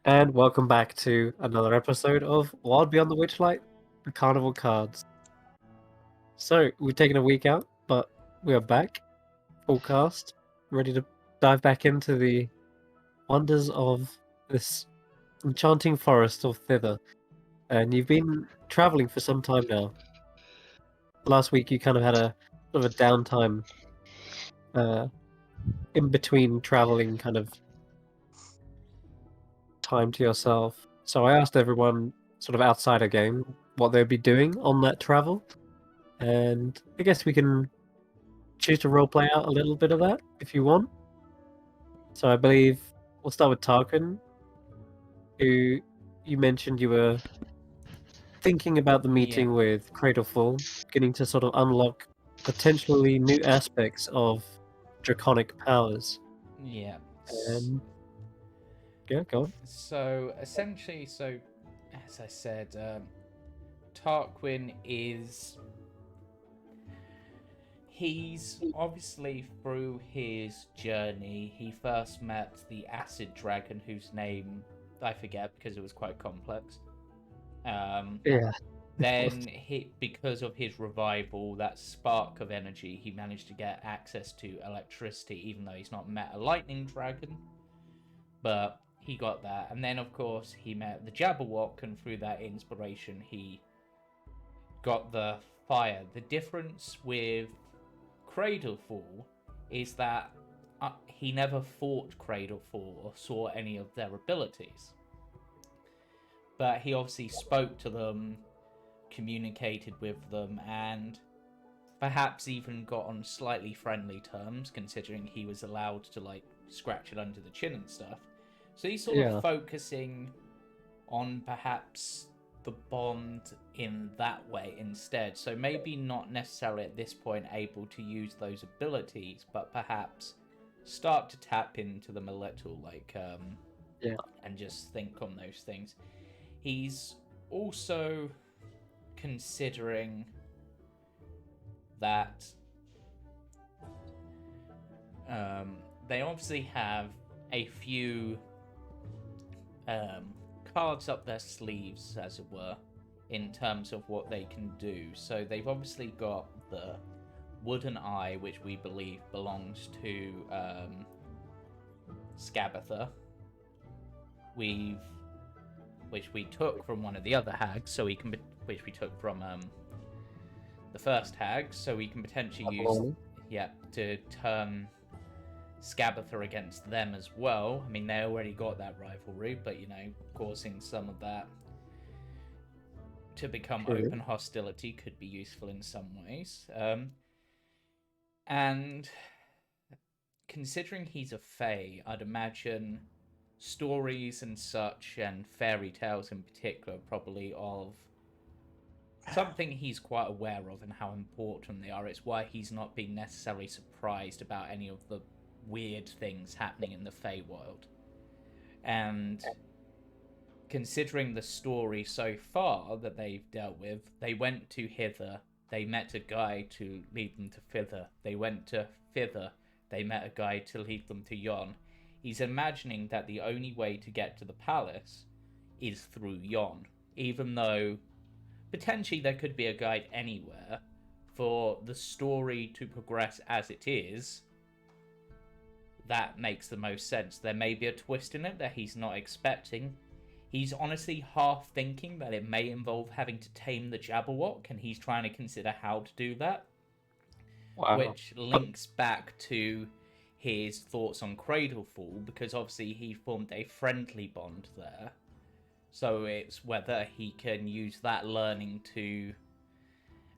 And welcome back to another episode of Wild Beyond the Witchlight, the Carnival cards. So, we've taken a week out, but we are back, full cast, ready to dive back into the wonders of this enchanting forest of Thither. And you've been traveling for some time now. Last week you kind of had a sort of a downtime in between traveling kind of time to yourself. So I asked everyone sort of outside a game what they'd be doing on that travel. And I guess we can choose to roleplay out a little bit of that if you want. So I believe we'll start with Tarquin, who you mentioned you were thinking about the Yeah, meeting with Cradleful, beginning to sort of unlock potentially new aspects of draconic powers. yeah. And yeah, go on. So essentially, as I said, Tarquin is. He's obviously through his journey. He first met the acid dragon, whose name I forget because it was quite complex. Um, Yeah. then because of his revival, that spark of energy, he managed to get access to electricity, even though he's not met a lightning dragon. But he got that, and then of course he met the Jabberwock, and through that inspiration he got the fire. The difference with Cradlefall is that he never fought Cradlefall or saw any of their abilities, but he obviously spoke to them, communicated with them, and perhaps even got on slightly friendly terms, considering he was allowed to like scratch it under the chin and stuff. So he's sort of Yeah. focusing on perhaps the bond in that way instead. So maybe not necessarily at this point able to use those abilities, but perhaps start to tap into them a little, Yeah. and just think on those things. He's also considering that they obviously have a few cards up their sleeves, as it were, in terms of what they can do. So they've obviously got the wooden eye, which we believe belongs to Scabatha. Which we took from one of the other hags, which we took from the first hag, so we can potentially use, to turn Scabatha against them as well. I mean, they already got that rivalry, but causing some of that to become open hostility could be useful in some ways. And considering he's a fae, I'd imagine stories and such, and fairy tales in particular, probably of something he's quite aware of and how important they are. It's why he's not been necessarily surprised about any of the weird things happening in the Feywild. And considering the story so far that they've dealt with, they went to Hither, they met a guy to lead them to Thither. They went to Thither, they met a guy to lead them to Yon. He's imagining that the only way to get to the palace is through Yon, even though potentially there could be a guide anywhere. For the story to progress as it is, that makes the most sense. There may be a twist in it that he's not expecting. He's honestly half thinking that it may involve having to tame the Jabberwock, and he's trying to consider how to do that. Wow. Which links back to his thoughts on Cradlefall, because obviously he formed a friendly bond there. So it's whether he can use that learning to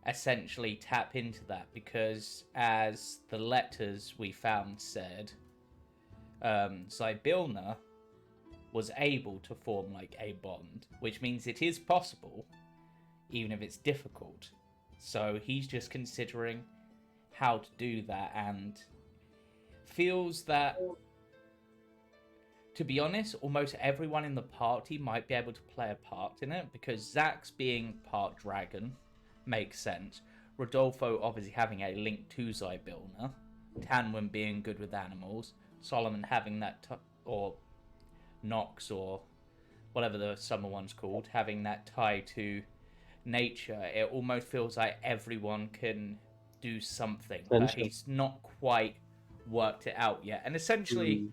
essentially tap into that, because as the letters we found said, Zybilna was able to form like a bond, which means it is possible, even if it's difficult. So he's just considering how to do that, and feels that, to be honest, almost everyone in the party might be able to play a part in it, because Xaxx being part dragon makes sense. Rodolfo obviously having a link to Zybilna, Tanwen being good with animals, Solomon having that, or Nox or whatever the summer one's called, having that tie to nature, it almost feels like everyone can do something, but Essential. he's not quite worked it out yet. And essentially, Mm.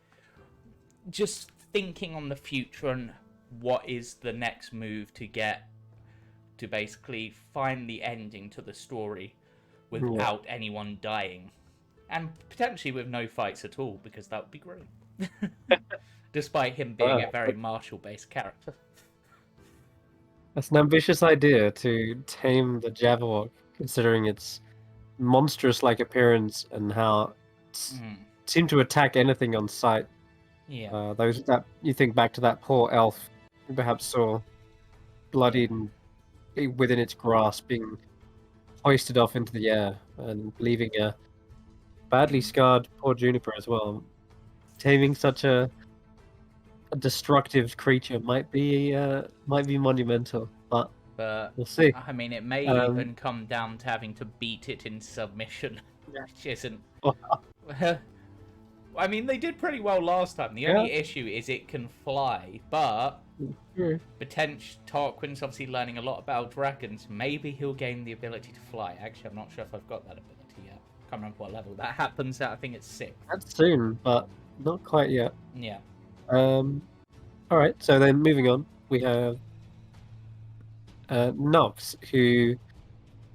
just thinking on the future and what is the next move to get to basically find the ending to the story without anyone dying. And potentially with no fights at all, because that would be great. Despite him being a very martial-based character. That's an ambitious idea to tame the Jabberwock, considering its monstrous-like appearance and how it seemed to attack anything on sight. Yeah. Those that you think back to that poor elf who perhaps saw bloodied and within its grasp being hoisted off into the air and leaving a badly scarred poor Juniper as well. Taming such a destructive creature might be monumental, but we'll see. I mean, it may even come down to having to beat it in submission, which isn't. I mean, they did pretty well last time. The only issue is it can fly, but Tarquin's obviously learning a lot about dragons. Maybe he'll gain the ability to fly. Actually, I'm not sure if I've got that ability yet. Can't remember what level that happens at. I think it's 6. That's soon, but not quite yet. Yeah. All right. So then, moving on, we have Nox, who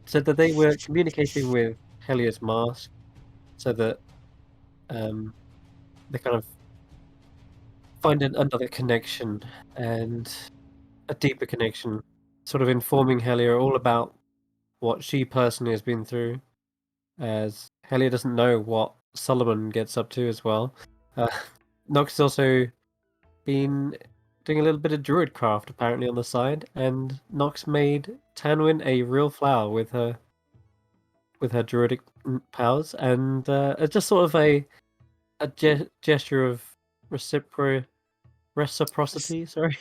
said that they were communicating with Helios Mask, so that they kind of find another connection and a deeper connection, sort of informing Helia all about what she personally has been through, as Helia doesn't know what Solomon gets up to as well. Nox has also been doing a little bit of druid craft apparently on the side, and Nox made Tanwen a real flower with her druidic powers, and it's just sort of a gesture of reciprocity, sorry,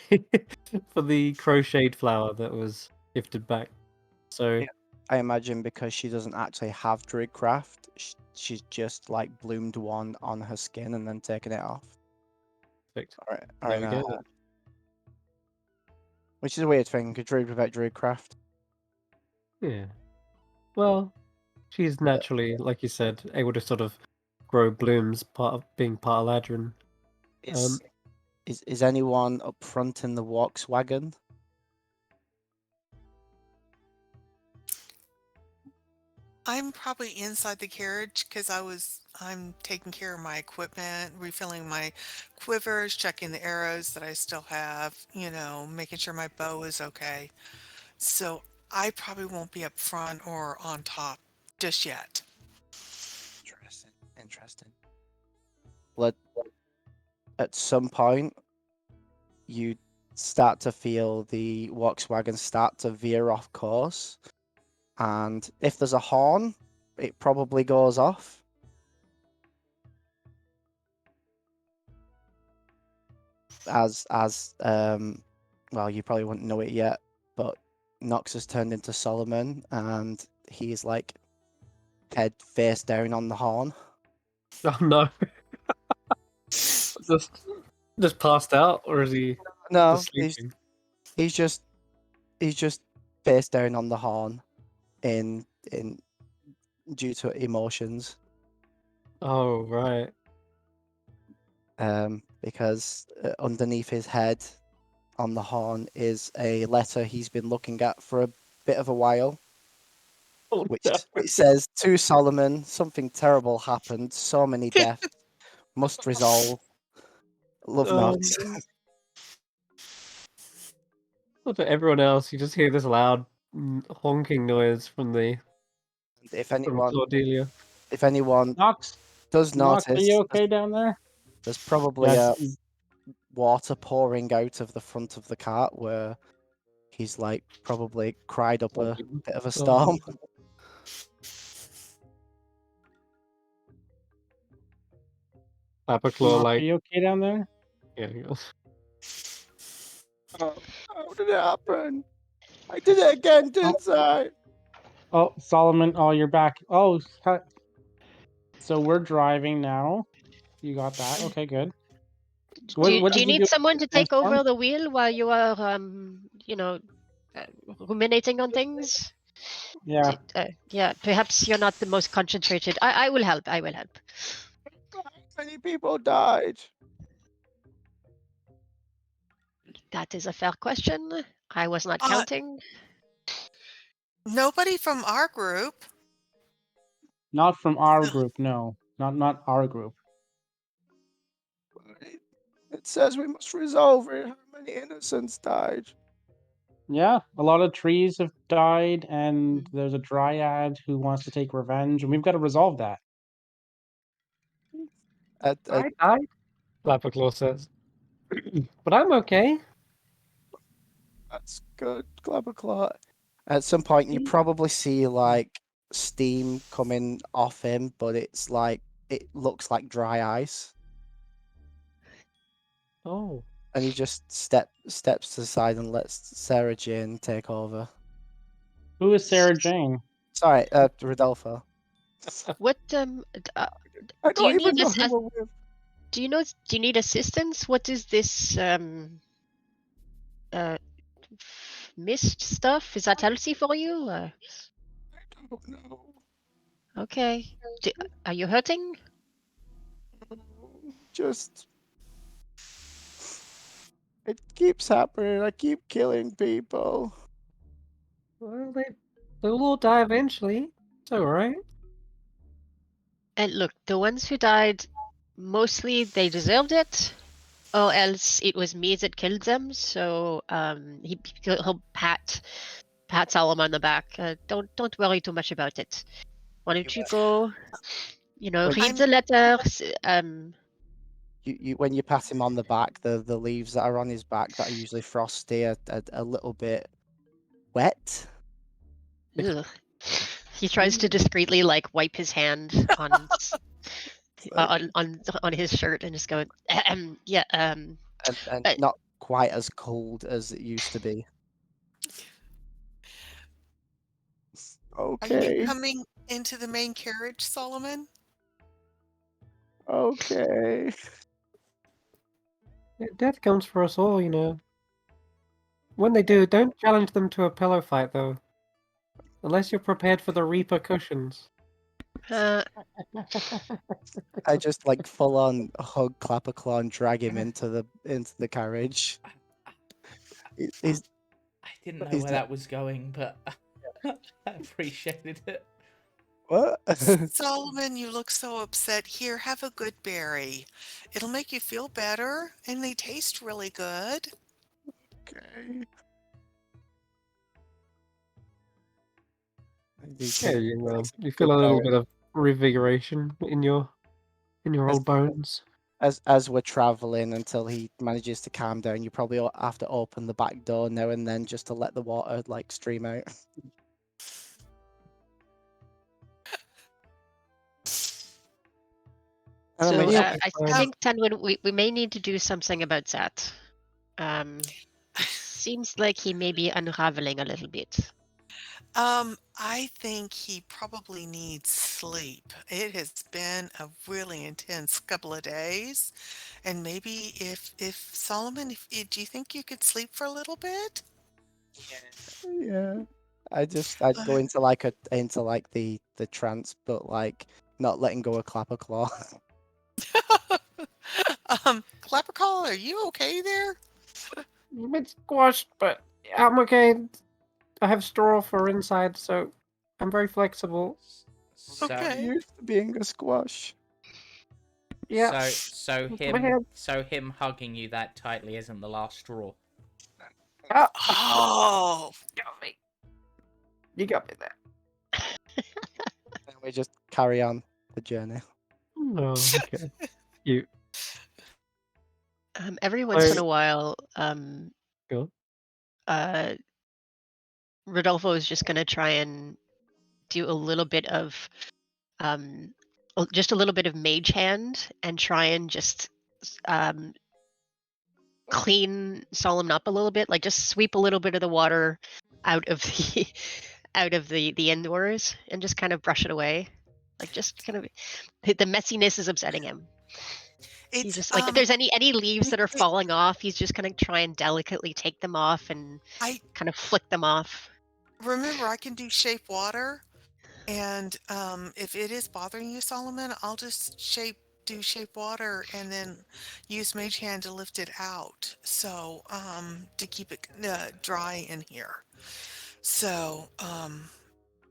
for the crocheted flower that was gifted back. So yeah, I imagine because she doesn't actually have druid craft, she's just like bloomed one on her skin and then taken it off. perfect. All right, There we go. Which is a weird thing, because druid without druid craft. Yeah. Well, she's naturally, like you said, able to sort of grow blooms, being part of Ladrin. Is anyone up front in the Walks wagon? I'm probably inside the carriage because I'm taking care of my equipment, refilling my quivers, checking the arrows that I still have, making sure my bow is okay. So I probably won't be up front or on top just yet. Interesting. At some point, you start to feel the Volkswagen start to veer off course, and if there's a horn, it probably goes off. Well, you probably wouldn't know it yet, but Nox has turned into Solomon, and he's like head face down on the horn. Oh no! just passed out, or is he? No, sleeping? he's just face down on the horn, in due to emotions. Oh right. Because underneath his head on the horn is a letter he's been looking at for a bit of a while. Oh, which no. it says, to Solomon, something terrible happened, so many deaths, must resolve. Love Nox. Look at everyone else. You just hear this loud honking noise from the If from Cordelia. anyone Nox, does Nox, notice, are you okay down there? there's probably water pouring out of the front of the cart where he's like probably cried up a bit of a storm. Apaclaw, Are you okay down there? Yeah, he goes. How did it happen? I did it again, didn't I? Oh, Solomon, you're back. Oh, so we're driving now. You got that? Okay, good. What do you did need do? someone to take Transform? over the wheel while you are, ruminating on things? Yeah. Yeah, perhaps you're not the most concentrated. I will help. I will help. Many people died. That is a fair question. I was not Uh, counting. Nobody from our group. Not from our No. group, no. Not our group. It says we must resolve it. How many innocents died? Yeah, a lot of trees have died, and Mm. there's a dryad who wants to take revenge, and we've got to resolve that. I died, Clapperclaw says. But I'm okay. That's good, Clapperclaw. At some point, you probably see like steam coming off him, but it's like it looks like dry ice, Oh. and he just steps to the side and lets Sarah Jane take over. Who is Sarah Jane? Sorry, Rodolfo. What I do don't you even need know who we're with. do you need assistance? What is this mist stuff? Is that healthy for you? I don't know. Okay. Are you hurting? Just it keeps happening. I keep killing people. Well, they'll all die eventually. It's alright. And look, the ones who died, mostly they deserved it, or else it was me that killed them. So he'll pat Solomon on the back. Don't worry too much about it. Why don't you go? When- Read the letter. You when you pat him on the back, the leaves that are on his back that are usually frosty are a little bit wet. Ugh. He tries to discreetly wipe his hand on on his shirt and just go, yeah, and not quite as cold as it used to be. Are Okay. you coming into the main carriage, Solomon? Okay. Yeah, death comes for us all, you know. When they do, don't challenge them to a pillow fight, though. Unless you're prepared for the repercussions. uh, I just like full on hug Clapperclaw and drag him into the carriage. He's I didn't know he's where not- that was going, but I appreciated it. what? Solomon, you look so upset. Here, have a good berry. It'll make you feel better, and they taste really good. Okay. Yeah, you feel a little bit of revigoration in your old bones. As we're traveling until he manages to calm down, you probably have to open the back door now and then just to let the water stream out. And so then we Yeah, just- I think Tanwen, we may need to do something about that. Seems like he may be unraveling a little bit. I think he probably needs sleep. It has been a really intense couple of days, and maybe if Solomon, do you think you could sleep for a little bit? yeah. I'd go into the trance, but not letting go of Clapperclaw. Clapperclaw, are you okay there? a bit squashed, but I'm okay. I have straw for inside, so I'm very flexible. So, Okay. Used to being a squash. Yeah. so My head. him hugging you that tightly isn't the last straw. Ah, Oh, got me. You got me there. And we just carry on the journey. Oh, okay. You Every once in So- a while, go. Rodolfo is just gonna try and do a little bit of just a little bit of mage hand and try and just clean Solomon up a little bit, just sweep a little bit of the water out of the out of the indoors and just kind of brush it away. Just kind of the messiness is upsetting him. He's It's just like if there's any leaves that are falling off, he's just gonna try and delicately take them off and I kind of flick them off. remember I can do shape water, and if it is bothering you, Solomon, I'll just do shape water and then use Mage Hand to lift it out. So to keep it dry in here. So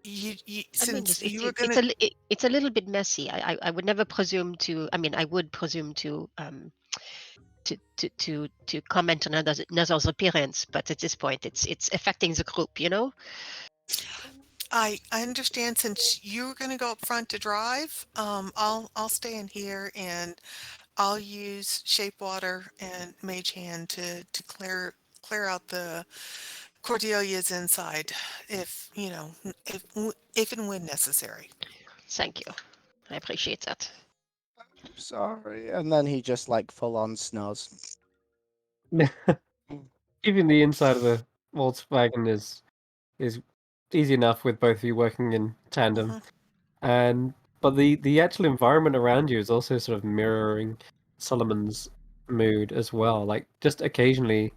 you I mean, since you were it's gonna it's a little bit messy. I would never presume to. I mean, I would presume to comment on another's appearance, but at this point, it's affecting the group. You know. I understand since you were gonna go up front to drive, I'll stay in here and I'll use shape water and Mage Hand to clear out the Cordelia's inside if if and when necessary. Thank you. I appreciate that. Sorry. And then he just like full on snows. Keeping the inside of the Volkswagen is easy enough with both of you working in tandem. Mhm. But the actual environment around you is also sort of mirroring Solomon's mood as well. Like just occasionally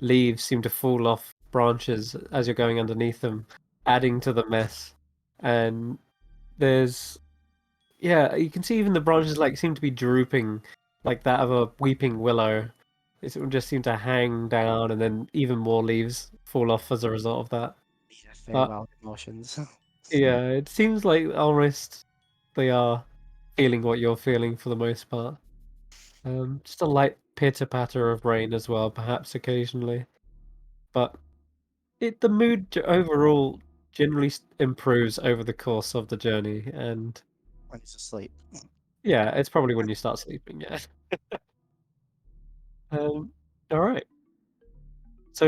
leaves seem to fall off branches as you're going underneath them, adding to the mess. And there's yeah, you can see even the branches like seem to be drooping like that of a weeping willow. It would just seem to hang down and then even more leaves fall off as a result of that. Yeah, But farewell emotions. yeah, it seems like almost they are feeling what you're feeling for the most part. Just a light pitter patter of rain as well, perhaps occasionally. But the mood overall generally improves over the course of the journey, and When he's asleep. yeah, it's probably when you start sleeping. Yeah. All right. So,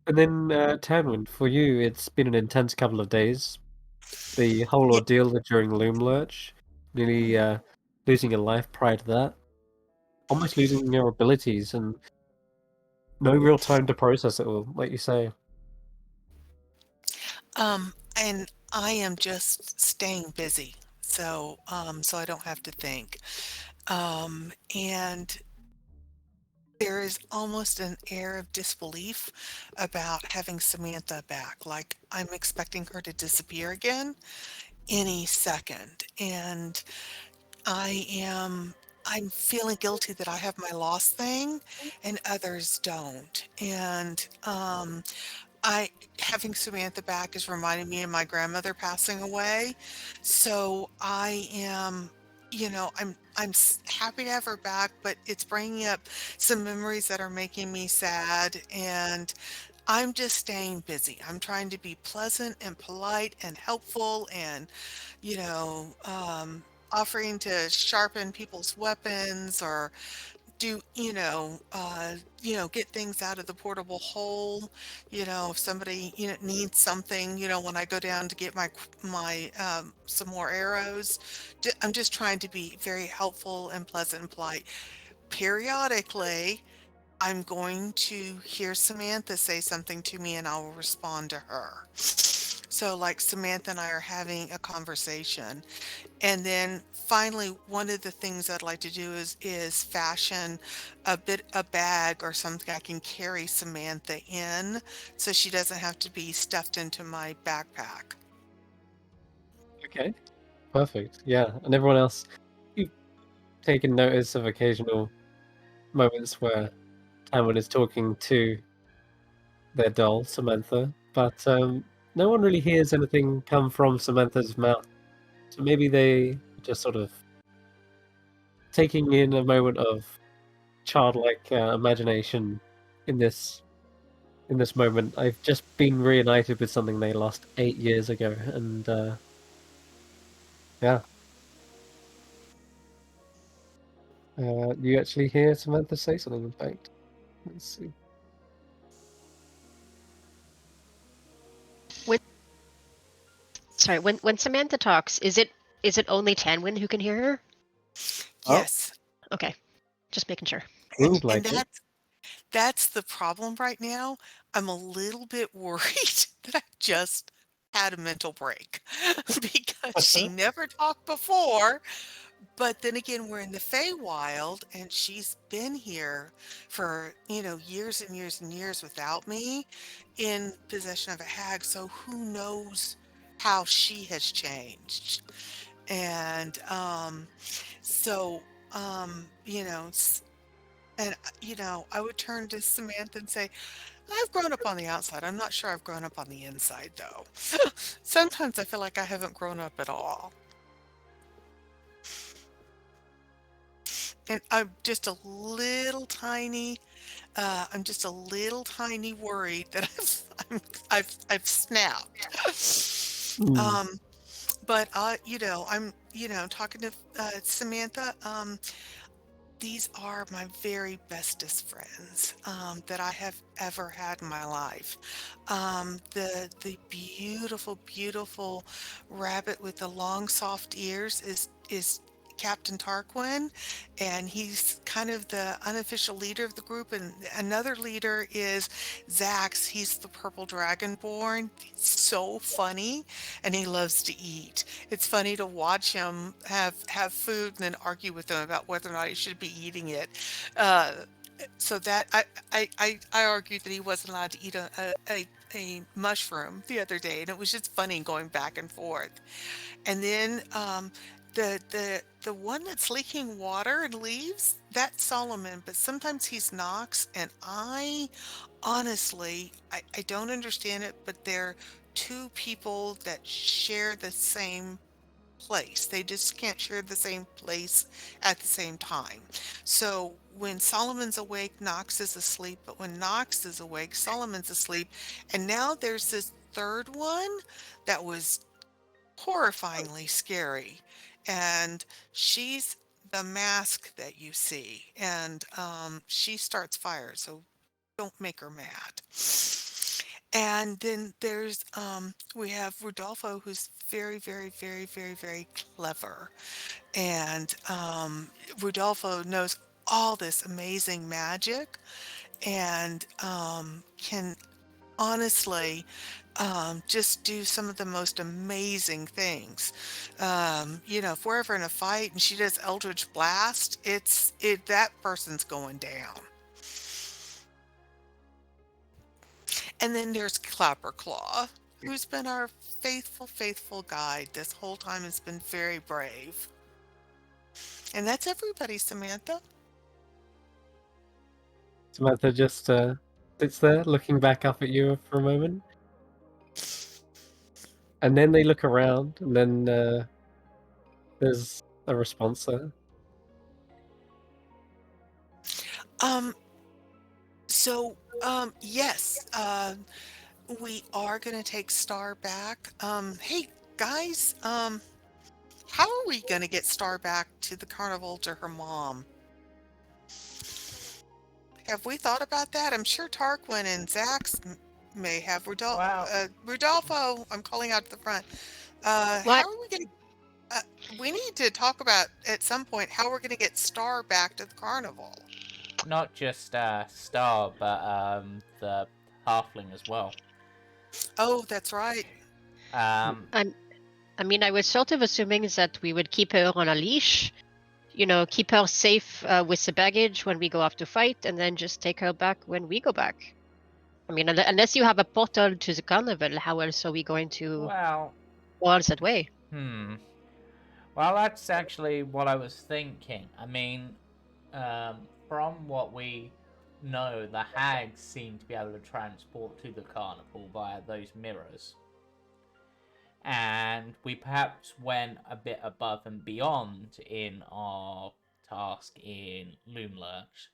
and then Tanwen, for you, it's been an intense couple of days. The whole Yeah. ordeal during Loom Lurch, nearly losing your life prior to that, almost losing your abilities, and no real time to process it all, like you say. And I am just staying busy, so I don't have to think. And there is almost an air of disbelief about having Samantha back. Like I'm expecting her to disappear again any second. And I'm feeling guilty that I have my lost thing and others don't. And I having Samantha back is reminding me of my grandmother passing away. So I am, happy to have her back, but it's bringing up some memories that are making me sad, and I'm just staying busy. I'm trying to be pleasant and polite and helpful, and you know, um, offering to sharpen people's weapons or do get things out of the portable hole. If somebody needs something, when I go down to get my some more arrows. I'm just trying to be very helpful and pleasant and polite. Periodically I'm going to hear Samantha say something to me and I will respond to her. So like Samantha and I are having a conversation. And then finally, one of the things I'd like to do is fashion a bag or something I can carry Samantha in so she doesn't have to be stuffed into my backpack. Okay, perfect. Yeah, and everyone else, you've taken notice of occasional moments where Tamlin is talking to their doll, Samantha, but no one really hears anything come from Samantha's mouth. So maybe they just sort of taking in a moment of childlike imagination in this moment. I've just been reunited with something they lost 8 years ago, and yeah. You actually hear Samantha say something, in fact. Let's see. Sorry, when Samantha talks, is it only Tanwin who can hear her? Oh, Yes. Okay, just making sure. And seems like it. that's the problem right now. I'm a little bit worried that I just had a mental break because she never talked before, But then again, we're in the Feywild, and she's been here for, years and years and years without me in possession of a hag. So who knows how she has changed? And so, and, I would turn to Samantha and say, I've grown up on the outside. I'm not sure I've grown up on the inside, though. Sometimes I feel like I haven't grown up at all. And I'm just a little tiny worried that I've snapped. But I'm talking to Samantha. These are my very bestest friends that I have ever had in my life. The beautiful, beautiful rabbit with the long, soft ears is Captain Tarquin, and he's kind of the unofficial leader of the group. And another leader is Xaxx. He's the purple dragonborn. He's so funny, and he loves to eat. It's funny to watch him have food and then argue with him about whether or not he should be eating it. So that I argued that he wasn't allowed to eat a mushroom the other day, and it was just funny going back and forth. And then the one that's leaking water and leaves, that's Solomon, but sometimes he's Nox, and I honestly don't understand it, but they're two people that share the same place. They just can't share the same place at the same time. So when Solomon's awake, Nox is asleep, but when Nox is awake, Solomon's asleep. And now there's this third one that was horrifyingly scary, and she's the mask that you see, and she starts fire, so don't make her mad. And then there's we have Rodolfo, who's very, very, very, very, very clever, and Rodolfo knows all this amazing magic, and can honestly just do some of the most amazing things. If we're ever in a fight and she does Eldritch Blast, that person's going down. And then there's Clapperclaw, who's been our faithful, faithful guide this whole time, has been very brave. And that's everybody, Samantha. Samantha just sits there looking back up at you for a moment. And then they look around, and then there's a response there. Yes, we are going to take Star back. Hey, guys, how are we going to get Star back to the carnival to her mom? Have we thought about that? I'm sure Tarquin and Xaxx may have. Rodolfo, I'm calling out to the front. How are we going to... we need to talk about, at some point, how we're going to get Star back to the carnival. Not just Star, but the halfling as well. Oh, that's right. I mean, I was sort of assuming that we would keep her on a leash, keep her safe with the baggage when we go off to fight, and then just take her back when we go back. I mean, unless you have a portal to the carnival, how else are we going to go all that way? Well, that's actually what I was thinking. I mean, from what we know, the hags seem to be able to transport to the carnival via those mirrors. And we perhaps went a bit above and beyond in our task in Loomlurch.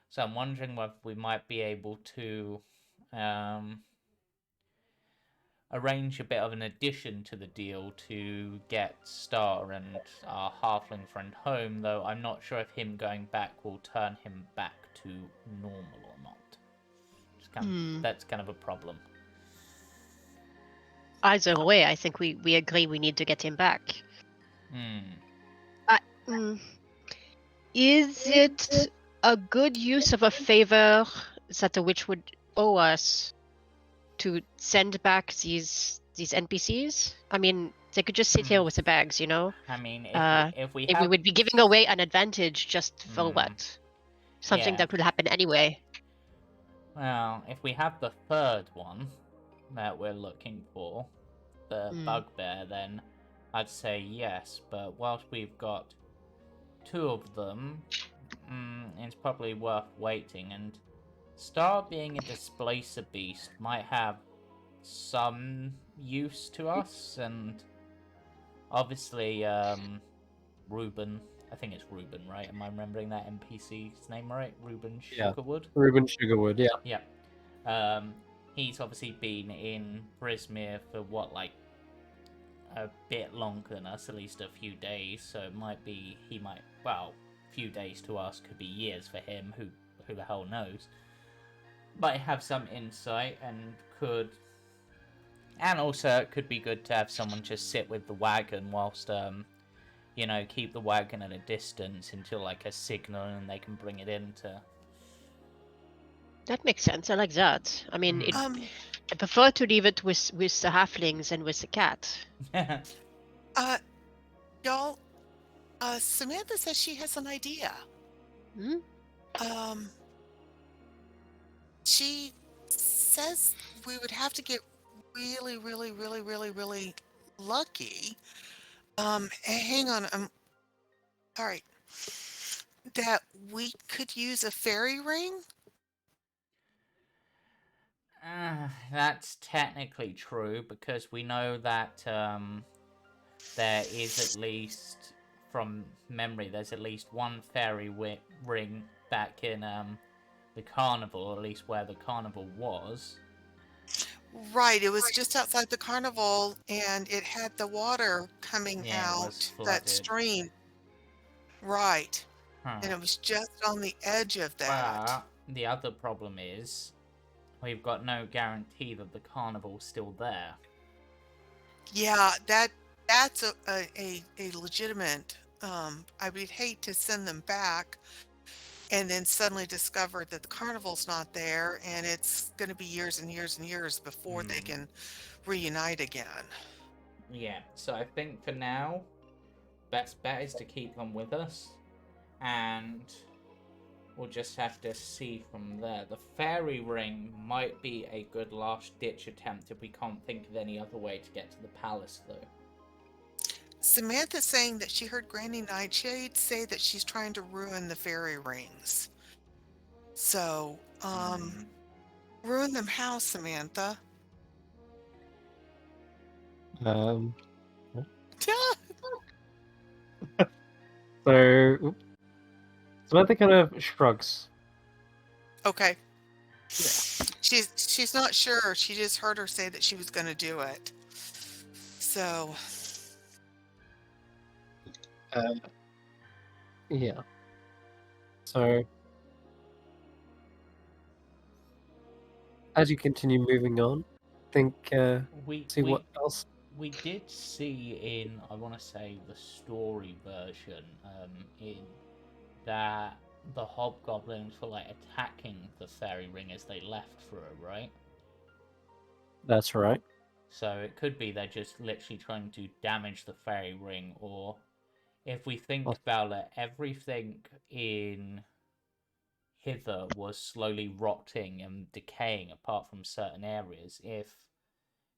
So I'm wondering whether we might be able to arrange a bit of an addition to the deal to get Star and our halfling friend home, though I'm not sure if him going back will turn him back to normal or not. That's kind of a problem. Either way, I think we agree we need to get him back. Is it a good use of a favor that the witch would owe us to send back these NPCs? I mean, They could just sit here with the bags, you know? I mean, if we If we have, would be giving away an advantage just for Hmm. what? Something Yeah. that would happen anyway. well, if we have the third one that we're looking for, the bugbear, then I'd say yes. But whilst we've got two of them, it's probably worth waiting. And Star being a displacer beast might have some use to us, and obviously, Ruben. I think it's Ruben, right? Am I remembering that NPC's name right? Ruben Yeah. Sugarwood? Ruben Sugarwood, yeah. Yeah. He's obviously been in Brismere for what, like, a bit longer than us, at least a few days. So it might be well, a few days to us could be years for him. Who the hell knows? Might have some insight and also it could be good to have someone just sit with the wagon whilst keep the wagon at a distance until like a signal, and they can bring it in to. That makes sense. I like that. I mean, I prefer to leave it with the halflings and with the cat. Y'all, Samantha says she has an idea. She says we would have to get really, really, really, really, really lucky. Hang on. All right. That we could use a fairy ring? That's technically true, because we know that there is, at least from memory, there's at least one fairy ring back in the carnival, or at least where the carnival was. Right, it was just outside the carnival, and it had the water coming out, that stream. Right. And it was just on the edge of that. But the other problem is, we've got no guarantee that the carnival's still there. Yeah, that's a legitimate. I would hate to send them back and then suddenly discover that the carnival's not there, and it's going to be years and years and years before they can reunite again. Yeah, so I think for now, best bet is to keep them with us, and we'll just have to see from there. The fairy ring might be a good last-ditch attempt if we can't think of any other way to get to the palace, though. Samantha's saying that she heard Granny Nightshade say that she's trying to ruin the fairy rings. So, ruin them how, Samantha? So Samantha kind of shrugs. Okay. Yeah. She's not sure. She just heard her say that she was going to do it. So. Yeah. So as you continue moving on, think what else. We did see in, I want to say, the story version, in that the hobgoblins were like attacking the fairy ring as they left for it, right? That's right. So it could be they're just literally trying to damage the fairy ring, or if we think about it, everything in Hither was slowly rotting and decaying apart from certain areas.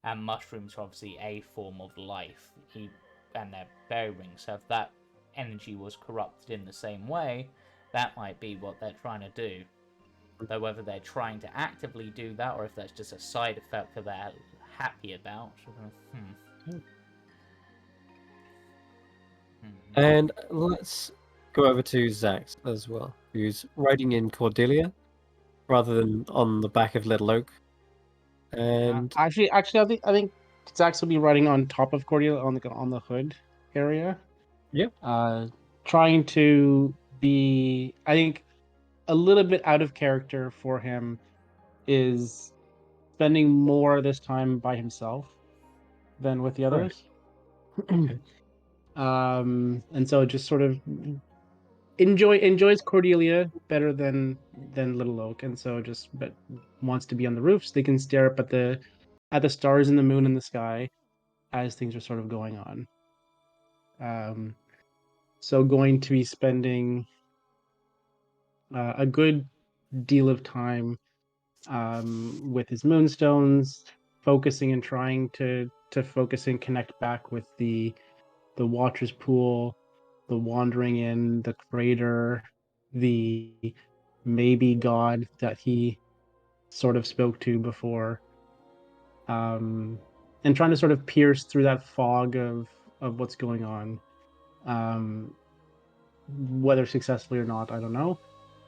And mushrooms are obviously a form of life, and they're fairy rings, so if that energy was corrupted in the same way, that might be what they're trying to do. Though whether they're trying to actively do that, or if that's just a side effect that they're happy about. And let's go over to Xaxx as well, who's riding in Cordelia rather than on the back of Little Oak. And actually, I think Xaxx will be riding on top of Cordelia on the hood area. Yeah. Trying to be, I think, a little bit out of character for him is spending more this time by himself than with the others. Okay. And so just sort of enjoys Cordelia better than Little Oak, and so wants to be on the roofs. They can stare up at the stars and the moon in the sky, as things are sort of going on. So going to be spending a good deal of time with his moonstones, focusing and trying to focus and connect back with the Watcher's Pool, the Wandering in, the Crater, the maybe God that he sort of spoke to before, and trying to sort of pierce through that fog of what's going on. Whether successfully or not, I don't know,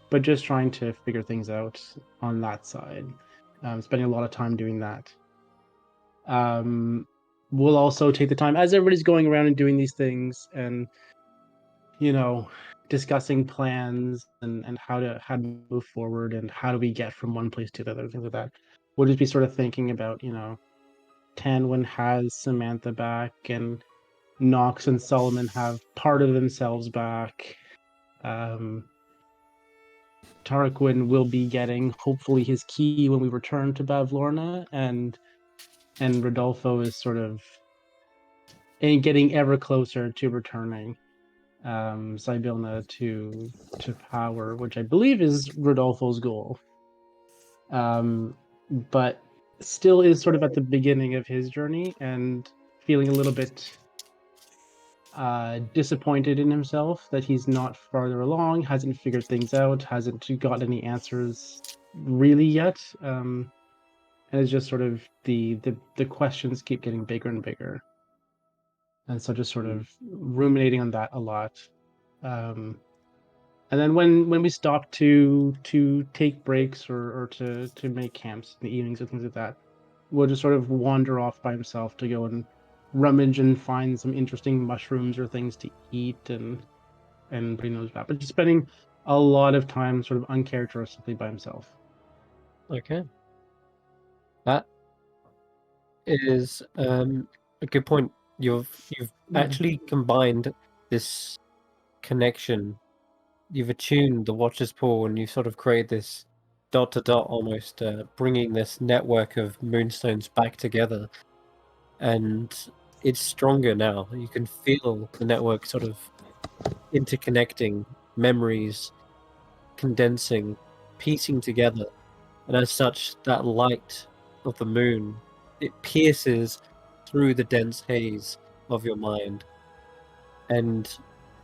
but just trying to figure things out on that side. Spending a lot of time doing that. We'll also take the time as everybody's going around and doing these things, and discussing plans and how to move forward and how do we get from one place to the other, things like that. We'll just be sort of thinking about, Tanwen has Samantha back, and Nox and Solomon have part of themselves back. Tarquin will be getting, hopefully, his key when we return to Bavlorna, and Rodolfo is sort of getting ever closer to returning Sibylna to power, which I believe is Rodolfo's goal. But still is sort of at the beginning of his journey and feeling a little bit disappointed in himself that he's not farther along, hasn't figured things out, hasn't got any answers really yet. And it's just sort of the questions keep getting bigger and bigger. And so just sort of ruminating on that a lot. And then when we stop to take breaks or to make camps in the evenings and things like that, we'll just sort of wander off by himself to go and rummage and find some interesting mushrooms or things to eat and bring those back. But just spending a lot of time sort of uncharacteristically by himself. Okay. That is a good point. You've actually combined this connection. You've attuned the Watcher's Pool, and you've sort of created this dot to dot almost, bringing this network of moonstones back together. And it's stronger now. You can feel the network sort of interconnecting, memories condensing, piecing together. And as such, that light of the moon, it pierces through the dense haze of your mind. And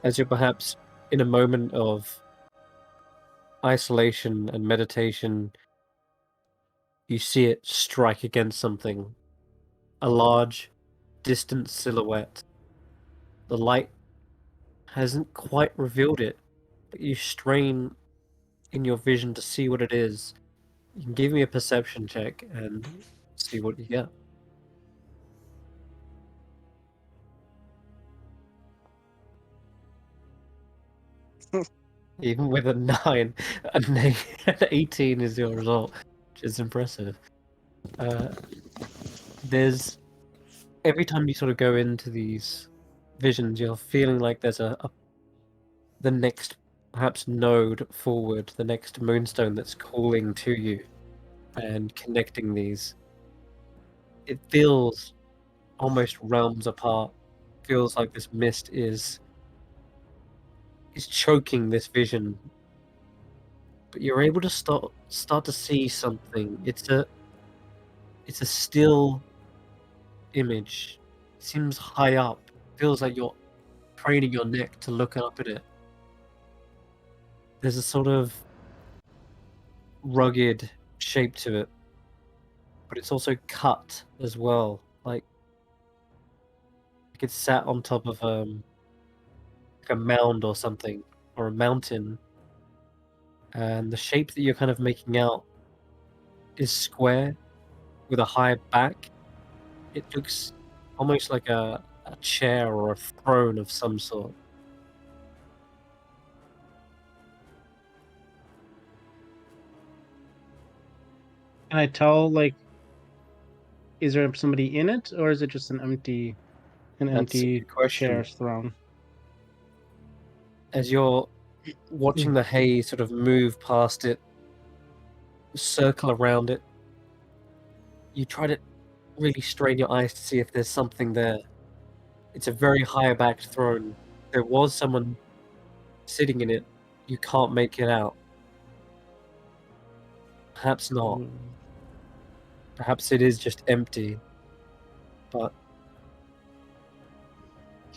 as you're perhaps in a moment of isolation and meditation, you see it strike against something. A large, distant silhouette. The light hasn't quite revealed it, but you strain in your vision to see what it is. You can give me a perception check and see what you get. Even with a 9, an 18 is your result, which is impressive. There's every time you sort of go into these visions, you're feeling like there's the next perhaps node forward, the next moonstone that's calling to you and connecting these. It feels almost realms apart. Feels like this mist is choking this vision, but you're able to start to see something. It's a still image. It seems high up. Feels like you're craning your neck to look up at it. There's a sort of rugged shape to it, but it's also cut as well. Like it's sat on top of like a mound or something, or a mountain. And the shape that you're kind of making out is square with a high back. It looks almost like a chair or a throne of some sort. Can I tell, like, is there somebody in it, or is it just an empty chair throne? As you're watching the haze sort of move past it, circle around it, you try to really strain your eyes to see if there's something there. It's a very high-backed throne. There was someone sitting in it. You can't make it out. Perhaps not. Mm. Perhaps it is just empty. But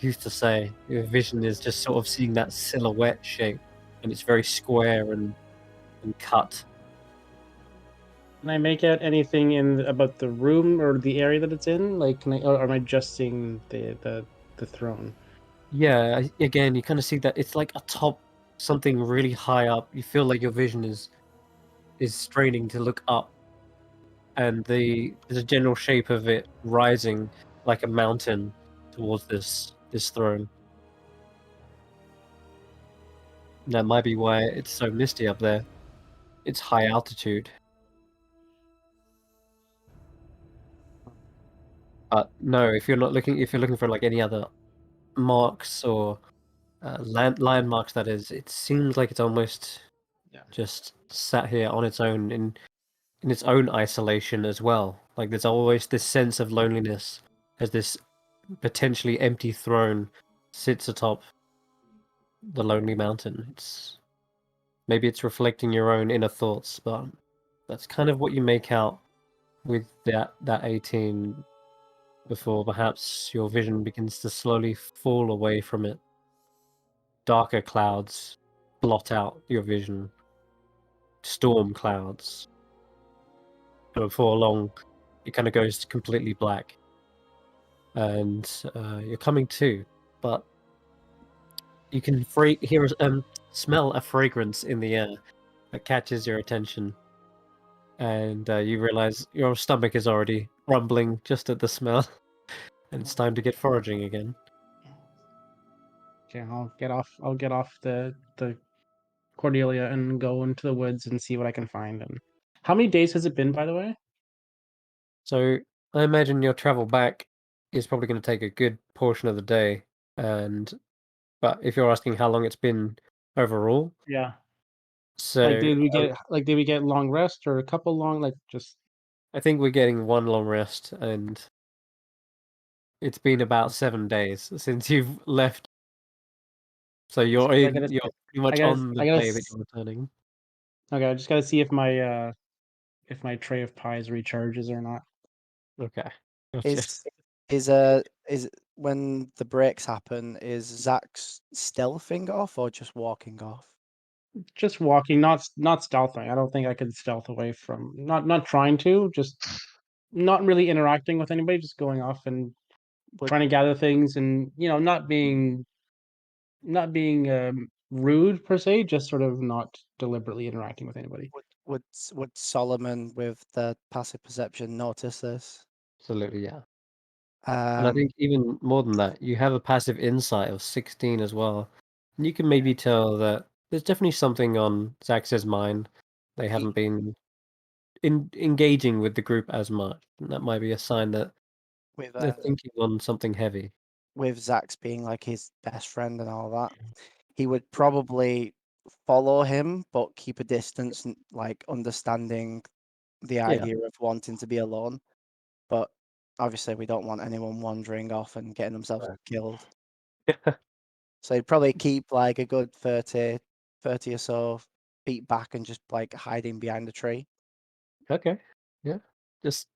who's to say? Your vision is just sort of seeing that silhouette shape, and it's very square and cut. Can I make out anything about the room or the area that it's in? Like, can I, or am I just seeing the throne? Yeah, again, you kind of see that it's like atop something really high up. You feel like your vision is straining to look up, and the general shape of it rising like a mountain towards this throne. That might be why it's so misty up there. It's high altitude. But no, if you're looking for like any other marks or landmarks, that is, it seems like it's almost Yeah. just sat here on its own in its own isolation as well. Like there's always this sense of loneliness as this potentially empty throne sits atop the lonely mountain. Maybe it's reflecting your own inner thoughts, but that's kind of what you make out with that 18 before perhaps your vision begins to slowly fall away from it. Darker clouds blot out your vision. Storm clouds. And before long, it kind of goes completely black. And you're coming to, but you can smell a fragrance in the air that catches your attention. And you realize your stomach is already rumbling just at the smell. And it's time to get foraging again. Okay, I'll get off the Cordelia and go into the woods and see what I can find. And how many days has it been, by the way? So I imagine your travel back is probably going to take a good portion of the day. But if you're asking how long it's been overall, Yeah. so Like, did we get long rest or a couple long, like, just I think we're getting one long rest, and it's been about 7 days since you've left. So you're I gotta you're pretty much on the I gotta day that you're returning. okay, I just gotta see if my tray of pies recharges or not. Okay, gotcha. Is when the breaks happen, is Xaxx stealthing off or just walking off? Just walking, not stealthing. I don't think I could stealth away from, not trying to, just not really interacting with anybody, just going off and Would trying to gather things, and not being rude per se, just sort of not deliberately interacting with anybody. would Solomon with the passive perception notice this? Absolutely, yeah. And I think even more than that, you have a passive insight of 16 as well. And you can maybe tell that there's definitely something on Xaxx's mind. They haven't been engaging with the group as much. And that might be a sign that with they're thinking on something heavy. with Xaxx being like his best friend and all that, he would probably follow him but keep a distance, and like understanding the Yeah. idea of wanting to be alone. But obviously, we don't want anyone wandering off and getting themselves Right. killed. So he'd probably keep like a good 30 or so feet back and just like hiding behind a tree. Okay. Yeah. Just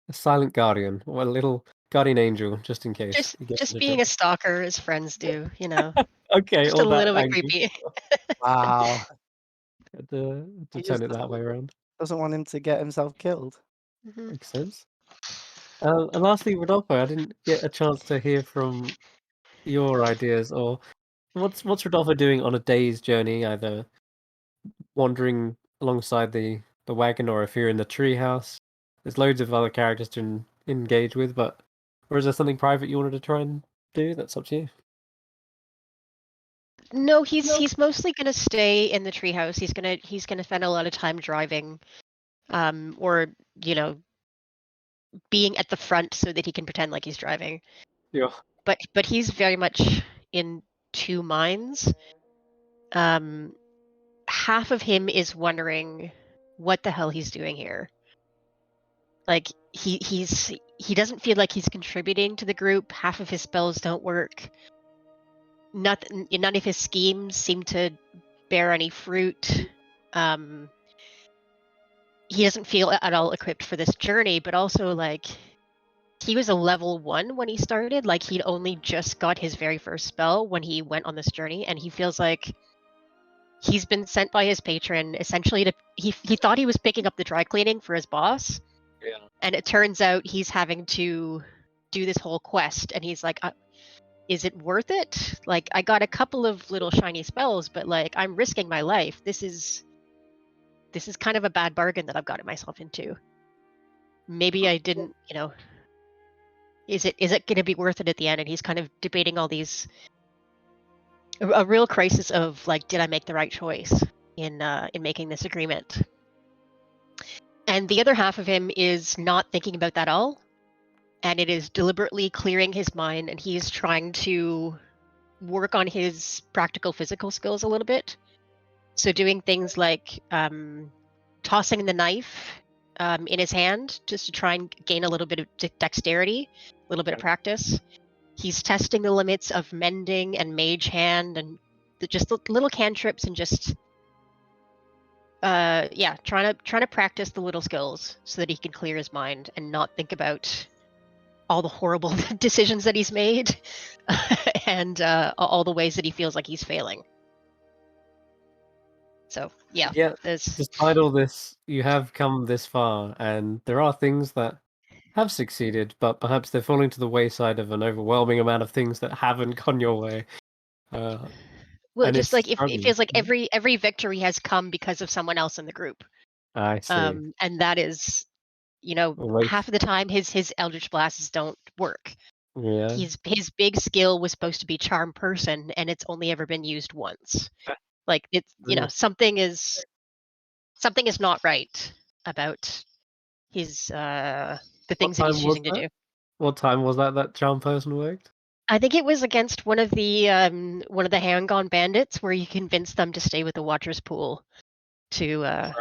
a silent guardian, or a little guardian angel, just in case you get Just into being a trouble. stalker as friends do, you know. Okay, Just a all that little bit angle. creepy. Wow. Had to He turn just it that way around. doesn't want him to get himself killed. Mhm. Makes sense. And lastly, Rodolfo, I didn't get a chance to hear from your ideas, or what's Rodolfo doing on a day's journey, either wandering alongside the wagon, or if you're in the treehouse. There's loads of other characters to engage with, but or is there something private you wanted to try and do? That's up to you. No, he's mostly gonna stay in the treehouse. He's gonna spend a lot of time driving, or you know, being at the front so that he can pretend like he's driving. Yeah. But he's very much in two minds. Um, half of him is wondering what the hell he's doing here. Like he doesn't feel like he's contributing to the group. Half of his spells don't work. None of his schemes seem to bear any fruit. He doesn't feel at all equipped for this journey, but also like he was a level 1 when he started. Like he'd only just got his very first spell when he went on this journey, and he feels like he's been sent by his patron essentially to he thought he was picking up the dry cleaning for his boss. Yeah. And it turns out he's having to do this whole quest, and he's like, is it worth it? Like, I got a couple of little shiny spells, but like, I'm risking my life. This is kind of a bad bargain that I've gotten myself into. Maybe I didn't, is it going to be worth it at the end? And he's kind of debating all these, a real crisis of like, did I make the right choice in making this agreement? And the other half of him is not thinking about that at all. And it is deliberately clearing his mind, and he is trying to work on his practical physical skills a little bit. So doing things like tossing the knife in his hand just to try and gain a little bit of dexterity, a little bit of practice. He's testing the limits of mending and mage hand and just little cantrips and just trying to practice the little skills so that he can clear his mind and not think about all the horrible decisions that he's made and all the ways that he feels like he's failing. So Yeah. there's Despite all this, you have come this far, and there are things that have succeeded, but perhaps they're falling to the wayside of an overwhelming amount of things that haven't gone your way. well, and just it's like it struggling. feels like every victory has come because of someone else in the group. I see. And that is, Like, half of the time his Eldritch Blasts don't work. yeah. His big skill was supposed to be Charm Person, and it's only ever been used once. Like it's Really? something is not right about his the things that he's time was choosing to that? do. What time was that charm person worked? I think it was against one of the Hang-On bandits, where you convinced them to stay with the Watcher's Pool to Right.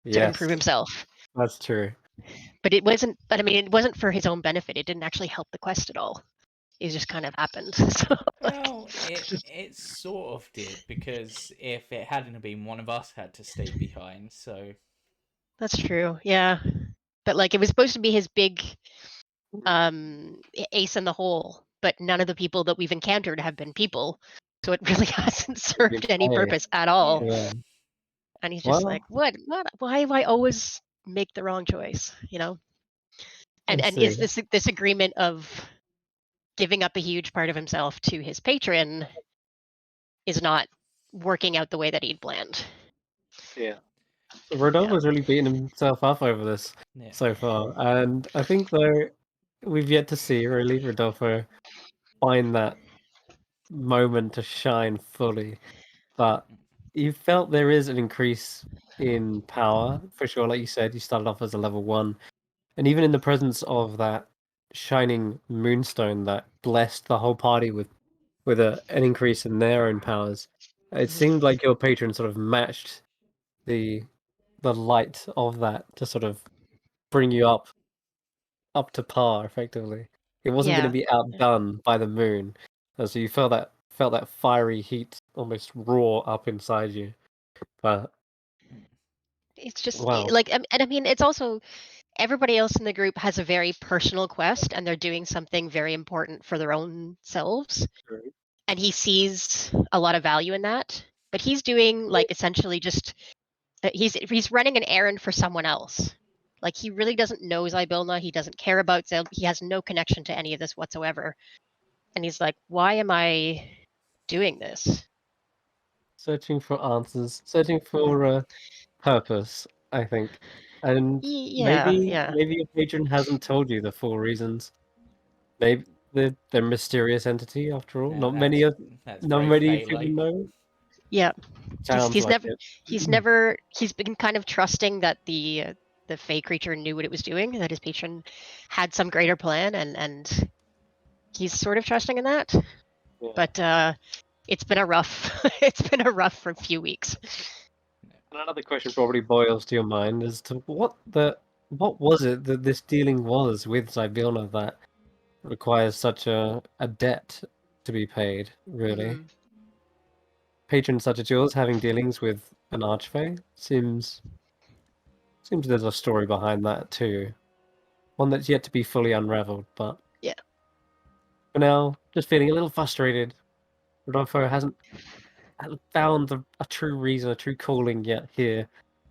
to Yes, improve himself. that's true. But it wasn't. But I mean, it wasn't for his own benefit. It didn't actually help the quest at all. It just kind of happened. So, Well, it sort of did, because if it hadn't been, one of us had to stay behind. So that's true. Yeah, but like it was supposed to be his big ace in the hole, but none of the people that we've encountered have been people, so it really hasn't served any purpose at all. Yeah. And he's just Well, like, what? Why do I always make the wrong choice? And I is see. this agreement of giving up a huge part of himself to his patron is not working out the way that he'd planned. Yeah. Rodolfo's really beaten himself up over this yeah. so far, and I think though we've yet to see really Rodolfo find that moment to shine fully. But you felt there is an increase in power for sure. Like you said, you started off as a level 1, and even in the presence of that shining moonstone that blessed the whole party with an increase in their own powers, it seemed like your patron sort of matched the light of that to sort of bring you up to par effectively. It wasn't going to be outdone by the moon, and so you felt that fiery heat almost roar up inside you. But It's just wow, like, and I mean, it's also everybody else in the group has a very personal quest, and they're doing something very important for their own selves. And he sees a lot of value in that, but he's doing like essentially just he's running an errand for someone else. Like he really doesn't know Zybilna. He doesn't care about Zybilna. He has no connection to any of this whatsoever. And he's like, why am I doing this? searching for answers, searching for purpose, I think, and maybe your patron hasn't told you the full reasons. Maybe they're mysterious entity after all. Not many people know. Yeah, Sounds he's like never he's been kind of trusting that the Fey creature knew what it was doing, that his patron had some greater plan, and he's sort of trusting in that. Yeah. But it's been a rough for a few weeks. And another question probably boils to your mind as to what the what was it that this dealing was with Zybilna that requires such a debt to be paid, really? Mhm. Patrons such as yours having dealings with an archfey seems there's a story behind that too. One that's yet to be fully unraveled, but Yeah. for now, just feeling a little frustrated. Rodolfo hasn't found a true reason, a true calling yet here,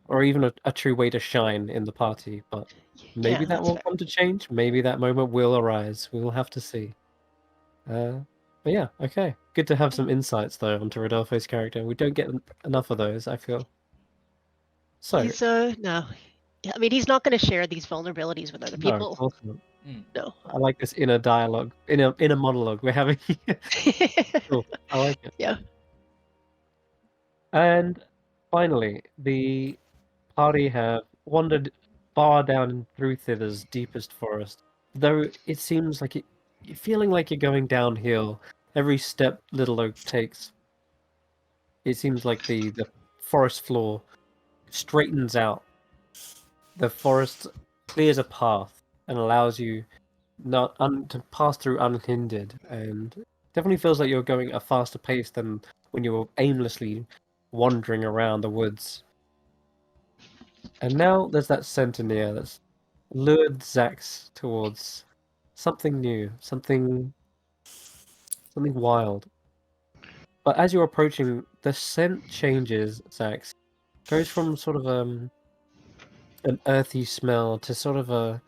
or even a true way to shine in the party, but maybe Yeah, that that's will fair. come to change. Maybe that moment will arise. We will have to see. But yeah, okay. Good to have some insights though onto Rodolfo's character. We don't get enough of those, I feel. So, He's no. I mean, he's not going to share these vulnerabilities with other no, of people. course not. No. I like this inner dialogue, inner monologue we're having here. Cool. I like it. Yeah. And finally, the party have wandered far down through Thither's deepest forest. Though it seems like you're feeling like you're going downhill. Every step Little Oak takes, it seems like the forest floor straightens out. The forest clears a path and allows you to pass through unhindered, and definitely feels like you're going at a faster pace than when you were aimlessly wandering around the woods. And now there's that centennial that's lured Xaxx towards something new, something wild. But as you're approaching, the scent changes, Xaxx. Goes from sort of an earthy smell to sort of a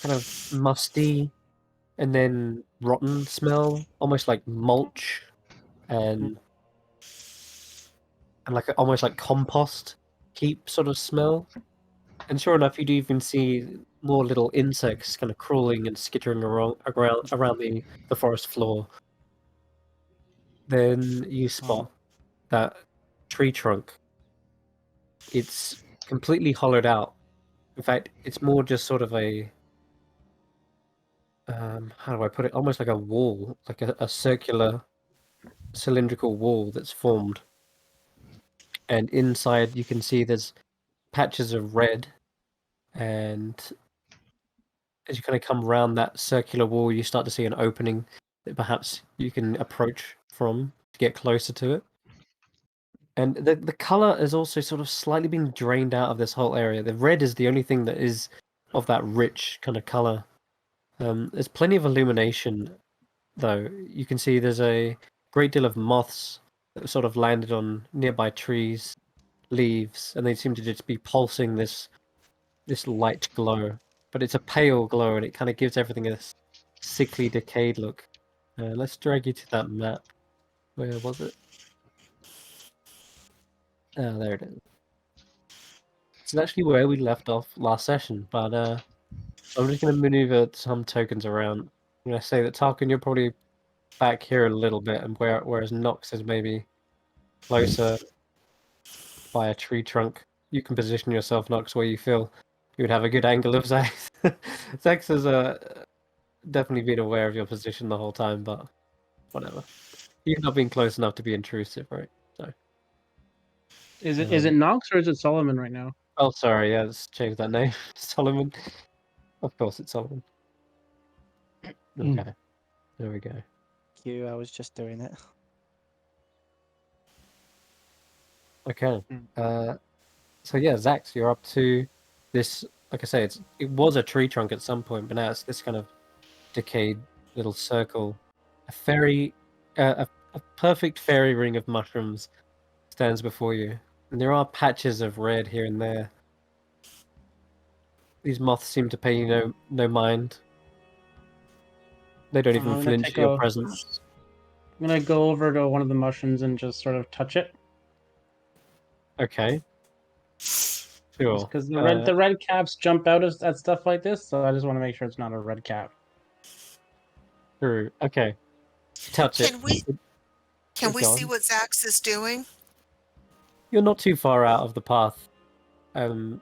kind of musty and then rotten smell, almost like mulch and like almost like compost heap sort of smell. And sure enough, you do even see more little insects kind of crawling and skittering around the forest floor. Then you spot that tree trunk. It's completely hollowed out. In fact, it's more just sort of a how do I put it? Almost like a wall, like a circular, cylindrical wall that's formed. And inside, you can see there's patches of red, and as you kind of come around that circular wall, you start to see an opening that perhaps you can approach from to get closer to it. And the color is also sort of slightly being drained out of this whole area. The red is the only thing that is of that rich kind of color. There's plenty of illumination, though. You can see there's a great deal of moths that sort of landed on nearby trees, leaves, and they seem to just be pulsing this light glow. But it's a pale glow, and it kind of gives everything a sickly, decayed look. Let's drag you to that map. Where was it? Oh, there it is. This is actually where we left off last session, but so I'm just going to maneuver some tokens around. I'm going to say that Tarquin, you're probably back here a little bit, and whereas Nox is maybe closer by a tree trunk. You can position yourself, Nox, where you feel you would have a good angle of Xaxx. Xaxx has definitely been aware of your position the whole time, but whatever. You've not been close enough to be intrusive, right? So. Is it Nox or is it Solomon right now? Oh, sorry. Yeah, let's change that name. Solomon. Of course, it's Solomon. Okay. There we go. I was just doing it. Okay. So yeah, Xaxx, you're up to this. Like I say, it was a tree trunk at some point, but now it's this kind of decayed little circle. A perfect fairy ring of mushrooms stands before you, and there are patches of red here and there. These moths seem to pay you no mind. They don't even flinch at your presence. I'm gonna go over to one of the mushrooms and just sort of touch it. Okay. Sure. Because the red caps jump out at stuff like this, so I just want to make sure it's not a red cap. True. Okay. Touch it. Can we Go see on. what Xaxx is doing? You're not too far out of the path that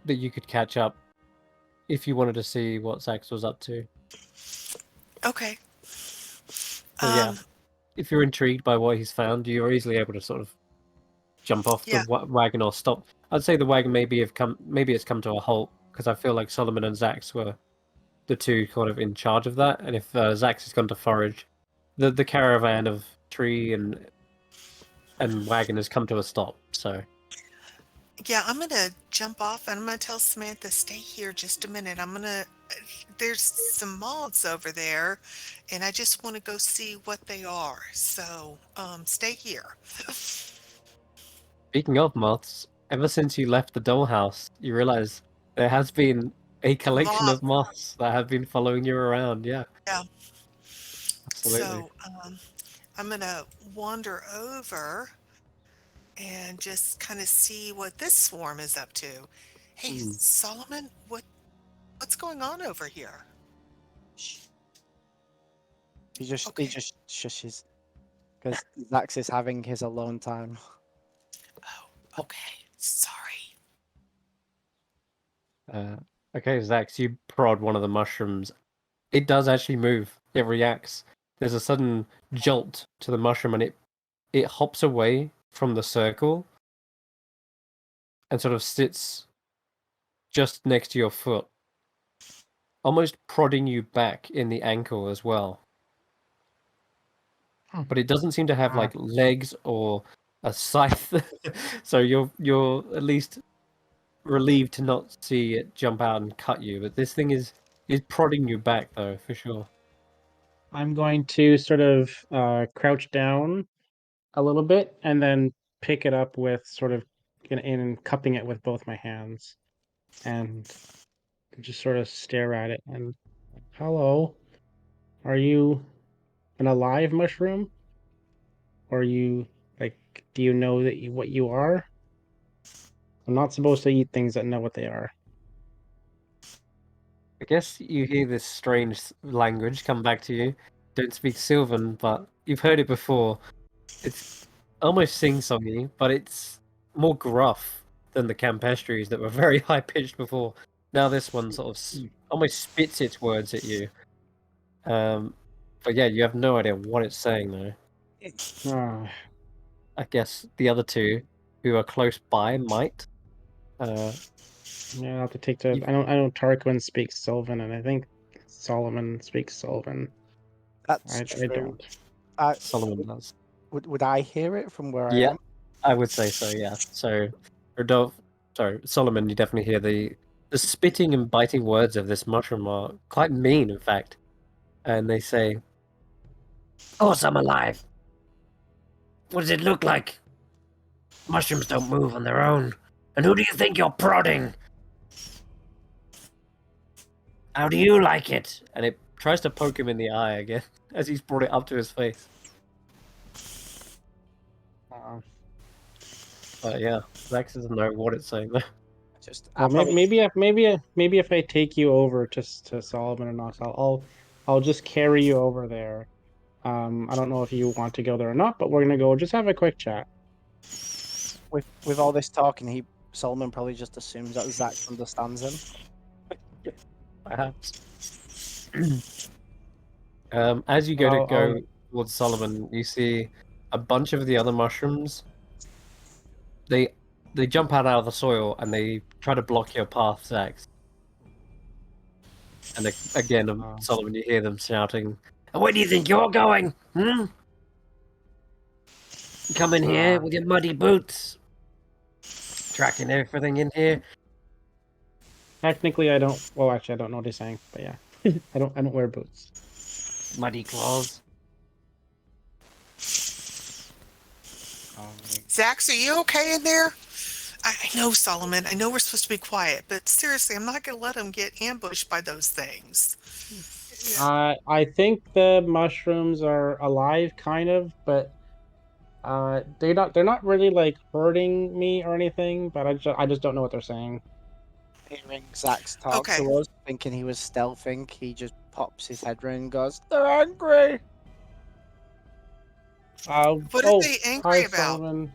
you could catch up if you wanted to see what Xaxx was up to. Okay. So yeah, if you're intrigued by what he's found, you're easily able to sort of jump off the wagon or stop. I'd say the wagon maybe it's come to a halt because I feel like Solomon and Xaxx were the two kind of in charge of that, and if Xaxx has gone to forage, the caravan of tree and wagon has come to a stop. So Yeah, I'm gonna jump off and I'm gonna tell Samantha, stay here just a minute. There's some moths over there, and I just want to go see what they are. So, stay here. speaking of moths, ever since you left the dollhouse, you realize there has been a collection Moth. of moths that have been following you around. Yeah, Yeah. absolutely. So, I'm gonna wander over and just kind of see what this swarm is up to. Hey, Hmm. Solomon, what's going on over here? Shh. He just Okay. shushes because Xaxx is having his alone time. Oh, okay. Sorry. Okay, Xaxx, you prod one of the mushrooms. It does actually move. It reacts. There's a sudden jolt to the mushroom, and it hops away from the circle and sort of sits just next to your foot, almost prodding you back in the ankle as well. But it doesn't seem to have like legs or a scythe, so you're at least relieved to not see it jump out and cut you. But this thing is prodding you back though, for sure. I'm going to sort of crouch down a little bit and then pick it up with sort of in cupping it with both my hands and just sort of stare at it and hello, are you an alive mushroom? Or are you like, do you know that what you are? I'm not supposed to eat things that know what they are. I guess you hear this strange language come back to you. Don't speak Sylvan, but you've heard it before. It's almost sing-songy, but it's more gruff than the Campestries that were very high-pitched before. Now this one sort of almost spits its words at you. But yeah, you have no idea what it's saying though. Ah, I guess the other two, who are close by, might. yeah, I'll have to take to. You've- I know Tarquin speaks Sylvan, and I think Solomon speaks Sylvan. That's I true. don't. Solomon does. Would I hear it from where I Yeah, am? I would say so. Yeah. So, Solomon, you definitely hear the spitting and biting words of this mushroom are quite mean, in fact. And they say, "Of course, I'm alive. What does it look like? Mushrooms don't move on their own. And who do you think you're prodding? How do you like it?" And it tries to poke him in the eye again as he's brought it up to his face. But yeah, Xaxx doesn't know what it's saying though. Just Well, maybe if I take you over to Solomon or not, I'll just carry you over there. I don't know if you want to go there or not, but we're gonna go just have a quick chat. with all this talking, Solomon probably just assumes that Xaxx understands him. Perhaps. As you go to I'll- go I'll- towards Solomon, you see a bunch of the other mushrooms. They jump out of the soil and they try to block your path, Xaxx. And again, Solomon, you hear them shouting, "And where do you think you're going? Hmm? Come in here with your muddy boots, tracking everything in here." Technically, I don't. Well, actually, I don't know what he's saying, but yeah, I don't wear boots. Muddy claws. Xaxx, are you okay in there? I know, Solomon. I know we're supposed to be quiet, but seriously, I'm not going to let him get ambushed by those things. I think the mushrooms are alive, kind of, but they're not really like hurting me or anything. But I just don't know what they're saying. Hearing Xaxx talk Okay. to us, thinking he was stealthing, he just pops his head round and goes, "They're angry." What are they angry hi, about? Solomon.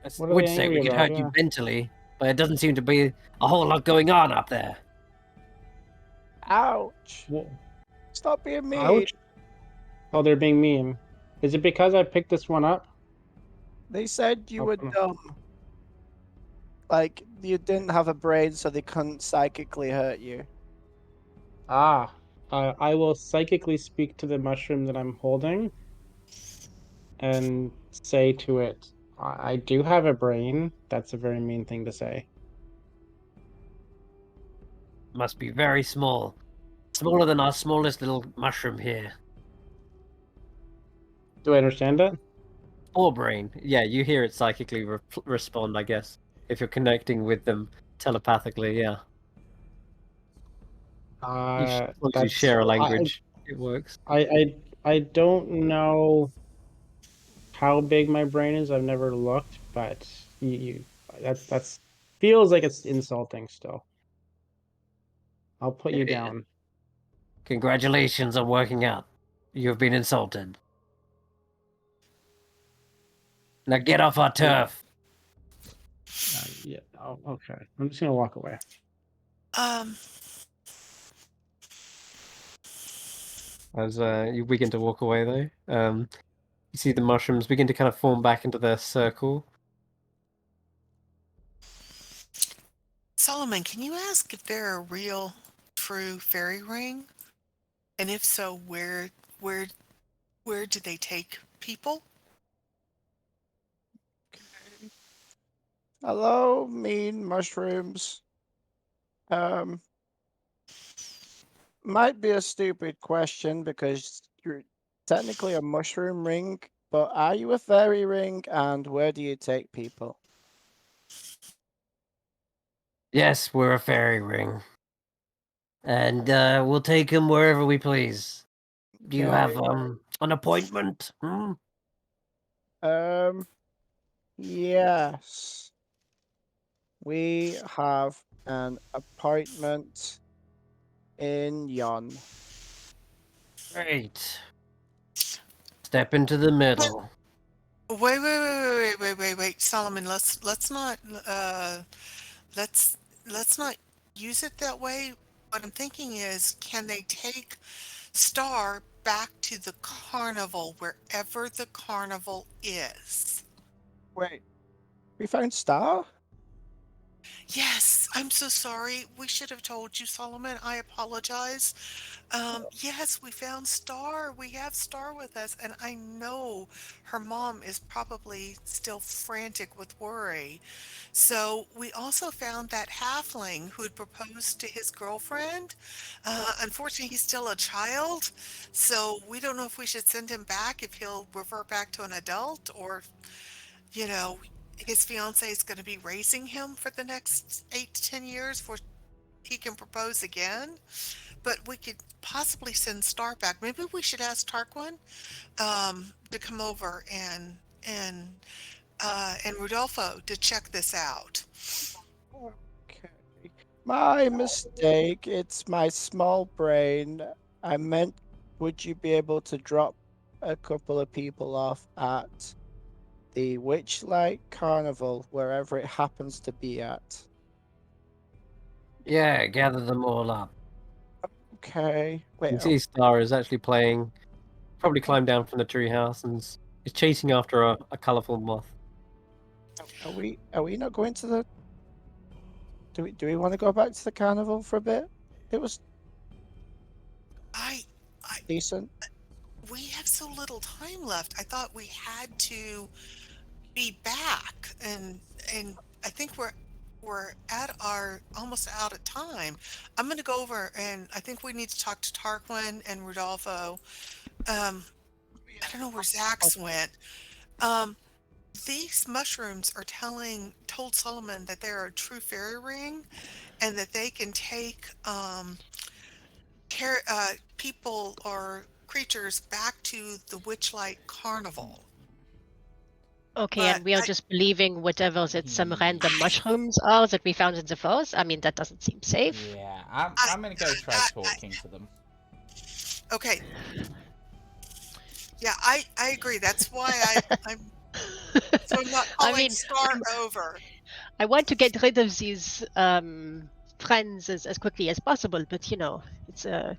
I What are would they say we angry could about? hurt you Yeah. mentally, but it doesn't seem to be a whole lot going on up there. Ouch! Wha- Stop being mean. Ouch. Oh, they're being mean. Is it because I picked this one up? They said you Oh, were no. dumb. Like you didn't have a brain, so they couldn't psychically hurt you. Ah, I will psychically speak to the mushroom that I'm holding and say to it, I do have a brain. That's a very mean thing to say. Must be very small. Smaller than our smallest little mushroom here. Do I understand it? Or brain. Yeah, you hear it psychically respond, I guess. If you're connecting with them telepathically, yeah. As long as you That's share a language, it works. I don't know how big my brain is. I've never looked, but that's feels like it's insulting still. I'll put you down. Congratulations on working out. You have been insulted. Now get off our turf. Yeah. Oh, okay. I'm just gonna walk away. As you begin to walk away, though, you see the mushrooms begin to kind of form back into their circle. Solomon, can you ask if they're a real, true fairy ring? And if so, where do they take people? Hello, mean mushrooms. Might be a stupid question because you're technically a mushroom ring, but are you a fairy ring, and where do you take people? Yes, we're a fairy ring. And we'll take him wherever we please. Do you have an appointment? Hmm? Yes. We have an appointment in yon. Great. Step into the middle. Wait, Solomon, let's not let's not use it that way. What I'm thinking is, can they take Star back to the carnival, wherever the carnival is? Wait, we found Star? Yes, I'm so sorry. We should have told you, Solomon. I apologize. Yes, we found Star. We have Star with us, and I know her mom is probably still frantic with worry. So we also found that halfling who had proposed to his girlfriend. Unfortunately, he's still a child, so we don't know if we should send him back, if he'll revert back to an adult, or you know, his fiance is going to be raising him for the next 8 to 10 years before he can propose again. But we could possibly send Star back. Maybe we should ask Tarquin to come over and Rodolfo to check this out. Okay. My mistake. It's my small brain. I meant, would you be able to drop a couple of people off at the Witchlight Carnival, wherever it happens to be at? Yeah, gather them all up. Okay. Wait, You see Star is actually playing, probably climbed down from the treehouse and is chasing after a colourful moth. are we not going to the... Do we want to go back to the carnival for a bit? It was I decent. we have so little time left. I thought we had to be back, and I think we're at our almost out of time. I'm gonna go over, and I think we need to talk to Tarquin and Rodolfo. I don't know where Xaxx went. Um, these mushrooms are told Solomon that they're a true fairy ring, and that they can take people or creatures back to the Witchlight Carnival. Okay, But and we are just believing whatever that some random mushrooms are that we found in the forest. I mean, that doesn't seem safe. Yeah, I'm gonna go try talking to them. Okay. Yeah, I agree. That's why I'm so I'm not I calling mean, Star over. I want to get rid of these friends as quickly as possible, but you know, it's a.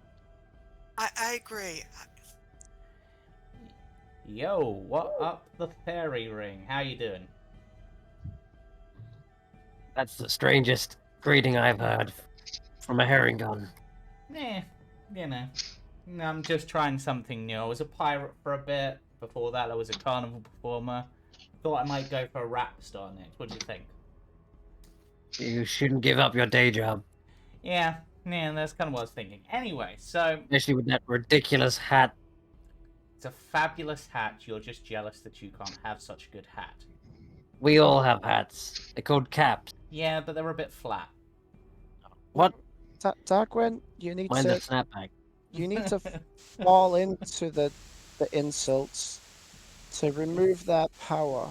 I agree. Yo, what up the fairy ring? How you doing? That's the strangest greeting I've heard from a herring gun. Eh, you know. I'm just trying something new. I was a pirate for a bit. Before that, I was a carnival performer. Thought I might go for a rap star next. What do you think? You shouldn't give up your day job, Yeah, that's kind of what I was thinking. Anyway, so especially with that ridiculous hat. it's a fabulous hat. You're just jealous that you can't have such a good hat. We all have hats. They're called caps. Yeah, but they're a bit flat. What? Tarquin, you need Mine's a to snapback. fall into the insults to remove their power.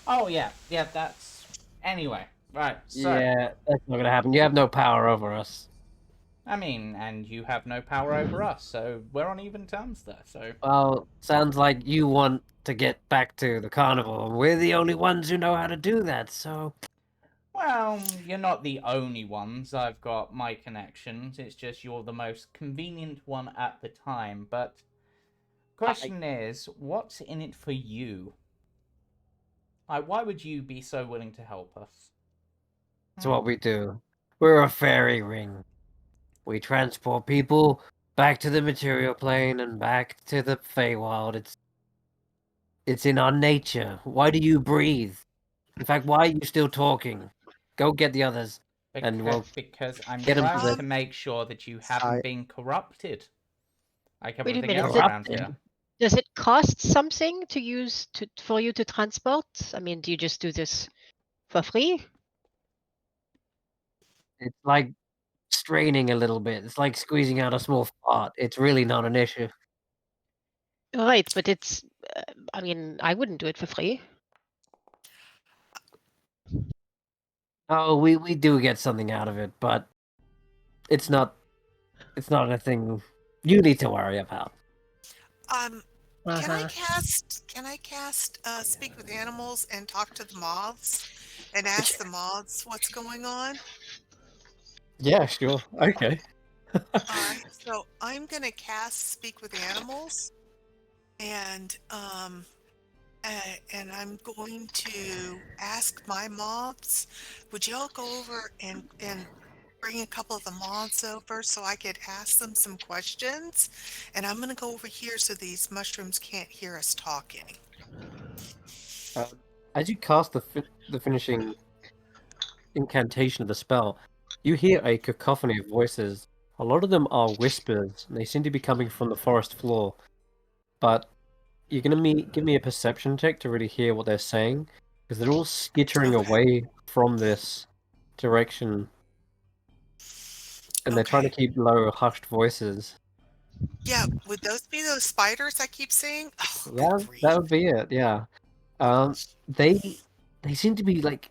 Oh, yeah, that's... Anyway, right, so... Yeah, that's not gonna happen. You have no power over us. I mean, and you have no power over us, so we're on even terms there, so... Well, sounds like you want to get back to the carnival, and we're the only ones who know how to do that, so... Well, you're not the only ones. I've got my connections. It's just you're the most convenient one at the time, but... Question is, what's in it for you? Why would you be so willing to help us? That's what we do. We're a fairy ring. We transport people back to the material plane and back to the Feywild. It's in our nature. Why do you breathe? In fact, why are you still talking? Go get the others, and we'll Because I'm get 'em to trying the- to make sure that you haven't been corrupted. Like Wait a everything minute, else is it- around here. Does it cost something to use for you to transport? I mean, do you just do this for free? It's like straining a little bit. It's like squeezing out a small fart. It's really not an issue. Right, but it's. I mean, I wouldn't do it for free. Oh, we do get something out of it, but it's not a thing you need to worry about. Can I Uh-huh. cast speak with animals and talk to the moths and ask the moths what's going on? Yeah, sure. Okay. All right, so I'm gonna cast speak with animals, and I'm going to ask my moths. Would y'all go over and bring a couple of the moths over so I could ask them some questions? And I'm gonna go over here so these mushrooms can't hear us talking. As you cast the finishing incantation of the spell, you hear a cacophony of voices. A lot of them are whispers, and they seem to be coming from the forest floor. But you're gonna give me a perception check to really hear what they're saying, because they're all skittering Okay. away from this direction, and they're trying to Okay. keep low, hushed voices. Yeah, would those be those spiders I keep seeing? Oh, good Yeah, grief. that would be it. Yeah. They seem to be like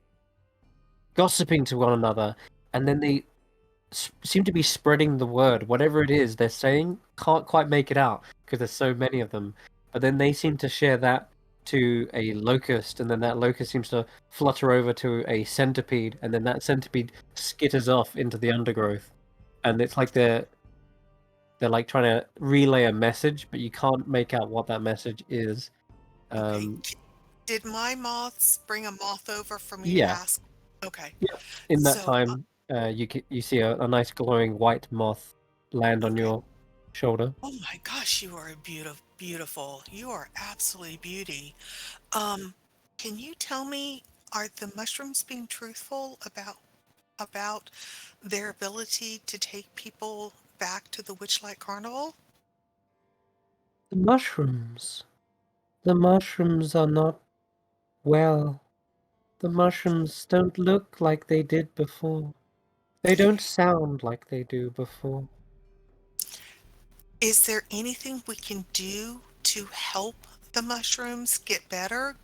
gossiping to one another, and then they seem to be spreading the word. Whatever it is they're saying, can't quite make it out because there's so many of them. But then they seem to share that to a locust, and then that locust seems to flutter over to a centipede, and then that centipede skitters off into the undergrowth. And it's like they're like trying to relay a message, but you can't make out what that message is. Okay. Did my moths bring a moth over for me to Yeah. ask? Okay. In that So, time, you see a nice glowing white moth land on Okay. your shoulder. Oh my gosh, you are beautiful. You are absolutely beauty. Can you tell me, are the mushrooms being truthful about their ability to take people back to the Witchlight Carnival? The mushrooms. The mushrooms are not well. The mushrooms don't look like they did before. They don't sound like they do before. Is there anything we can do to help the mushrooms get better,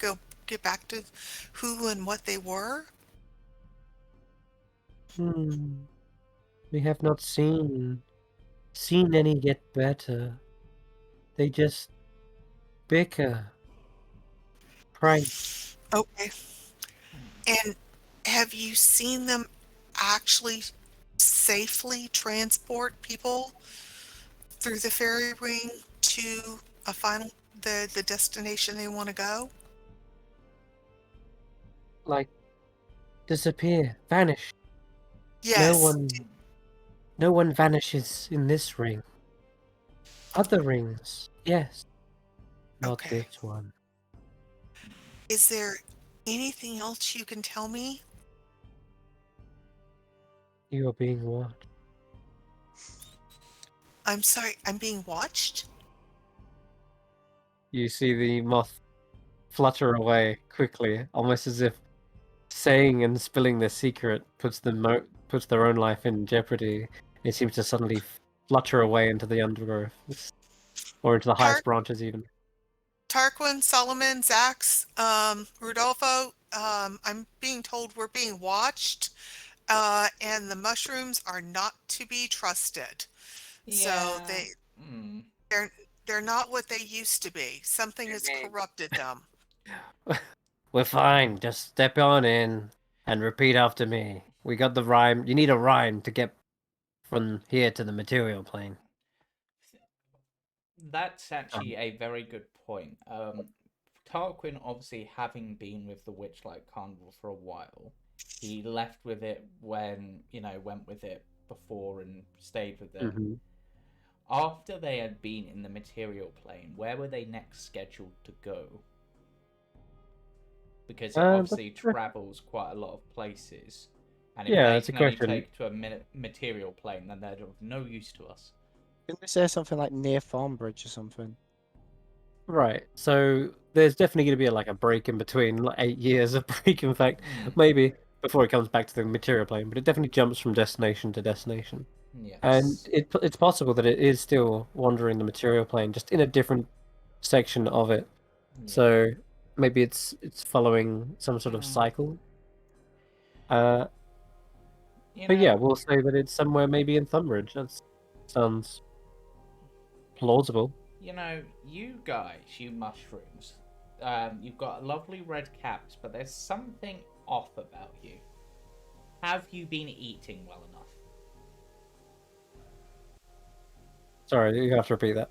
get back to who and what they were? We have not seen any get better. They just bicker. Prank. Okay. And have you seen them actually safely transport people through the fairy ring to a final the destination they want to go? Like disappear, vanish. Yes. No one vanishes in this ring. Other rings, yes, not Okay. this one. Is there anything else you can tell me? You are being watched. I'm sorry, I'm being watched? You see the moth flutter away quickly, almost as if saying and spilling their secret puts their own life in jeopardy. It seems to suddenly flutter away into the undergrowth, or into the Tar- highest branches even. Tarquin, Solomon, Xaxx, Rodolfo, I'm being told we're being watched, and the mushrooms are not to be trusted. So Yeah. they're they're not what they used to be. Something has Jamey. corrupted them. We're fine. Just step on in and repeat after me. We got the rhyme. You need a rhyme to get from here to the material plane. That's actually a very good point. Tarquin, obviously having been with the Witchlight Carnival for a while, he left with it when, went with it before and stayed with it. Mm-hmm. After they had been in the material plane, where were they next scheduled to go? Because it obviously travels quite a lot of places. And if they that's a can only question. take to a material plane, then they're of no use to us. Didn't they say something like near Farmbridge or something? Right. So there's definitely going to be a break in between, like 8 years of break. In fact, maybe before it comes back to the material plane, but it definitely jumps from destination to destination. Yes. And it's possible that it is still wandering the material plane, just in a different section of it. Yeah. So maybe it's following some sort of cycle. But yeah, we'll say that it's somewhere maybe in Thumbridge. That sounds plausible. You guys, you mushrooms, you've got lovely red caps, but there's something off about you. Have you been eating well enough? Sorry, you have to repeat that.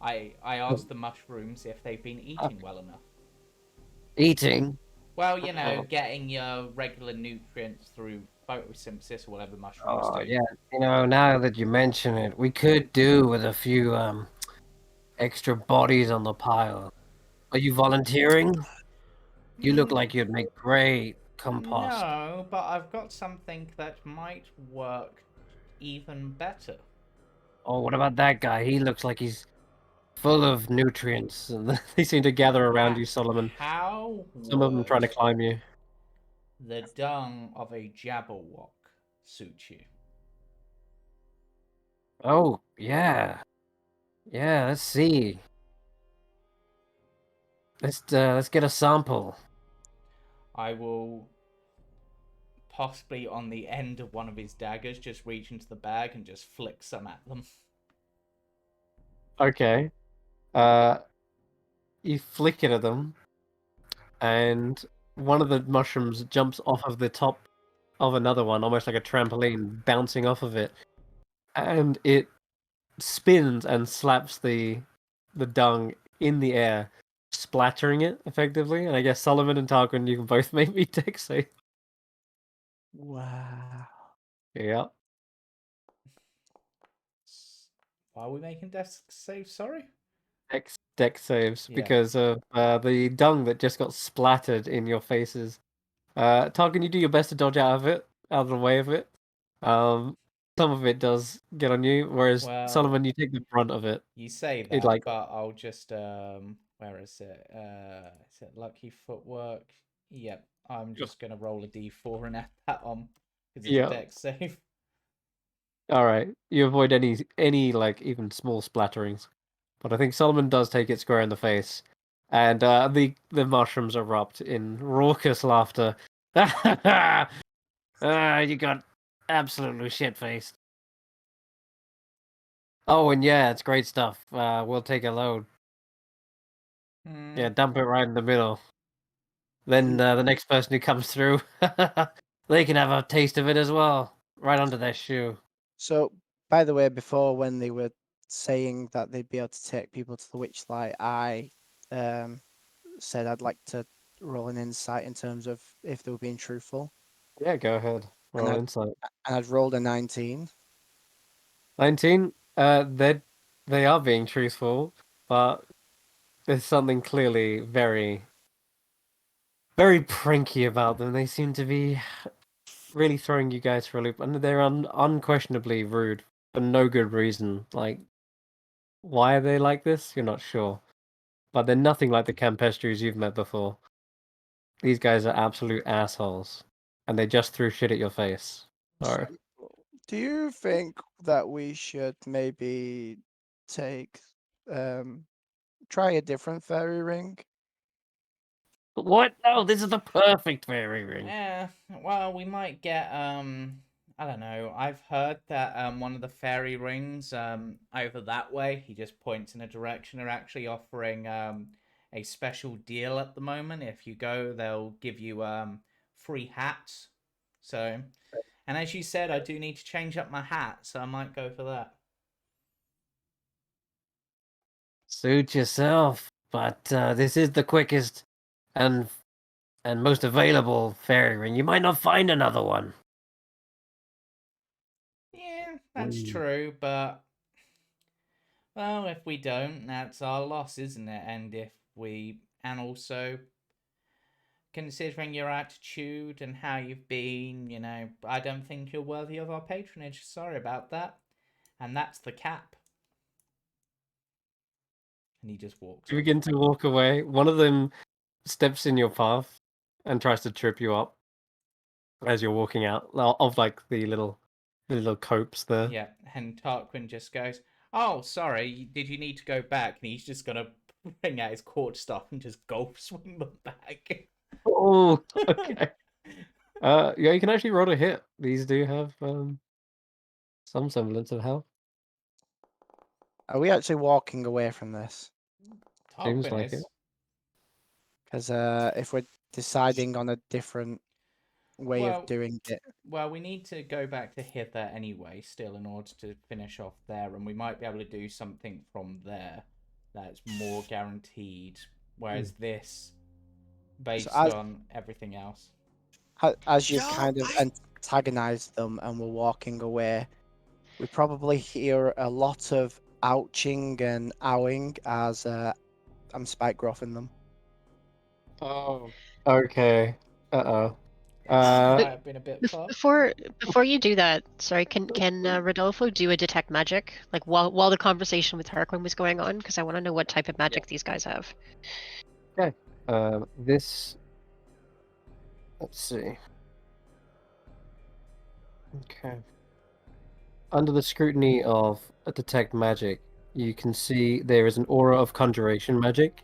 I asked the mushrooms if they've been eating well enough. Eating? Well, getting your regular nutrients through photosynthesis or whatever mushrooms do. Yeah. Now that you mention it, we could do with a few extra bodies on the pile. Are you volunteering? You look like you'd make great compost. No, but I've got something that might work even better. Oh, what about that guy? He looks like he's full of nutrients, and they seem to gather around you, Solomon. How Some of them trying to climb you. The dung of a Jabberwock suit you? Oh, yeah. Yeah, let's see. Let's get a sample. I will possibly on the end of one of his daggers just reach into the bag and just flick some at them. Okay. You flick it at them, and one of the mushrooms jumps off of the top of another one, almost like a trampoline, bouncing off of it, and it spins and slaps the dung in the air, splattering it effectively. And I guess Solomon and Tarquin, you can both make me dex save. Wow. Yeah. Why are we making dex saves? Sorry. Dex saves Yeah. because of the dung that just got splattered in your faces. Tarquin, you do your best to dodge out of the way of it. Some of it does get on you, whereas Well, Solomon, you take the brunt of it. You say It, that, like, but I'll just where is it? Is it lucky footwork? Yep. I'm just gonna roll a d4 and add that on because it's a yeah. dex save. All right, you avoid any like even small splatterings, but I think Solomon does take it square in the face, and the mushrooms erupt in raucous laughter. You got absolutely shit faced. Oh, and yeah, it's great stuff. We'll take a load. Yeah, dump it right in the middle. Then the next person who comes through, they can have a taste of it as well, right under their shoe. So, by the way, before when they were saying that they'd be able to take people to the Witchlight, I said I'd like to roll an insight in terms of if they were being truthful. Yeah, go ahead. And Roll insight. and I'd rolled a 19. 19. They are being truthful, but there's something clearly very, very pranky about them. They seem to be really throwing you guys for a loop, and they're unquestionably rude for no good reason. Like, why are they like this? You're not sure, but they're nothing like the Campestris you've met before. These guys are absolute assholes, and they just threw shit at your face. Sorry. Do you think that we should maybe take try a different fairy ring? What? No, this is the perfect fairy ring. Well, we might get I don't know. I've heard that one of the fairy rings over that way, he just points in a direction, are actually offering a special deal at the moment. If you go, they'll give you free hats. So, and as you said, I do need to change up my hat, so I might go for that. Suit yourself, but this is the quickest and most available fairy ring. You might not find another one. Yeah, that's Mm. true, but well, if we don't, that's our loss, isn't it? And also considering your attitude and how you've been, I don't think you're worthy of our patronage. Sorry about that. And that's the cap. And he just walks You off. begin to walk away. One of them steps in your path and tries to trip you up as you're walking out of like the little copse there. Yeah, and Tarquin just goes, "Oh, sorry, did you need to go back?" And he's just gonna bring out his court stuff and just golf swing them back. Oh, okay. Yeah, you can actually roll a hit. These do have some semblance of health. Are we actually walking away from this? Seems Tarquin like is. it. Because if we're deciding on a different way of Well, doing it, Well, we need to go back to Hither anyway, still, in order to finish off there, and we might be able to do something from there that's more guaranteed. Whereas this, so based on everything else. as you've Y'all, kind of antagonized them and we're walking away, we probably hear a lot of ouching and owing as I'm spike growthing them. Oh, okay. Uh-oh. That might But have been a bit far. before you do that, sorry, can Rodolfo do a detect magic like while the conversation with Tarquin was going on? Because I want to know what type of magic these guys have. Okay. This. Let's see. Okay. Under the scrutiny of a detect magic, you can see there is an aura of conjuration magic,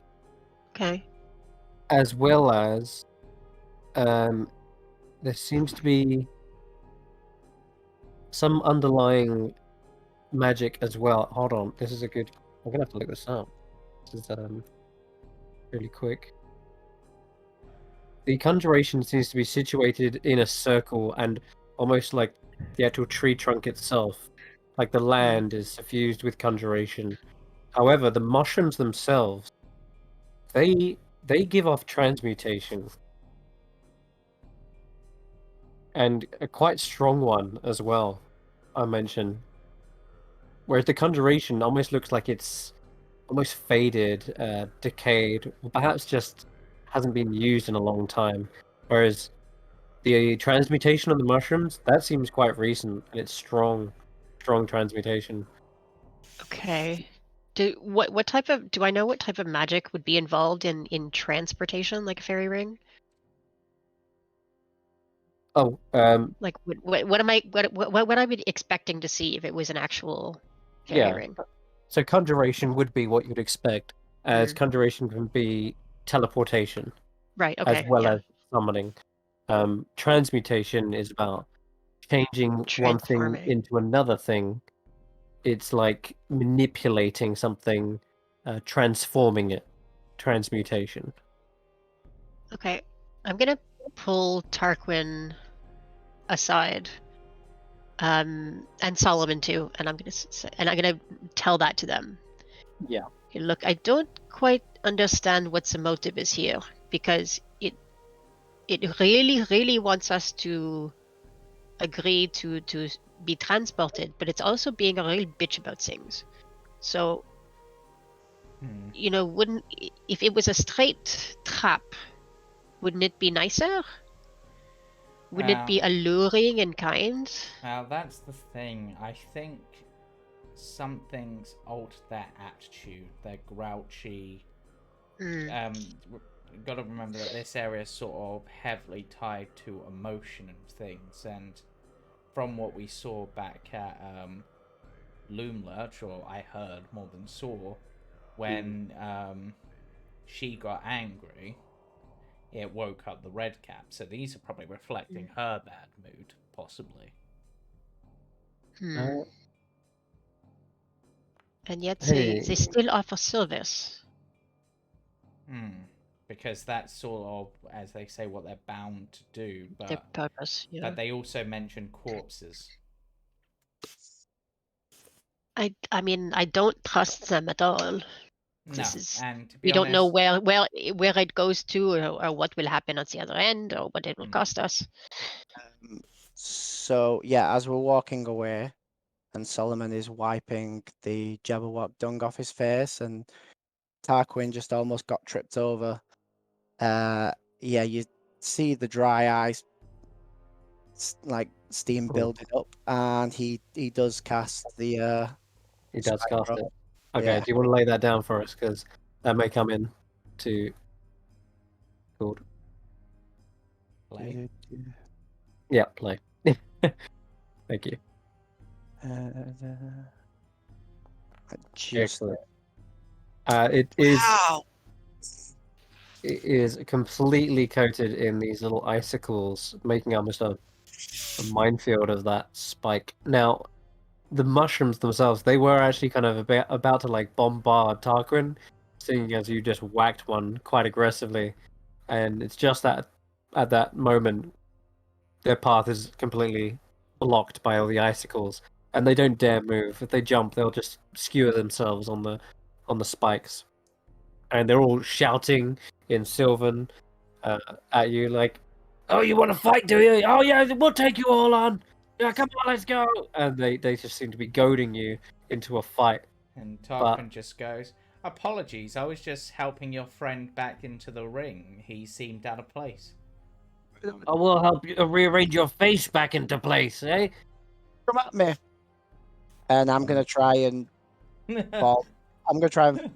Okay. as well as there seems to be some underlying magic as well. Hold on, this is a good. I'm gonna have to look this up. This is really quick. The conjuration seems to be situated in a circle and almost like the actual tree trunk itself, like the land is suffused with conjuration. However, the mushrooms themselves, they give off transmutation, and a quite strong one as well, I mentioned. Whereas the conjuration almost looks like it's almost faded, decayed, or perhaps just hasn't been used in a long time. Whereas the transmutation on the mushrooms, that seems quite recent, and it's strong transmutation. Okay. What type of do I know what type of magic would be involved in transportation like a fairy ring? Oh, Like what am I what I be expecting to see if it was an actual fairy yeah. ring? So conjuration would be what you'd expect, as Mm. conjuration can be teleportation Right. as Okay. well Yeah. as summoning. Transmutation is about changing one thing Transforming. into another thing. It's like manipulating something, transforming it. Transmutation. Okay. I'm gonna pull Tarquin aside, and Solomon too, and I'm gonna tell that to them. Yeah. Okay, look, I don't quite understand what the motive is here because it really, really wants us to agree to be transported, but it's also being a real bitch about things. So, you know, wouldn't if it was a straight trap, wouldn't it be nicer? Wouldn't it be alluring and kind? Now that's the thing. I think something's altered their attitude. They're grouchy. Got to remember that this area is sort of heavily tied to emotion and things, and from what we saw back at Loomlurch, or I heard more than saw, when she got angry, it woke up the red cap. So these are probably reflecting her bad mood, possibly. And yet Hey. they still offer service. Because that's sort of, as they say, what they're bound to do. But Their purpose, yeah. But they also mention corpses. I mean, I don't trust them at all. No, and to be we honest, don't know where it goes to, or what will happen at the other end, or what it will cost us. So yeah, as we're walking away, and Solomon is wiping the Jabberwock dung off his face, and Tarquin just almost got tripped over. Yeah, you see the dry ice, like steam building up, and he does cast the. He does cast it. Okay, Yeah. do you want to lay that down for us? Because that may come in to called play. Yeah, play. Thank you. Excellent. It is. Wow. It is completely coated in these little icicles, making almost a minefield of that spike. Now, the mushrooms themselves, they were actually kind of about to like bombard Tarquin, seeing as you just whacked one quite aggressively, and it's just that at that moment their path is completely blocked by all the icicles, and they don't dare move. If they jump, they'll just skewer themselves on the spikes, and they're all shouting in Sylvan at you like, "Oh, you want to fight, do you? Oh yeah, we'll take you all on. Yeah, come on, let's go!" And they just seem to be goading you into a fight. And Tarquin just goes, "Apologies, I was just helping your friend back into the ring. He seemed out of place." I will help you rearrange your face back into place, eh? Come at me. And I'm gonna try and bomb. I'm gonna try and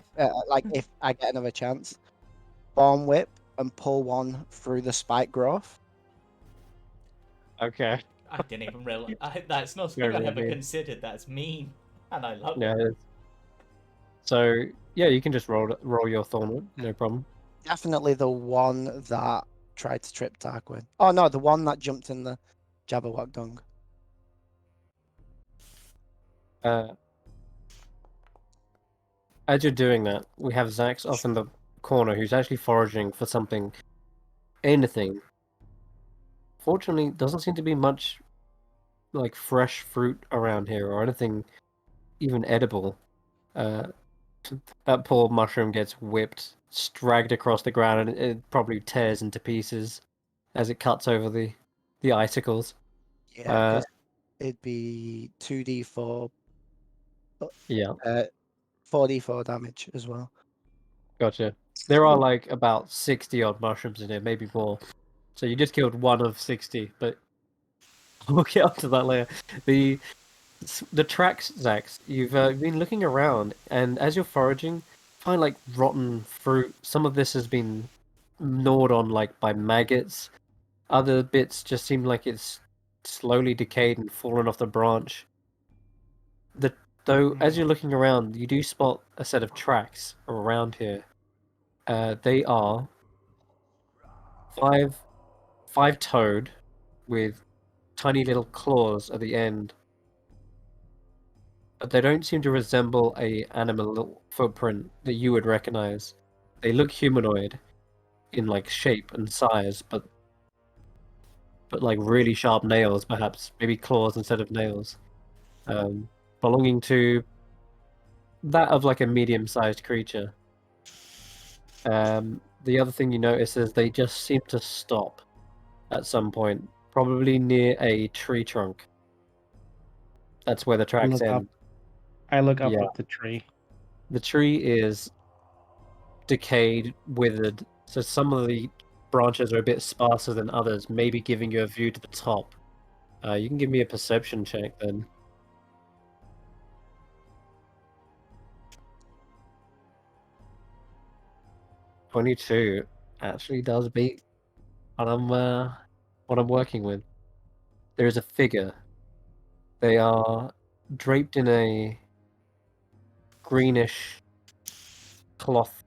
like if I get another chance, bomb whip and pull one through the spike growth. Okay. I didn't even realize that's not something I ever considered. That's mean, and I love it. So yeah, you can just roll your thorn, no problem. Definitely the one that tried to trip Tarquin. Oh no, the one that jumped in the Jabberwock dung. As you're doing that, we have Xaxx off in the corner, who's actually foraging for something, anything. Fortunately, doesn't seem to be much like fresh fruit around here or anything even edible. That poor mushroom gets whipped, dragged across the ground, and it probably tears into pieces as it cuts over the icicles. Yeah, it'd be 2d4. Yeah. 4d4 damage as well. Gotcha. There are like about 60 odd mushrooms in here, maybe more. So you just killed one of 60, but we'll get onto that later. The tracks, Xaxx, you've been looking around, and as you're foraging, find like rotten fruit. Some of this has been gnawed on like by maggots. Other bits just seem like it's slowly decayed and fallen off the branch. Though, as you're looking around, you do spot a set of tracks around here. They are five-toed with tiny little claws at the end. But they don't seem to resemble a animal footprint that you would recognize. They look humanoid in like shape and size, but like really sharp nails, perhaps maybe claws instead of nails, belonging to that of like a medium-sized creature. The other thing you notice is they just seem to stop at some point, probably near a tree trunk. That's where the tracks look up. end. I look up Yeah. at the tree. The tree is decayed, withered, so some of the branches are a bit sparser than others, maybe giving you a view to the top. You can give me a perception check then. "22 actually does beat what I'm working with. There is a figure. They are draped in a greenish cloth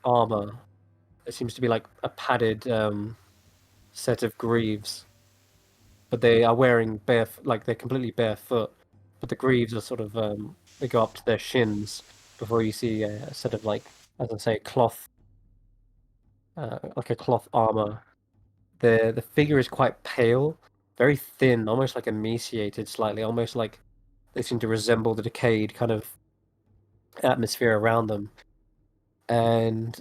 armor. It seems to be like a padded set of greaves, but they are wearing like they're completely barefoot. But the greaves are sort of they go up to their shins before you see a set of like, as I say, cloth, like a cloth armor. The figure is quite pale, very thin, almost like emaciated slightly, almost like they seem to resemble the decayed kind of atmosphere around them. And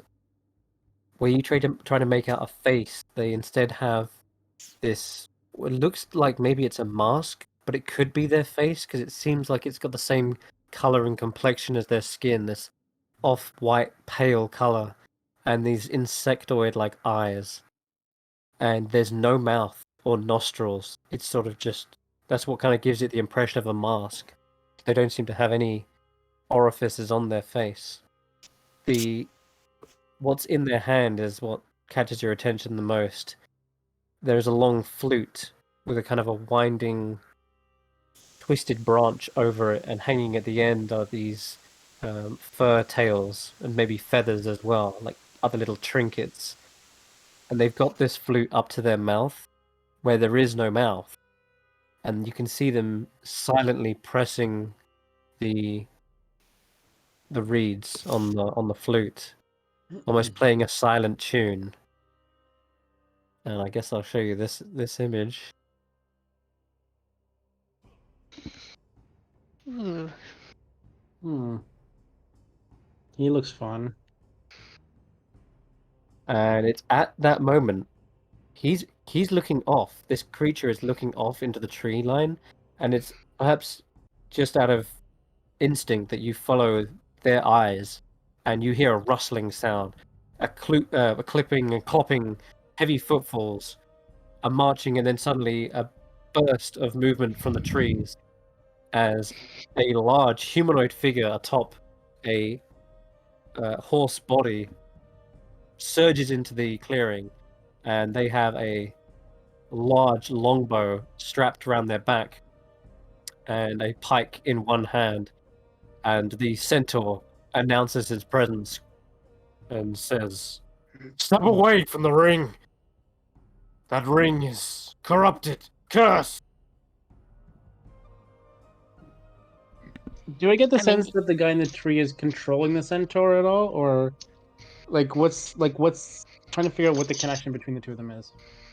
where you try to make out a face, they instead have this. It looks like maybe it's a mask, but it could be their face because it seems like it's got the same color and complexion as their skin, this off-white pale color, and these insectoid-like eyes. And there's no mouth or nostrils. It's sort of just that's what kind of gives it the impression of a mask. They don't seem to have any orifices on their face. What's in their hand is what catches your attention the most. There's a long flute with a kind of a winding, twisted branch over it, and hanging at the end are these fur tails and maybe feathers as well, like other little trinkets. And they've got this flute up to their mouth, where there is no mouth, and you can see them silently pressing the reeds on the flute, almost playing a silent tune. And I guess I'll show you this image. Ooh. He looks fun. And it's at that moment he's looking off. This creature is looking off into the tree line, and it's perhaps just out of instinct that you follow their eyes, and you hear a rustling sound, a clipping and clopping, heavy footfalls, a marching, and then suddenly a burst of movement from the trees as a large humanoid figure atop a horse body surges into the clearing, and they have a large longbow strapped around their back and a pike in one hand, and the centaur announces his presence and says, "Step away from the ring! That ring is corrupted, cursed!" Do I get the I mean- sense that the guy in the tree is controlling the centaur at all, or what's trying to figure out what the connection between the two of them is?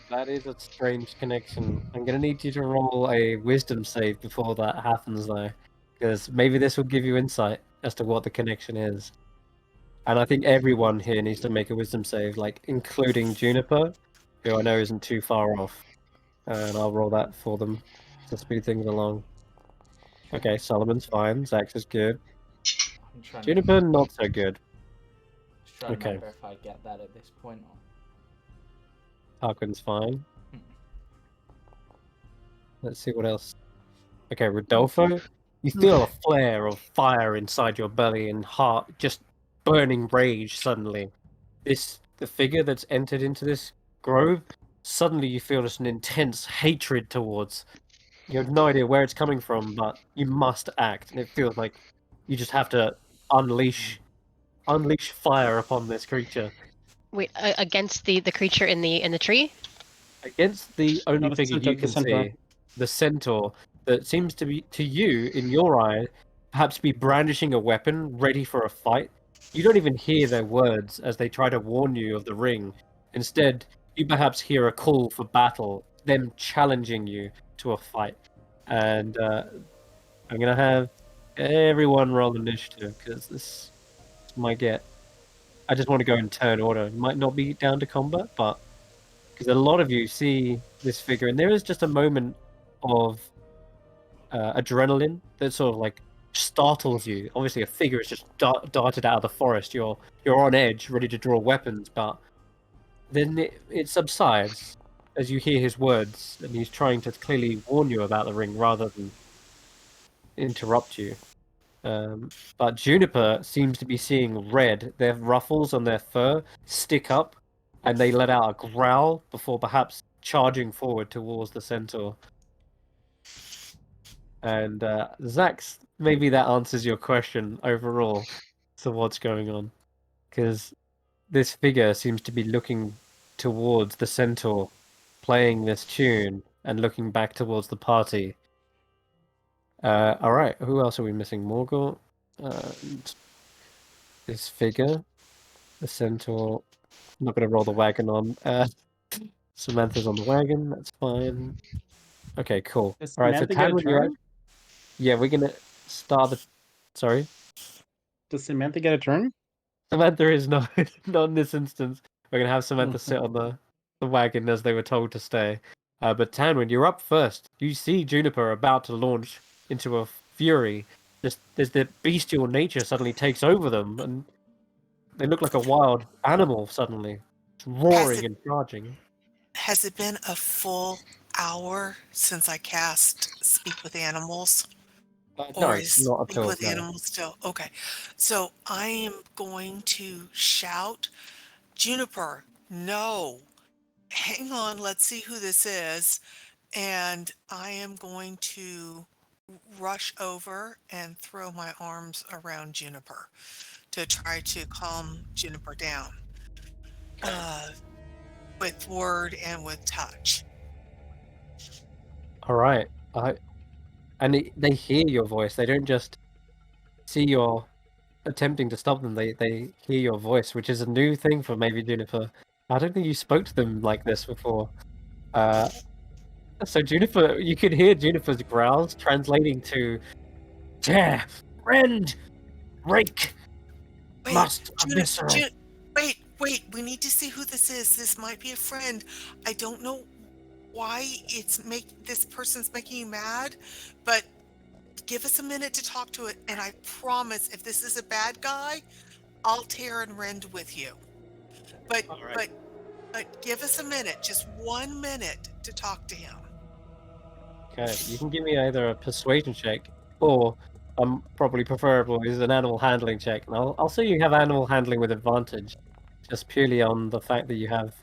That is a strange connection. I'm gonna need you to roll a wisdom save before that happens, though, because maybe this will give you insight as to what the connection is. And I think everyone here needs to make a wisdom save, like including Juniper, who I know isn't too far off. And I'll roll that for them to speed things along. Okay, Solomon's fine. Xaxx is good. I'm trying Juniper, not so good. just trying to okay. remember if I get that at this point. Or... Tarquin's fine. Let's see what else. Okay, Rodolfo, you feel a flare of fire inside your belly and heart, just burning rage suddenly. The figure that's entered into this grove, suddenly you feel just an intense hatred towards. You have no idea where it's coming from, but you must act, and it feels like you just have to unleash fire upon this creature. Wait, against the creature in the tree? Against the only the figure centaur- you the can centaur. see, the centaur, that seems to be, to you, in your eye, perhaps be brandishing a weapon, ready for a fight. You don't even hear their words as they try to warn you of the ring. Instead, you perhaps hear a call for battle, them challenging you to a fight. And I'm going to have everyone roll initiative, because this might get... I just want to go in turn order. It might not be down to combat, but because a lot of you see this figure, and there is just a moment of adrenaline that sort of like startles you. Obviously, a figure is just darted out of the forest. You're on edge, ready to draw weapons, but then it subsides as you hear his words, and he's trying to clearly warn you about the ring rather than interrupt you. But Juniper seems to be seeing red. Their ruffles on their fur stick up, and they let out a growl before perhaps charging forward towards the centaur. And Xaxx, maybe that answers your question overall to what's going on, because this figure seems to be looking towards the centaur, playing this tune, and looking back towards the party. All right, who else are we missing? Morgul, this figure, the centaur. I'm not going to roll the wagon on. Samantha's on the wagon. That's fine. Okay, cool. Does All right, so Samantha get a Tanwen, you're turn? yeah, we're gonna start the. Sorry, Does Samantha get a turn? Samantha is not not in this instance. We're gonna have Samantha sit on the wagon as they were told to stay. But Tanwen, you're up first. You see Juniper about to launch into a fury. Just there's the bestial nature suddenly takes over them, and they look like a wild animal suddenly, roaring and charging. Has it been a full hour since I cast Speak with Animals? No, Or is not at Speak all. with No. Animals still? Okay. So I am going to shout, Juniper, no. Hang on, let's see who this is. And I am going to rush over and throw my arms around Juniper to try to calm Juniper down. With word and with touch. All right. They hear your voice. They don't just see you're attempting to stop them. They hear your voice, which is a new thing for maybe Juniper. I don't think you spoke to them like this before. So Juniper, you could hear Juniper's growls translating to tear, rend, rake, must, eviscerate. Wait, we need to see who this is. This might be a friend. I don't know why this person's making you mad, but give us a minute to talk to it, and I promise if this is a bad guy, I'll tear and rend with you. But give us a minute, just 1 minute to talk to him. Okay, you can give me either a persuasion check or probably preferable is an animal handling check. And I'll say you have animal handling with advantage, just purely on the fact that you have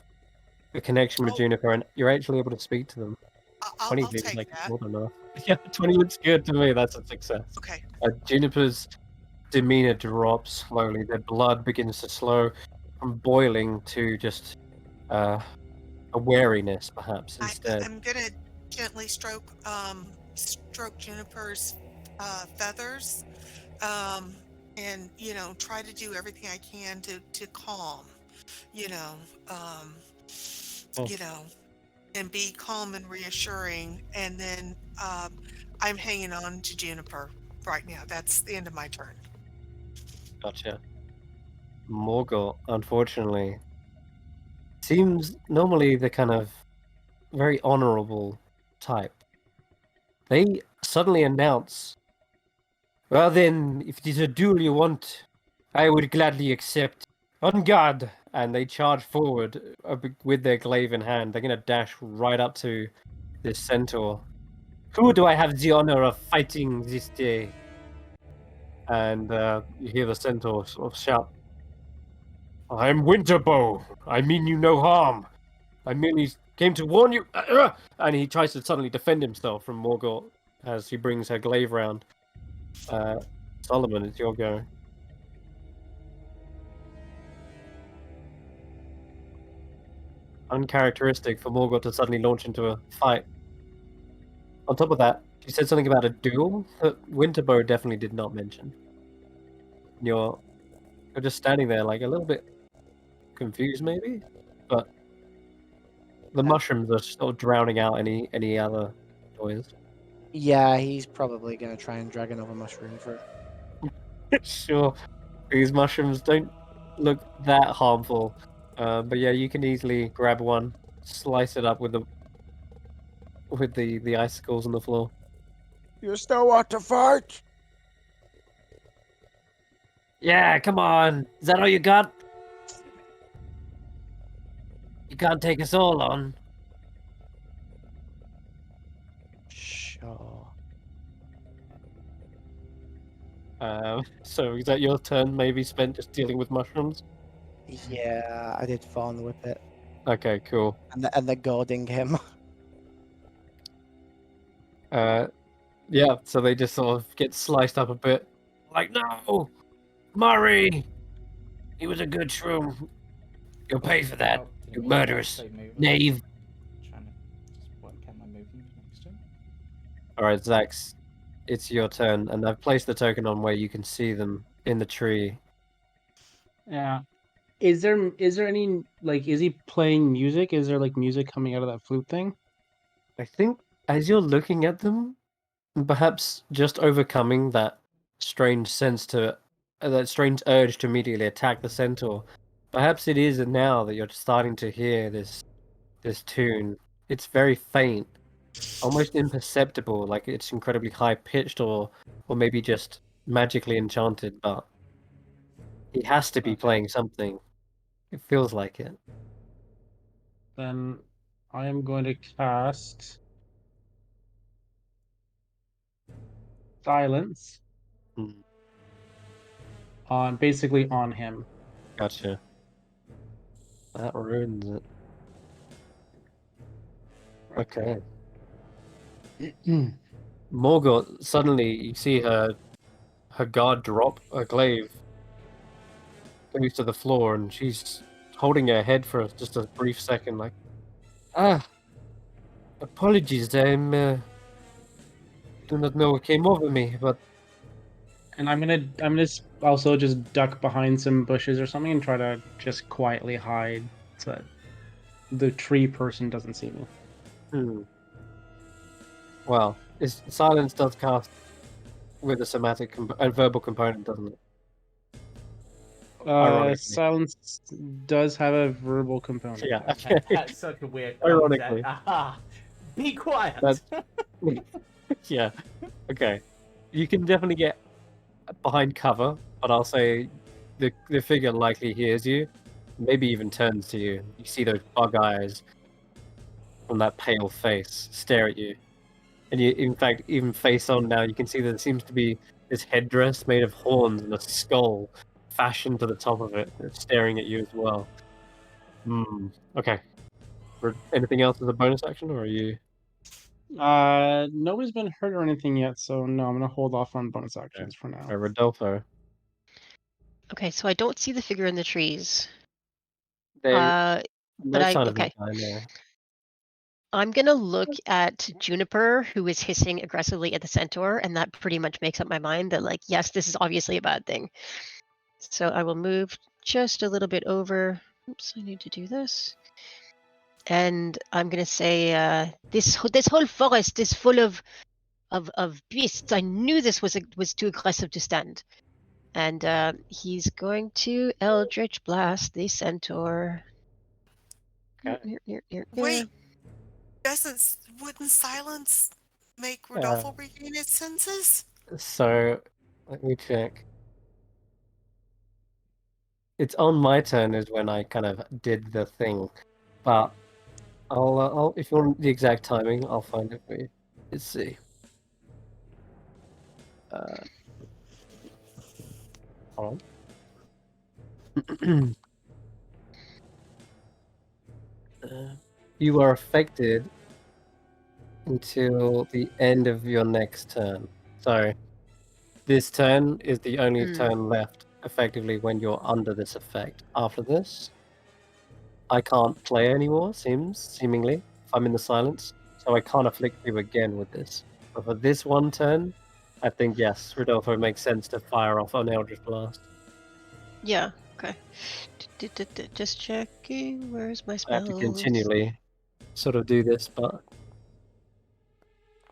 a connection with Juniper and you're actually able to speak to them. I'll 20 seems take like that. more than enough. Yeah, 20 looks good to me. That's a success. Okay. Juniper's demeanor drops slowly. Their blood begins to slow from boiling to just a wariness, perhaps, instead. I'm gonna gently stroke Juniper's feathers, and try to do everything I can to calm, and be calm and reassuring. And then I'm hanging on to Juniper right now. That's the end of my turn. Gotcha. Morgul, unfortunately, seems normally the kind of very honorable type. They suddenly announce, well then, if it is a duel you want, I would gladly accept. On guard! And they charge forward with their glaive in hand. They're going to dash right up to this centaur. Who do I have the honor of fighting this day? And you hear the centaur sort of shout, I'm Winterbow. I mean you no harm. I merely came to warn you. And he tries to suddenly defend himself from Morgul as he brings her glaive round. Solomon, it's your go. Uncharacteristic for Morgul to suddenly launch into a fight. On top of that, she said something about a duel that Winterbow definitely did not mention. You're just standing there like a little bit confused maybe, but the mushrooms are still drowning out any other noise. Yeah, he's probably going to try and drag another mushroom for. Sure, these mushrooms don't look that harmful, but yeah, you can easily grab one, slice it up with the icicles on the floor. You still want to fight? Yeah, come on. Is that all you got? You can't take us all on. Sure. So is that your turn? Maybe spent just dealing with mushrooms. Yeah, I did fawn with it, Okay, cool. and they're goading him. Yeah. So they just sort of get sliced up a bit. Like, no, Murray. He was a good shroom. You'll pay for that, Oh, didn't you mean to murderous say movement. knave. Trying to just work out my movement next turn. All right, Xaxx, it's your turn, and I've placed the token on where you can see them in the tree. Yeah. Is there any like is he playing music? Is there like music coming out of that flute thing? I think as you're looking at them, perhaps just overcoming that strange that strange urge to immediately attack the centaur. Perhaps it is now that you're starting to hear this tune. It's very faint, almost imperceptible, like it's incredibly high pitched or maybe just magically enchanted. But he has to be Okay. playing something. It feels like it. Then I am going to cast silence Hmm, basically on him. gotcha. That ruins it. Okay. Morgott, suddenly you see her guard drop, her glaive goes to the floor, and she's holding her head for just a brief second, like, apologies, do not know what came over me, but And also just duck behind some bushes or something and try to just quietly hide so that the tree person doesn't see me. well, silence does cast with a somatic a verbal component, doesn't it? Ironically. Silence does have a verbal component. Yeah, okay. That's such a weird Ironically. concept. Aha! Be quiet! That's- Yeah, okay. You can definitely get behind cover, but I'll say the figure likely hears you, maybe even turns to you. You see those bug eyes from that pale face stare at you. And you, in fact, even face on now, you can see that there seems to be this headdress made of horns and a skull fashioned to the top of it, that's staring at you as well. Okay. Anything else as a bonus action, or are you? Nobody's been hurt or anything yet, so no, I'm gonna hold off on bonus actions for now. Rodolfo? Okay, so I don't see the figure in the trees. No but sign of okay. him dying there. I'm gonna look at Juniper, who is hissing aggressively at the centaur, and that pretty much makes up my mind that, like, yes, this is obviously a bad thing. So I will move just a little bit over. Oops, I need to do this. And I'm gonna say, this whole forest is full of beasts. I knew this was too aggressive to stand. And he's going to Eldritch Blast the centaur. Okay. Wait, wouldn't silence make Rodolfo regain his senses? So, let me check. It's on my turn is when I kind of did the thing, but I'll if you want the exact timing, I'll find it for you. Let's see. Hold on. You are affected until the end of your next turn. So, this turn is the only turn left, effectively, when you're under this effect. After this, I can't play anymore, seemingly, if I'm in the silence. So I can't afflict you again with this. But for this one turn, I think, yes, Rodolfo makes sense to fire off an Eldritch Blast. Yeah, okay. Just checking, where's my I spells? have to continually sort of do this, but...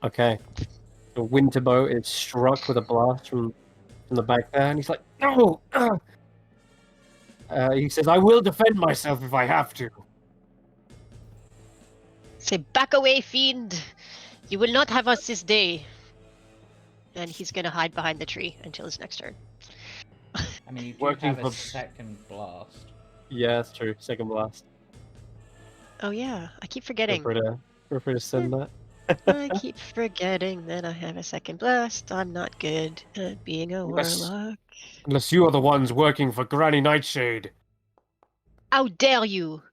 Okay. The Winterbow is struck with a blast from the back there, and he's like, no! He says, I will defend myself if I have to. Say, back away, fiend! You will not have us this day. And he's gonna hide behind the tree until his next turn. I mean, you do Working have a for- second blast. Yeah, that's true. Second blast. Oh yeah, I keep Feel forgetting. free to send that. I keep forgetting that I have a second blast. I'm not good at being a Yes. warlock. Unless you are the ones working for Granny Nightshade. How dare you!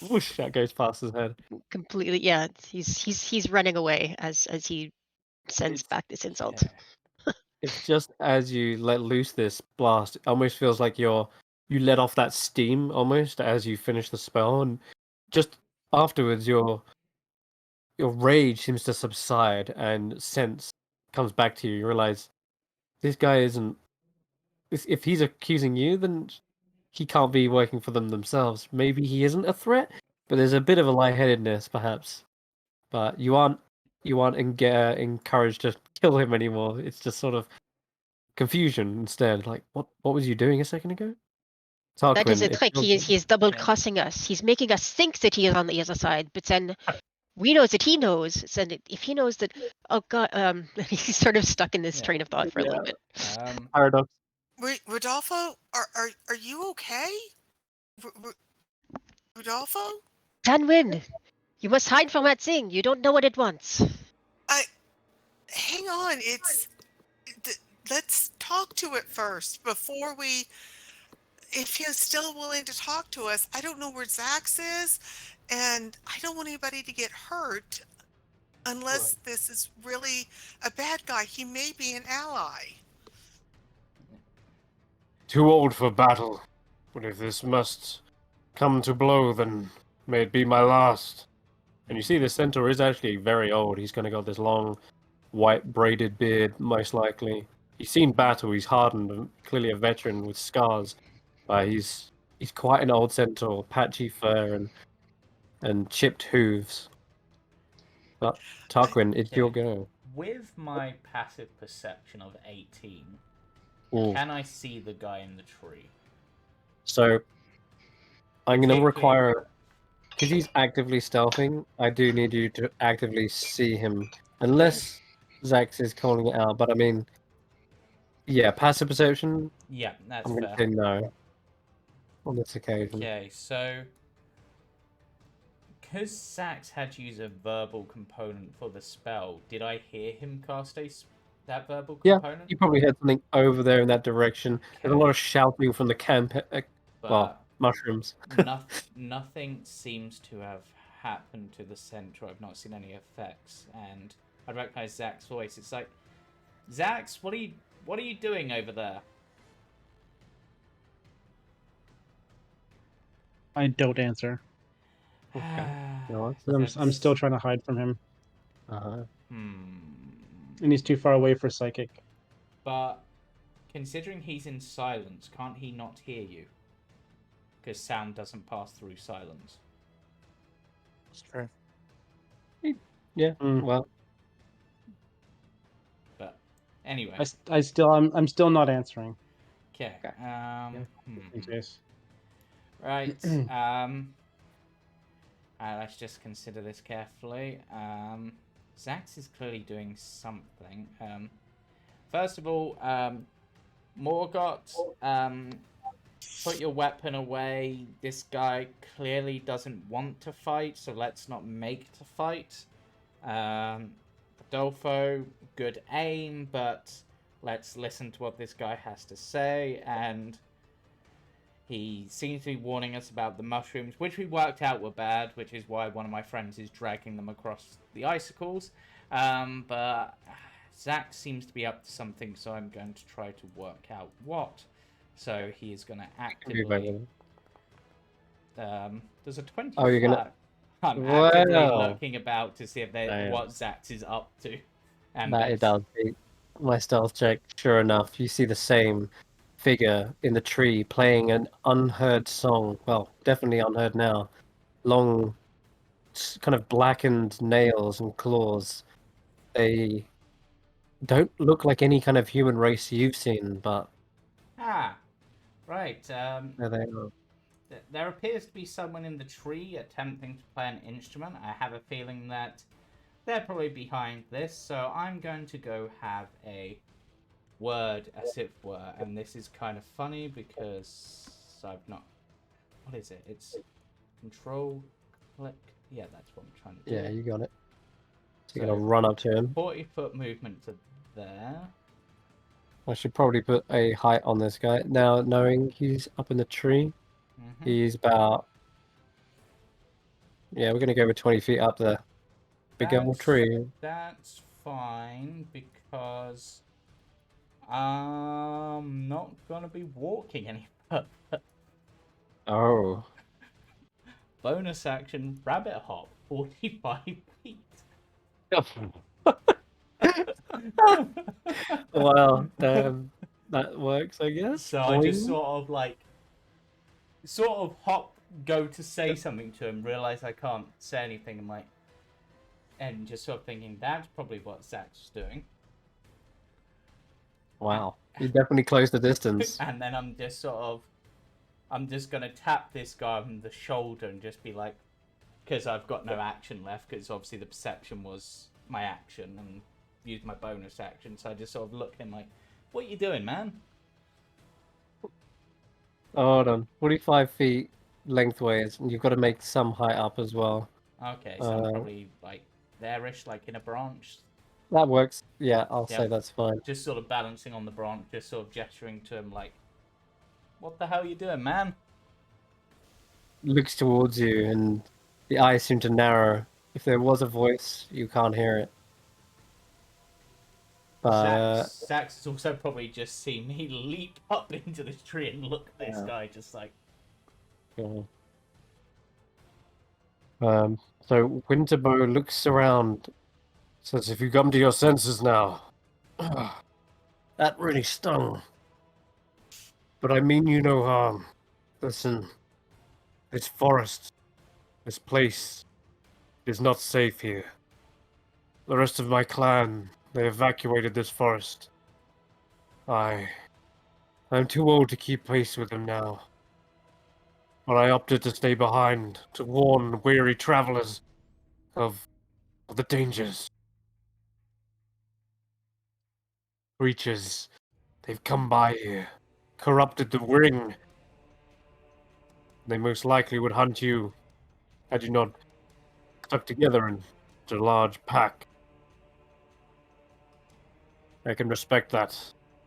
Whoosh, that goes past his head. Completely, yeah. He's running away as he sends It's- back this insult. Okay. It's just as you let loose this blast, it almost feels like you let off that steam almost as you finish the spell, and just afterwards your rage seems to subside and sense comes back to you. You realize this guy isn't. If he's accusing you, then he can't be working for them themselves. Maybe he isn't a threat, but there's a bit of a lightheadedness, perhaps. But you aren't encouraged to kill him anymore. It's just sort of confusion instead. Like, what was you doing a second ago? That is Tarquin, a it's trick. your He is turn. double crossing us. He's making us think that he is on the other side, but then we know that he knows. So that if he knows that, oh god, he's sort of stuck in this Yeah. train of thought for a little bit. Paradox. Rodolfo, are you okay? Rodolfo? Tanwen, you must hide from that thing. You don't know what it wants. Hang on. Let's talk to it first before we. If he's still willing to talk to us, I don't know where Xaxx is, and I don't want anybody to get hurt unless this is really a bad guy. He may be an ally. Too old for battle. But if this must come to blow, then may it be my last. And you see the centaur is actually very old. He's kind of got this long, white braided beard, most likely. He's seen battle, he's hardened, and clearly a veteran with scars. But he's quite an old centaur, patchy fur and chipped hooves. But Tarquin, it's your go. With my passive perception of 18, Ooh. can I see the guy in the tree? So I'm going to Particularly- require, because he's actively stealthing, I do need you to actively see him, unless Xaxx is calling it out. But I mean, yeah, passive perception. Yeah, that's I'm going to fair. say no on this occasion. Okay, so because Xaxx had to use a verbal component for the spell, did I hear him cast that verbal Yeah, component? you probably heard something over there in that direction. There's a lot of shouting from the camp. Well, mushrooms. Nothing seems to have happened to the center. I've not seen any effects, and I recognize Xaxx's voice. It's like, Xaxx, what are you doing over there? I don't answer. Okay. No, I'm still trying to hide from him, Hmm. and he's too far away for psychic. But considering he's in silence, can't he not hear you? Because sound doesn't pass through silence. It's true. Yeah. Mm. Well, But anyway, I'm still not answering. okay. In case. Right. Let's just consider this carefully. Xaxx is clearly doing something. First of all, Morgott, put your weapon away. This guy clearly doesn't want to fight, so let's not make to fight. Rodolfo, good aim, but let's listen to what this guy has to say. And he seems to be warning us about the mushrooms, which we worked out were bad, which is why one of my friends is dragging them across the icicles. But Xaxx seems to be up to something, so I'm going to try to work out what. So he is going to actively... there's a 20 Oh, you're gonna... I'm actively Wow. looking about to see if what Xaxx is up to. And That does beat my stealth check. Sure enough, you see the same figure in the tree playing an unheard song. Well, definitely unheard now. Long, kind of blackened nails and claws. They don't look like any kind of human race you've seen, but Ah, right. there they are. there appears to be someone in the tree attempting to play an instrument. I have a feeling that they're probably behind this, so I'm going to go have a word, as it were. And this is kind of funny because I've not... What is it? It's control, click... Yeah, that's what I'm trying to do. Yeah, you got it. So you're So, gonna run up to him. 40-foot movement to there. I should probably put a height on this guy. Now, knowing he's up in the tree, Mm-hmm. he's about... Yeah, we're gonna go with 20 feet up there. Big old tree. That's fine, because I'm not gonna be walking any further. Oh. Bonus action, rabbit hop, 45 feet. Well, that works, I guess. So I just Boing. sort of hop, go to say something to him, realize I can't say anything, and just sort of thinking that's probably what Xaxx is doing. Wow, you definitely closed the distance. And then I'm just gonna tap this guy on the shoulder and just be like, because I've got no action left, because obviously the perception was my action, and used my bonus action, so I just sort of look at him like, what are you doing, man? Hold on, 45 feet lengthways, and you've got to make some height up as well. Okay, so I'm probably like there-ish, like in a branch. That works. Yeah, I'll Yep. say that's fine. Just sort of balancing on the branch, just sort of gesturing to him like, what the hell are you doing, man? Looks towards you, and the eyes seem to narrow. If there was a voice, you can't hear it. But Xaxx has also probably just seen me leap up into this tree and look at this guy just like... yeah. So Winterbow looks around, says, "If you come to your senses now." That really stung. But I mean you no harm. Listen, this forest, this place, is not safe here. The rest of my clan, they evacuated this forest. I'm too old to keep pace with them now. But I opted to stay behind to warn weary travelers of the dangers. Creatures, they've come by here, corrupted the ring. They most likely would hunt you had you not stuck together in such a large pack. I can respect that.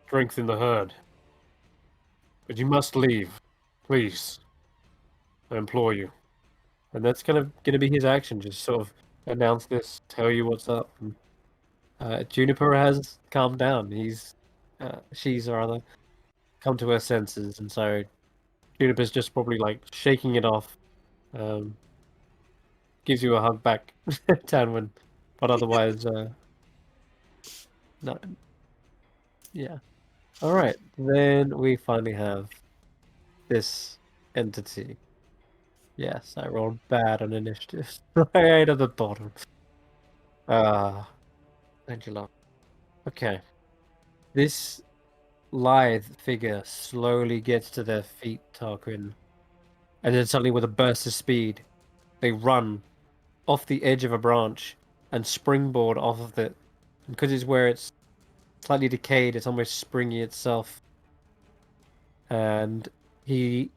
Strength in the herd. But you must leave. Please. I implore you. And that's kind of going to be his action, just sort of announce this, tell you what's up. And, Juniper has calmed down. She's rather come to her senses, and so Juniper's just probably like shaking it off. Gives you a hug back, Tanwen, but otherwise, no. Yeah. All right, then we finally have this entity. Yes, I rolled bad on initiative. Right at the bottom. Angela. Okay. This lithe figure slowly gets to their feet, Tarquin. And then suddenly, with a burst of speed, they run off the edge of a branch and springboard off of it. And because it's where it's slightly decayed, it's almost springy itself. And he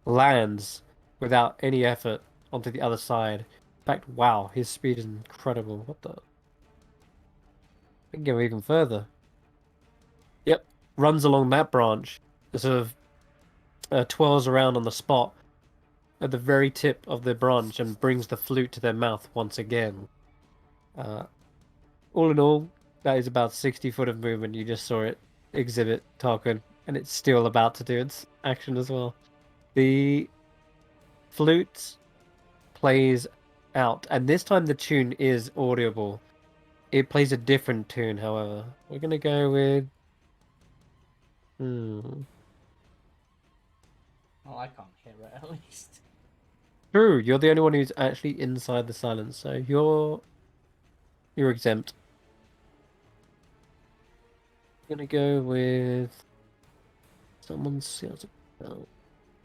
lands without any effort onto the other side. In fact, wow, his speed is incredible. What the? I can go even further. Yep, runs along that branch, sort of twirls around on the spot at the very tip of the branch and brings the flute to their mouth once again. All in all, that is about 60 foot of movement. You just saw it exhibit, Tarquin, and it's still about to do its action as well. The flute plays out, and this time the tune is audible. It plays a different tune, however. We're gonna go with... Well, I can't hear it at least. True, you're the only one who's actually inside the silence, so you're exempt. I'm gonna go with someone's...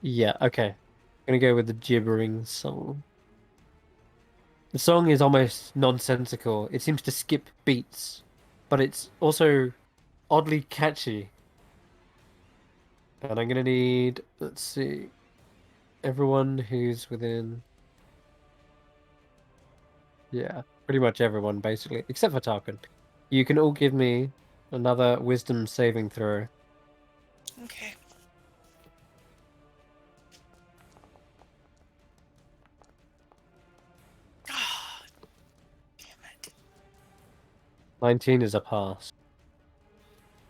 Yeah, okay. gonna go with the gibbering song. The song is almost nonsensical. It seems to skip beats, but it's also oddly catchy. And I'm gonna need, let's see, everyone who's within. Yeah, pretty much everyone, basically, except for Tarquin. You can all give me another wisdom saving throw. Okay. Ah, damn it. 19 is a pass.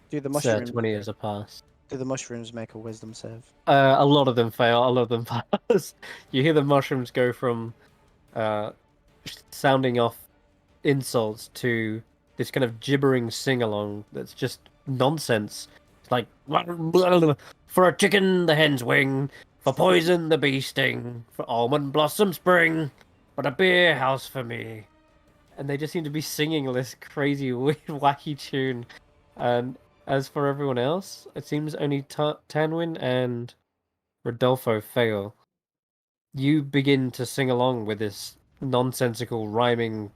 Do the So mushrooms? 20 is a pass. Do the mushrooms make a wisdom save? A lot of them fail, a lot of them pass. You hear the mushrooms go from sounding off insults to this kind of gibbering sing-along that's just nonsense. It's like, for a chicken, the hen's wing, for poison, the bee sting, for almond blossom spring, but a beer house for me. And they just seem to be singing this crazy, weird, wacky tune. And as for everyone else, it seems only Tanwen and Rodolfo fail. You begin to sing along with this nonsensical rhyming.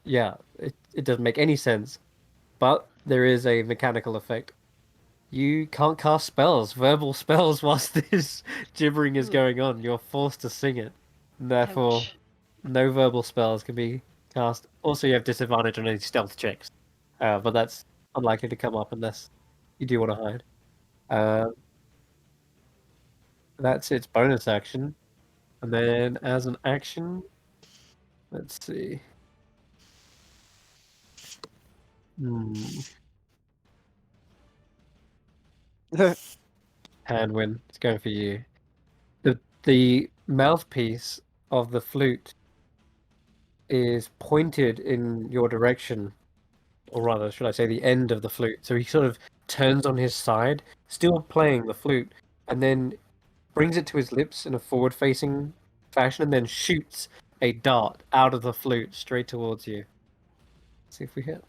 Yeah, it doesn't make any sense. But there is a mechanical effect. You can't cast spells, verbal spells, whilst this gibbering is going on. You're forced to sing it. And therefore, Ouch. no verbal spells can be cast. Also, you have disadvantage on any stealth checks. But that's unlikely to come up unless you do want to hide. That's its bonus action. And then as an action, let's see. Handwin, it's going for you. The mouthpiece of the flute is pointed in your direction, or rather, should I say, the end of the flute. So he sort of turns on his side, still playing the flute, and then brings it to his lips in a forward-facing fashion, and then shoots a dart out of the flute straight towards you. Let's see if we hit.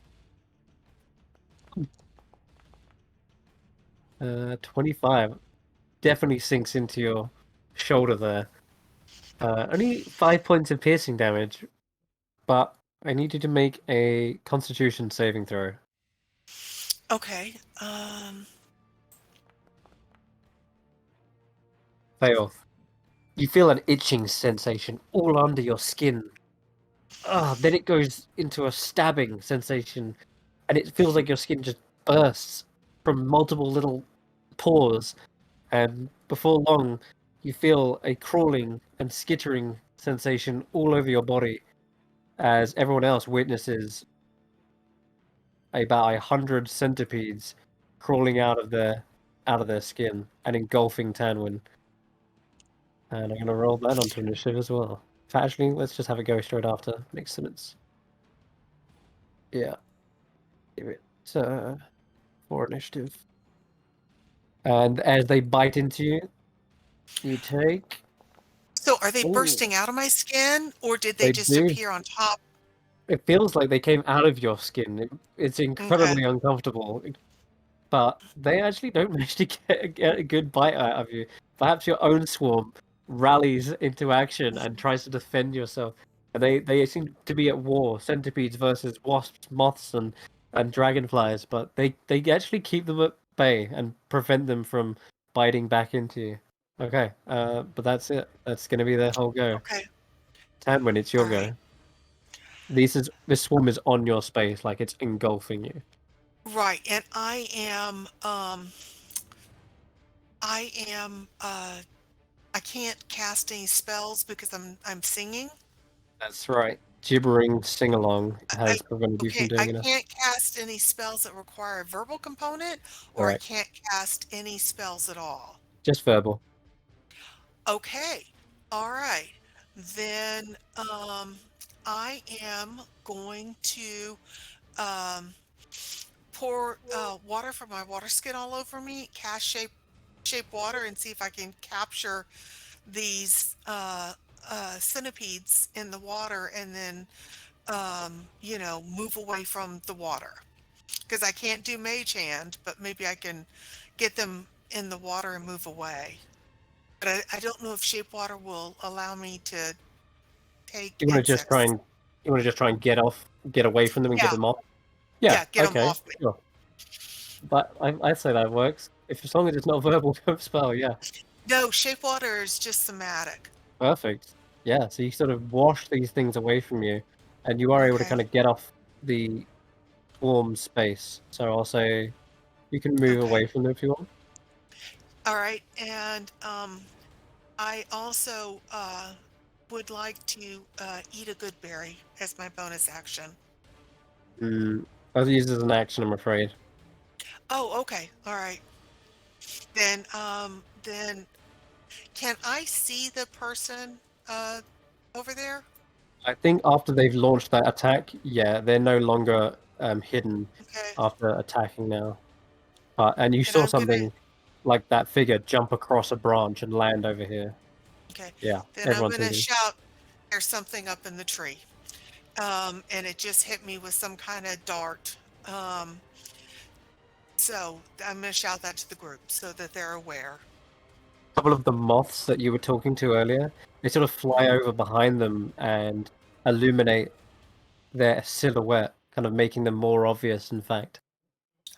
25. Definitely sinks into your shoulder there. Only 5 points of piercing damage, but I need you to make a Constitution saving throw. Okay. Fail. You feel an itching sensation all under your skin. Then it goes into a stabbing sensation, and it feels like your skin just bursts from multiple little pores. And before long, you feel a crawling and skittering sensation all over your body as everyone else witnesses about 100 centipedes crawling out of their skin and engulfing Tanwen. And I'm gonna roll that onto initiative as well. Actually, let's just have it go straight after. Makes sense. Yeah. Give it for initiative. And as they bite into you, you take. So are they Ooh, bursting out of my skin, or did they they just do. appear on top? It feels like they came out of your skin. It's Okay. incredibly uncomfortable. But they actually don't manage to get a good bite out of you. Perhaps your own swarm rallies into action and tries to defend yourself. And they seem to be at war, centipedes versus wasps, moths, and dragonflies. But they actually keep them at bay and prevent them from biting back into you. Okay, but that's it. That's going to be their whole go. Okay. Tanwen, it's your All right. go. This swarm is on your space, like it's engulfing you. Right. And I can't cast any spells because I'm singing. That's right. Gibbering sing along I has prevented you from okay, I doing enough. can't cast any spells that require a verbal component, or I Alright, can't cast any spells at all. just verbal. Okay. All right. Then I am going to um pour water from my water skin all over me, cast shape water, and see if I can capture these centipedes in the water, and then move away from the water. Because I can't do mage hand, but maybe I can get them in the water and move away. But I don't know if shape water will allow me to take You want to just try insects. and get away from them and get Yeah, them off. Yeah. yeah, get them Okay. off me. Sure. But I say that works. If as long as it's not verbal spell, yeah. No, shape water is just somatic. Perfect. Yeah. So you sort of wash these things away from you, and you are able to Okay. kind of get off the swarm space. So I'll say you can move Okay. away from them if you want. All right. And I also would like to eat a good berry as my bonus action. I'll use it as an action, I'm afraid. Oh, okay. All right. Then can I see the person over there? I think after they've launched that attack, yeah, they're no longer hidden Okay. after attacking now. And you And saw I'm gonna something like that figure jump across a branch and land over here. okay. Yeah, Then I'm everyone's gonna hidden. shout, "There's something up in the tree." And it just hit me with some kind of dart. So I'm gonna shout that to the group so that they're aware. A couple of the moths that you were talking to earlier, they sort of fly over behind them and illuminate their silhouette, kind of making them more obvious, in fact.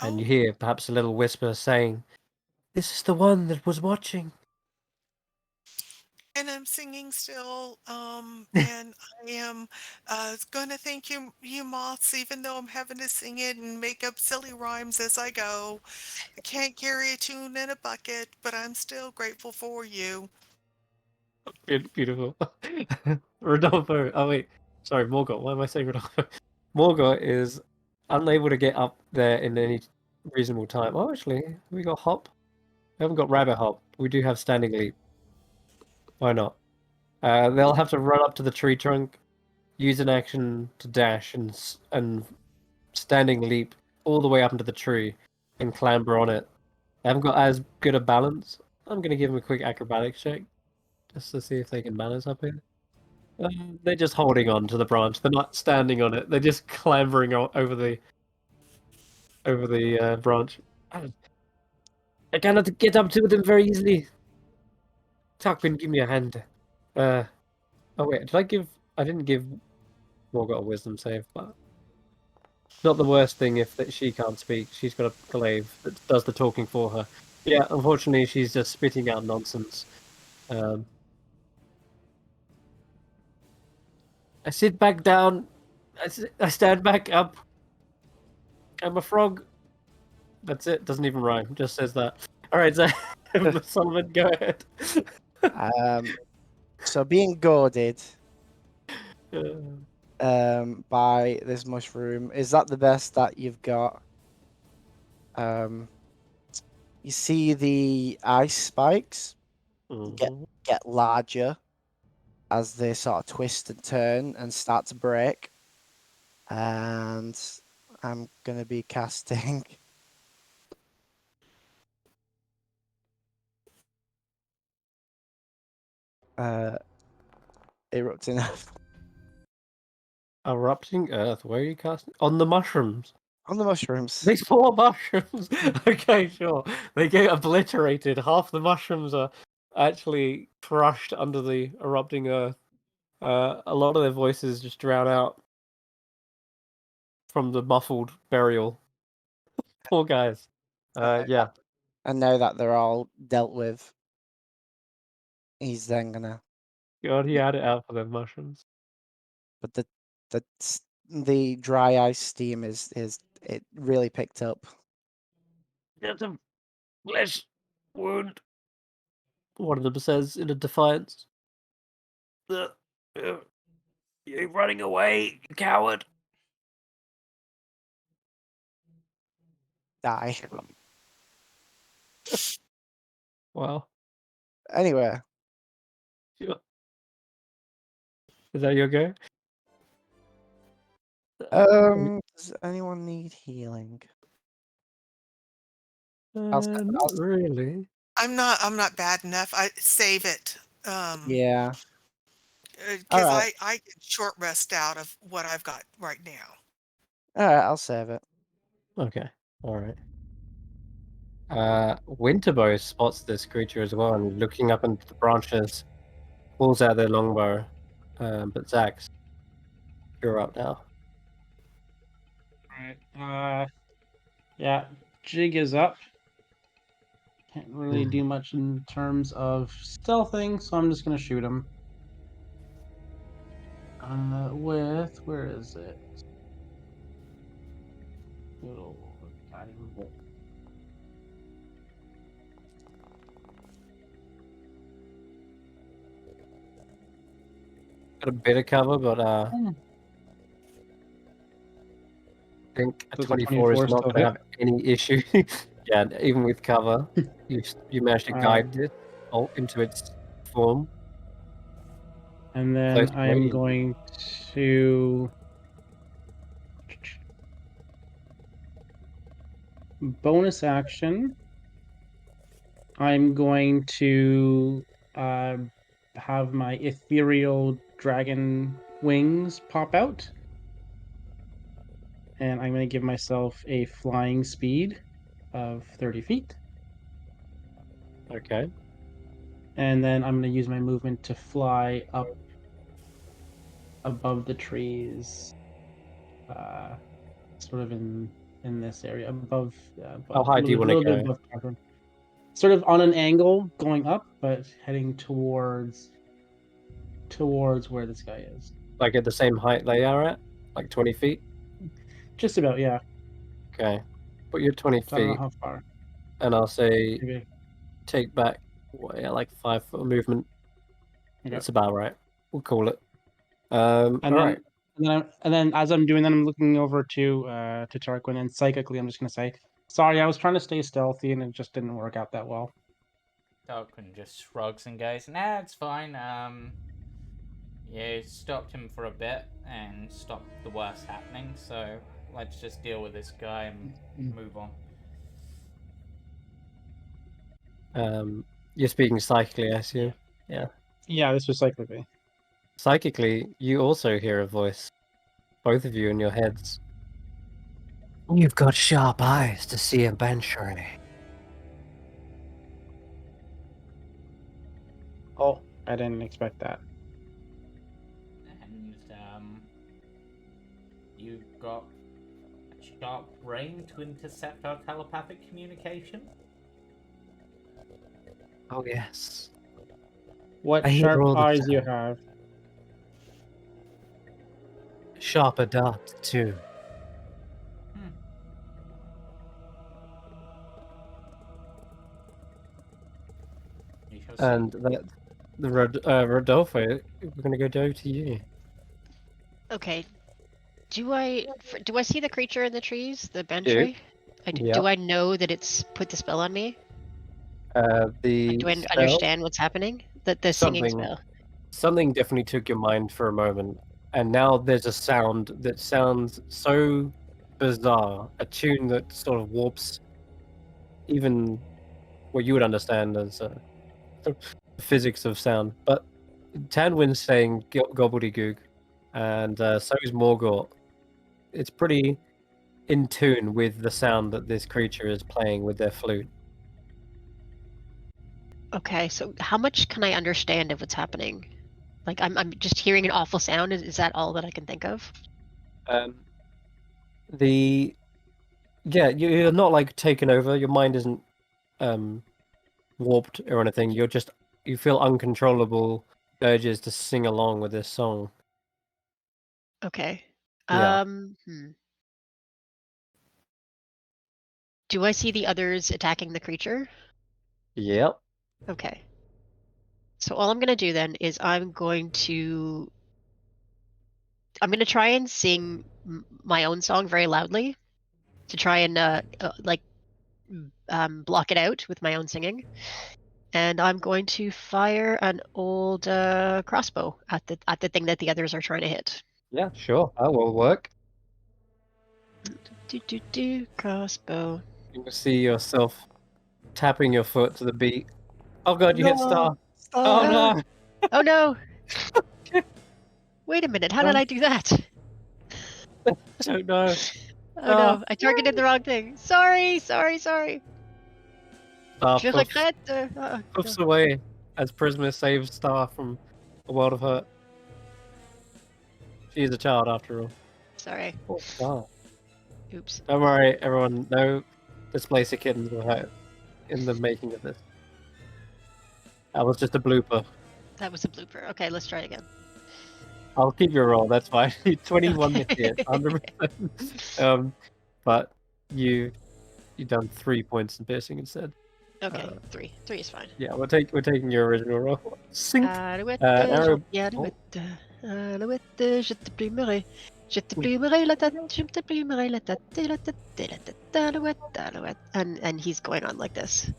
And you Oh, hear perhaps a little whisper saying, "This is the one that was watching." and I'm singing still. And I am gonna thank you moths, even though I'm having to sing it and make up silly rhymes as I go. I can't carry a tune in a bucket, but I'm still grateful for you. Beautiful. Rodolfo. Oh wait, sorry, Morgott. Why am I saying Rodolfo? Morgott is unable to get up there in any reasonable time. Oh, actually, we got hop. We haven't got rabbit hop. We do have standing leap. Why not? They'll have to run up to the tree trunk, use an action to dash, and standing leap all the way up into the tree and clamber on it. They haven't got as good a balance. I'm gonna give them a quick acrobatics check just to see if they can balance up here. They're just holding on to the branch. They're not standing on it. They're just clambering over the branch. I cannot get up to them very easily. Tarquin, give me a hand. Oh wait, did I give? I didn't give Morgott a wisdom save, but not the worst thing if she can't speak. She's got a glaive that does the talking for her. Yeah, unfortunately, she's just spitting out nonsense. I sit back down. I stand back up. I'm a frog. That's it. Doesn't even rhyme. Just says that. All right, so Solomon, go ahead. So being goaded Uh, by this mushroom, is that the best that you've got? You see the ice spikes mhm. get larger as they sort of twist and turn and start to break. And I'm gonna be casting erupting earth Erupting Earth. Where are you casting? On the mushrooms. on the mushrooms. These four mushrooms. Okay, sure. They get obliterated. Half the mushrooms are actually crushed under the erupting Earth. A lot of their voices just drown out from the muffled burial. Poor guys. Yeah. And now that they're all dealt with, he's then gonna. God, he had it out for them mushrooms. But the dry ice steam is it really picked up. Get a flesh wound. One of them says in a defiance. You're running away, you coward. Die. Wow. Anyway, Sure. Is that your go? does anyone need healing? Not really. I'm not bad enough. I save it. Yeah. All Because right. I get short rest out of what I've got right now. All right. I'll save it. Okay. All right. Winterbow spots this creature as well, and looking up into the branches, pulls out their longbow. But Xaxx, you're up now. Alright. Yeah, Jig is up. Can't really do much in terms of stealthing, so I'm just gonna shoot him. Where is it? Oh, guiding bolt. Got a bit of cover, but I think a Does a 24 is 24 not still going to hit? have any issue. Yeah, even with cover, you managed to guide it all into its form. And then Close I am range. going to bonus action. I'm going to have my ethereal dragon wings pop out. And I'm going to give myself a flying speed of 30 feet. Okay. And then I'm going to use my movement to fly up above the trees, sort of in this area, above. How high do you a want to little bit go? above Tarquin. Sort of on an angle going up, but heading towards where this guy is. Like at the same height they are at? Like 20 feet? Just about, yeah. Okay. Put your 20 I don't know feet, how far. and I'll say Maybe. take back, like 5 foot of movement. Okay. That's about right. We'll call it. And then, Alright. and then as I'm doing that, I'm looking over to Tarquin, and psychically, I'm just gonna say, "Sorry, I was trying to stay stealthy, and it just didn't work out that well." Tarquin just shrugs and goes, "Nah, it's fine. You stopped him for a bit and stopped the worst happening, so let's just deal with this guy and move on." You're speaking psychically, I assume? Yeah. Yeah, this was psychically. Psychically, you also hear a voice. Both of you in your heads. You've got sharp eyes to see a banshee. Oh, I didn't expect that. And you got a sharp brain to intercept our telepathic communication? Oh, yes. What I hear sharp all the eyes you sound. have? Sharper darts, too. You shall And see. Rodolfo, we're going to go over to you. Okay. Do I see the creature in the trees, the Do. banshee? Do Yep. I know that it's put the spell on me? The Do I spell, understand what's happening? The singing spell. something definitely took your mind for a moment, and now there's a sound that sounds so bizarre, a tune that sort of warps even what you would understand as the physics of sound. But Tanwen's saying gobbledygook, and so is Morgort. It's pretty in tune with the sound that this creature is playing with their flute. Okay, so how much can I understand of what's happening? Like I'm just hearing an awful sound. Is that all that I can think of? You're not like taken over. Your mind isn't warped or anything. You feel uncontrollable urges to sing along with this song. Okay. Yeah. Do I see the others attacking the creature? Yep. Okay. So all I'm gonna do then is I'm going to try and sing my own song very loudly to try and block it out with my own singing. And I'm going to fire an old crossbow at the thing that the others are trying to hit. Yeah, sure. That will work. Crossbow. You can see yourself tapping your foot to the beat. Oh god, you hit star. Oh no! Oh no! Wait a minute, how did I do that? I don't know. Oh no, I targeted the wrong thing. Sorry. Star Je puffs, regrette. puffs away as Prisma saves Star from a world of hurt. She is a child after all. Sorry. Poor Star. Oops. Don't worry, everyone. No displacer kittens were hurt in the making of this. That was just a blooper. That was a blooper. Okay, let's try it again. I'll keep your roll. That's fine. 21 to Okay. hit, 100%. But you've done 3 points in piercing instead. Okay, 3. 3 is fine. Yeah, we're taking your original roll. Sink. Alouette, arrow- alouette, alouette, je te plumerai. Je te plumerai la tête, je te plumerai la tête, la tête, la tête, alouette, alouette. And he's going on like this.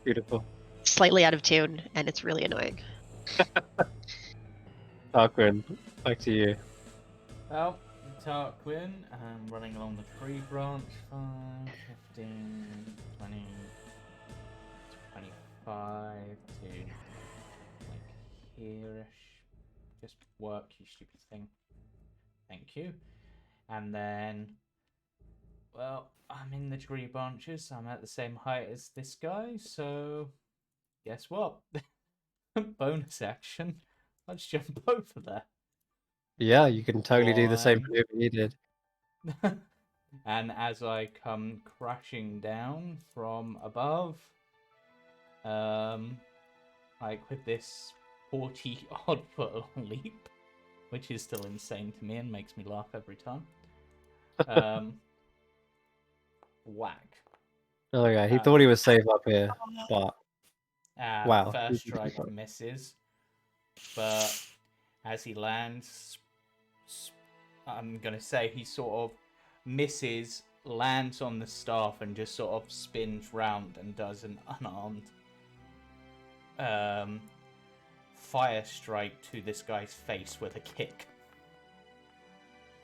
Beautiful. Slightly out of tune, and it's really annoying. Tarquin, back to you. Well, Tarquin, running along the tree branch, 5, 15, 20, 25 to like here-ish. Just work, you stupid thing. Thank you. And then, well, I'm in the tree branches. I'm at the same height as this guy, so guess what? Bonus action. Let's jump over there. Yeah, you can totally do the same One. maneuver you did. And as I come crashing down from above, like with this 40 odd foot leap, which is still insane to me and makes me laugh every time. Whack. Oh yeah, he thought he was safe up here, but wow. First strike misses, but as he lands, I'm gonna say he sort of misses, lands on the staff, and just sort of spins round and does an unarmed fire strike to this guy's face with a kick.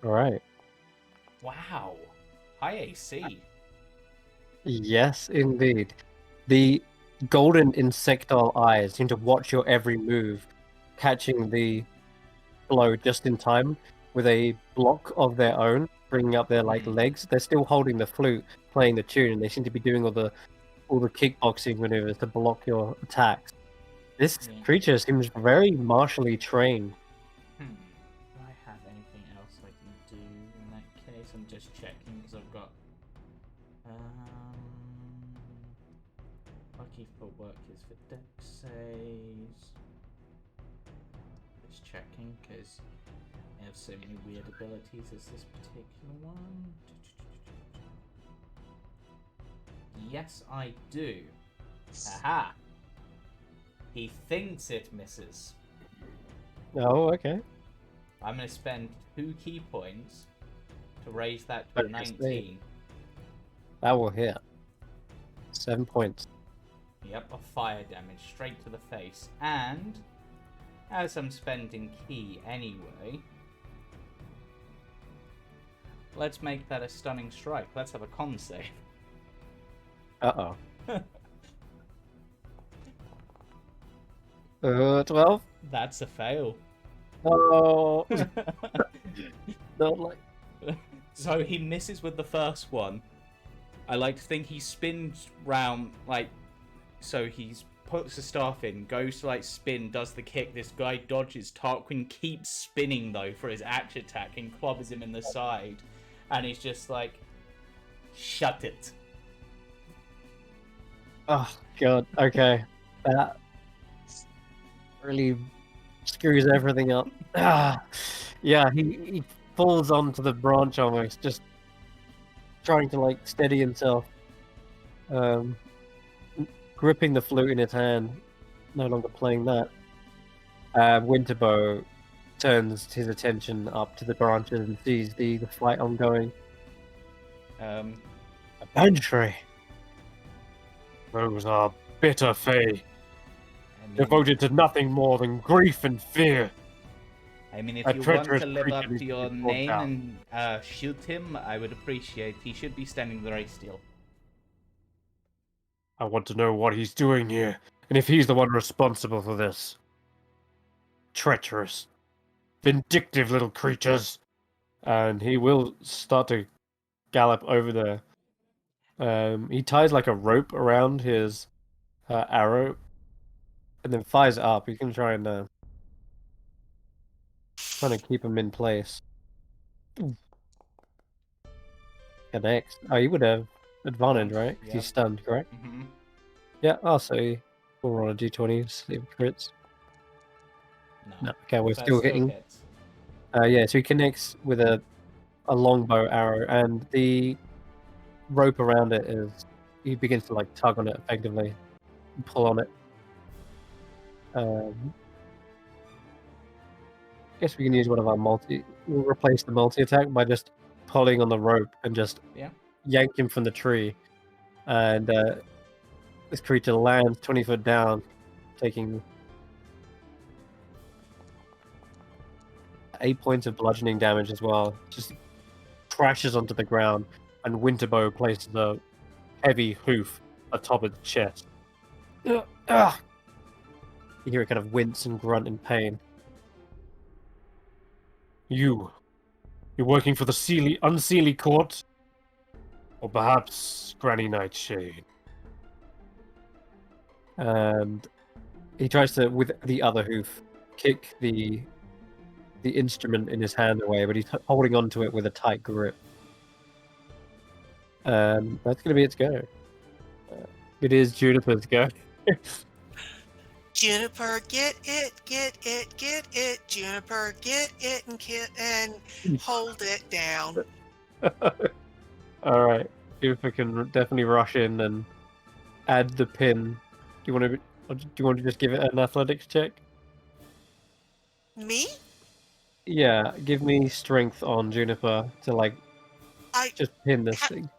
All right. Wow, high AC. Yes, indeed. The golden insectile eyes seem to watch your every move, catching the blow just in time with a block of their own, bringing up their legs. They're still holding the flute, playing the tune, and they seem to be doing all the kickboxing maneuvers to block your attacks. This creature seems very martially trained. Do I have anything else I can do in that case? I'm just checking because I've got lucky footwork is for dex saves. Just checking because I have so many weird abilities as this particular one. Yes, I do. Aha! He thinks it misses. Oh, okay. I'm going to spend 2 key points to raise that to a 19. That will hit. 7 points. Yep, of fire damage straight to the face. And as I'm spending key anyway, let's make that a stunning strike. Let's have a con save. Uh-oh. 12? That's a fail. Oh. Not like... So he misses with the first one. I like to think he spins round, like, so he's puts the staff in, goes to like spin, does the kick, this guy dodges, Tarquin keeps spinning though for his axe attack and clobbers him in the side, and he's just like, shut it. Oh, God. Okay. That really screws everything up. Yeah, he falls onto the branch almost, just trying to like steady himself. Gripping the flute in his hand, no longer playing that. Winterbow turns his attention up to the branches and sees the fight ongoing. A Banshee. Those are bitter fey, devoted to nothing more than grief and fear. I mean, if A you want treacherous to live up creature to your needs to be brought name down. and shoot him, I would appreciate. He should be standing very still. I want to know what he's doing here, and if he's the one responsible for this. Treacherous, vindictive little creatures. And he will start to gallop over there. He ties like a rope around his her arrow and then fires it up. You can try and trying to keep him in place. Connects. Oh, you would have advantage, right? 'Cause Yep. he's stunned, correct? Mm-hmm. Yeah, I'll say we'll roll a d20, see if it crits. No, okay, we're That still hitting. hits. Yeah, so he connects with a longbow arrow, and the rope around it is he begins to like tug on it effectively, and pull on it. Guess we can use one of our We'll replace the multi attack by just pulling on the rope and just yank him from the tree, and this creature lands 20 foot down, taking 8 points of bludgeoning damage as well. Just crashes onto the ground, and Winterbow places a heavy hoof atop its chest. Ugh. You hear it kind of wince and grunt in pain. You're working for the Unseelie Court? Or perhaps Granny Nightshade? And he tries to, with the other hoof, kick the instrument in his hand away, but he's holding onto it with a tight grip. And that's going to be its go. It is Juniper's go. Juniper, get it, get it, get it. Juniper, get it and hold it down. All right, Juniper can definitely rush in and add the pin. Do you want to just give it an athletics check? Me? Yeah, give me strength on Juniper to like just pin this thing.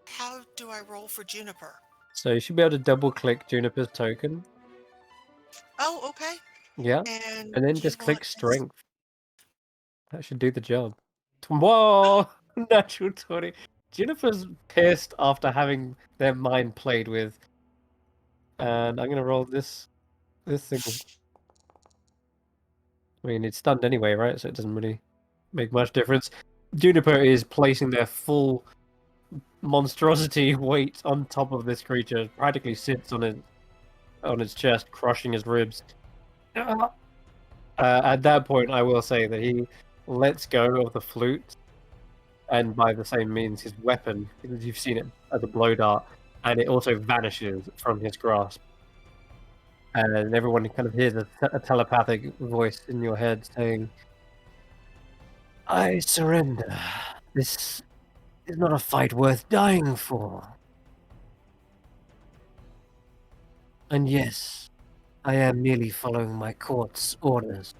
How do I roll for Juniper? So you should be able to double click Juniper's token. Oh, okay. Yeah, and then just click strength. That should do the job. Whoa! Natural 20. Juniper's pissed after having their mind played with. And I'm gonna roll this thing. I mean, it's stunned anyway, right? So it doesn't really make much difference. Juniper is placing their full monstrosity weight on top of this creature. Practically sits on its chest, crushing his ribs. At that point, I will say that he lets go of the flute, and by the same means, his weapon, because you've seen it as a blow dart, and it also vanishes from his grasp. And everyone kind of hears a telepathic voice in your head saying, I surrender. This is not a fight worth dying for. And yes, I am merely following my court's orders.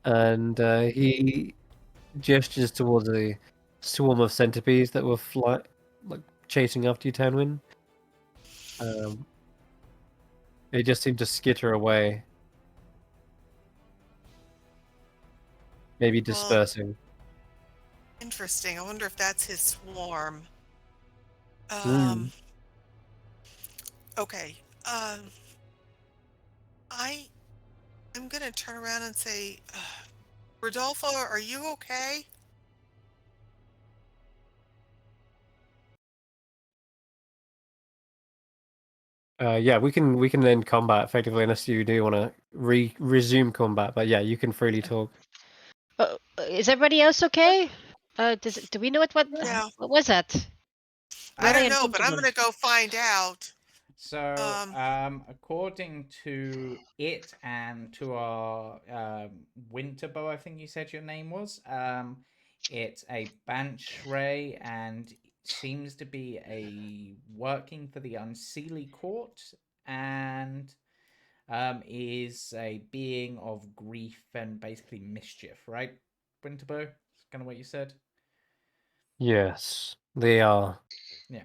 And he gestures towards a swarm of centipedes that were chasing after you, Tanwen. They just seem to skitter away. Maybe dispersing. Interesting. I wonder if that's his swarm. Okay. I'm gonna turn around and say, Rodolfo, are you okay? Yeah, we can end combat effectively unless you do want to resume combat. But yeah, you can freely talk. Is everybody else okay? Do we know what was that? I don't know, but I'm gonna go find out. So, according to it and to our Winterbow, I think you said your name was, it's a Banshray and seems to be working for the Unseelie Court and is a being of grief and basically mischief, right, Winterbow? That's kind of what you said? Yes, they are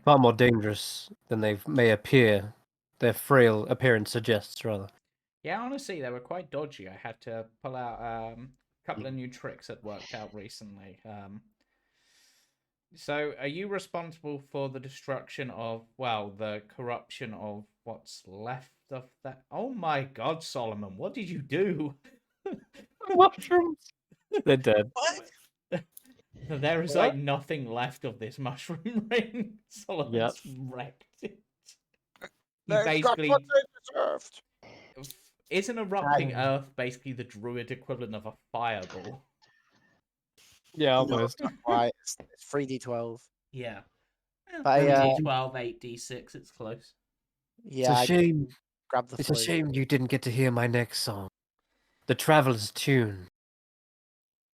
far more dangerous than they may appear. Their frail appearance suggests, rather. Yeah, honestly, they were quite dodgy. I had to pull out a couple of new tricks that worked out recently. So, are you responsible for the destruction of, well, the corruption of what's left of that? Oh my God, Solomon, what did you do? Mushrooms. They're dead. What? There is What? like nothing left of this mushroom ring. Solomon's wrecked it. He They got what basically they deserved. isn't erupting Fine. earth basically the druid equivalent of a fireball. Yeah, No, almost. not quite. It's 3d12. Yeah. But And yeah, 3d12, 8d6, it's close. It's yeah, a I shame. grab the It's a flute. shame you didn't get to hear my next song, the Traveler's Tune.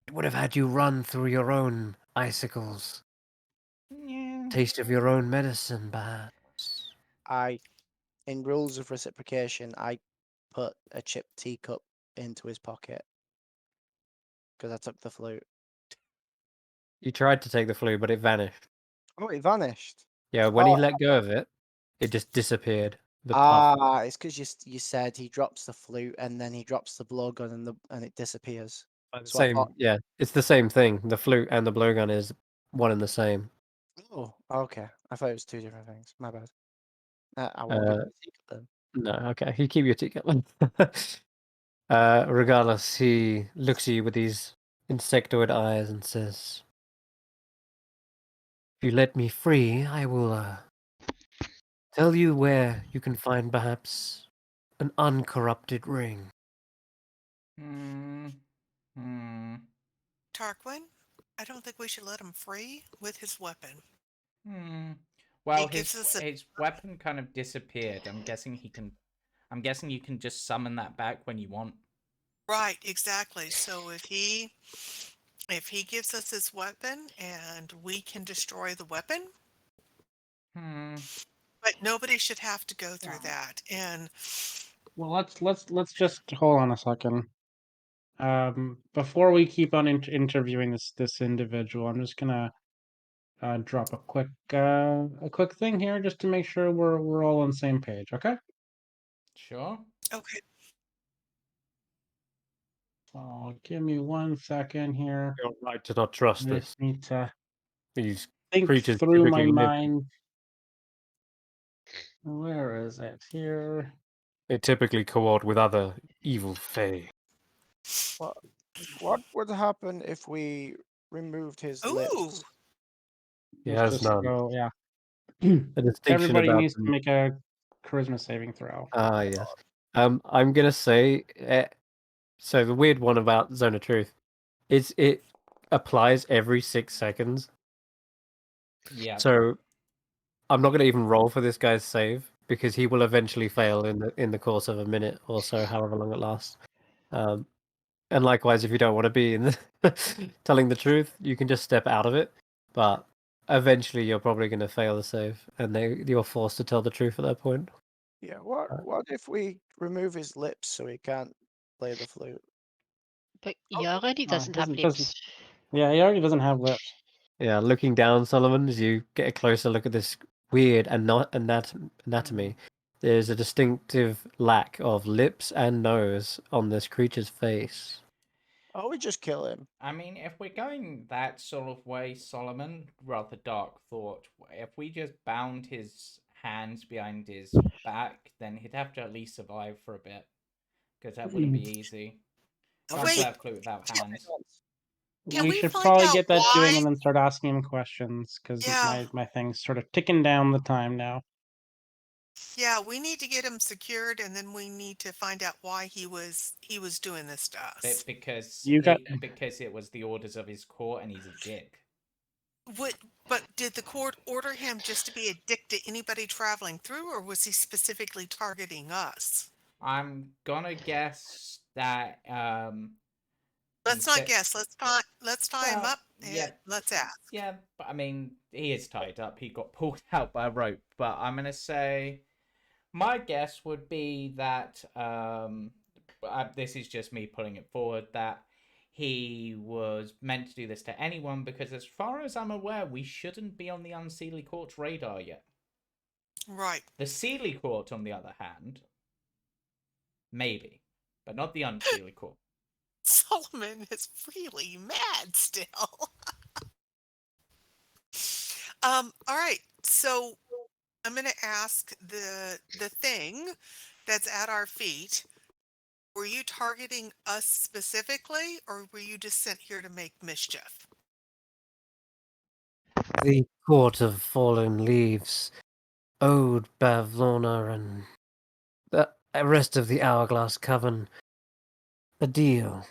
It would have had you run through your own icicles, Yeah. taste of your own medicine, perhaps. In rules of reciprocation, I put a chipped teacup into his pocket because I took the flute. You tried to take the flute, but it vanished. Oh, it vanished. Yeah, when he Oh, let go of it, it just disappeared. The puff. it's because you said he drops the flute and then he drops the blowgun and it disappears. So I thought, Yeah, it's the same thing. The flute and the blowgun is one and the same. oh, okay. I thought it was two different things. My bad. I won't Uh, give you a teacup then. No, okay, you keep your teacup. Regardless, he looks at you with these insectoid eyes and says, "If you let me free, I will tell you where you can find perhaps an uncorrupted ring." Hmm. Hmm. Tarquin, I don't think we should let him free with his weapon. Hmm. Well, He gives us a his weapon kind of disappeared. I'm guessing you can just summon that back when you want. right, exactly. So if he gives us his weapon and we can destroy the weapon, Hmm. but nobody should have to go through that. And Well, let's just hold on a second. Before we keep on interviewing this individual, I'm just gonna drop a quick thing here just to make sure we're all on the same page. Okay. Sure. okay, So give me 1 second here. You're right to not trust I this. just need to These think creatures through my typically live. mind. Where is it here? They typically coort with other evil fae. What would happen if we removed his ooh, lips? He Let's has just none. go. Yeah. A distinction Everybody about needs to them. make a charisma saving throw. Ah, yes. I'm gonna say. So the weird one about Zone of Truth is it applies every 6 seconds. Yeah. So I'm not gonna even roll for this guy's save because he will eventually fail in the course of a minute or so, however long it lasts. And likewise, if you don't want to be in telling the truth, you can just step out of it. But eventually, you're probably going to fail the save, and you're forced to tell the truth at that point. Yeah. Uh, What if we remove his lips so he can't play the flute? But he already No, doesn't have doesn't. lips. Yeah, he already doesn't have lips. Yeah, looking down, Solomon, as you get a closer look at this weird and not anatomy, there's a distinctive lack of lips and nose on this creature's face. Oh, we just kill him. I mean, if we're going that sort of way, Solomon, rather dark thought, if we just bound his hands behind his back, then he'd have to at least survive for a bit. Because that wouldn't be easy. Can't play wait, a flute without hands. can We we should find probably out get that doing why? and then start asking him questions because Yeah, my thing's sort of ticking down the time now. yeah, we need to get him secured, and then we need to find out why he was doing this to us. You got Because it was the orders of his court and he's a dick. What? But did the court order him just to be a dick to anybody traveling through, or was he specifically targeting us? I'm gonna guess that Let's not instead guess. Let's tie him well, up yeah, and let's ask. yeah, but I mean he is tied up. He got pulled out by a rope, but I'm gonna say my guess would be that this is just me putting it forward that he was meant to do this to anyone because, as far as I'm aware, we shouldn't be on the Unseelie Court's radar yet. Right. The Sealy Court, on the other hand, maybe, but not the Unseelie Court. Solomon is really mad still. All right. So I'm gonna ask the thing that's at our feet. Were you targeting us specifically, or were you just sent here to make mischief? The Court of Fallen Leaves, Ode Bavlorna, and the rest of the Hourglass Coven. A deal.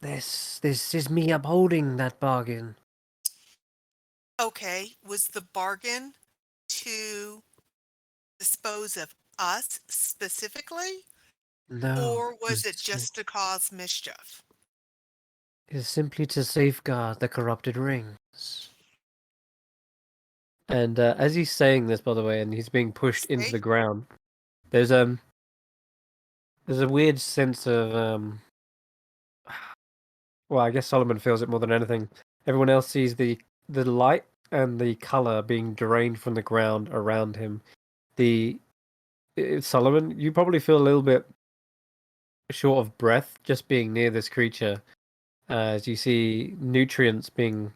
This is me upholding that bargain. Okay, was the bargain to dispose of us specifically, No, or was it just to cause mischief? is simply to safeguard the corrupted rings. And as he's saying this, by the way, and he's being pushed into the See? ground, there's a weird sense of well, I guess Solomon feels it more than anything. Everyone else sees the light and the color being drained from the ground around him. Solomon, you probably feel a little bit short of breath just being near this creature, as you see nutrients being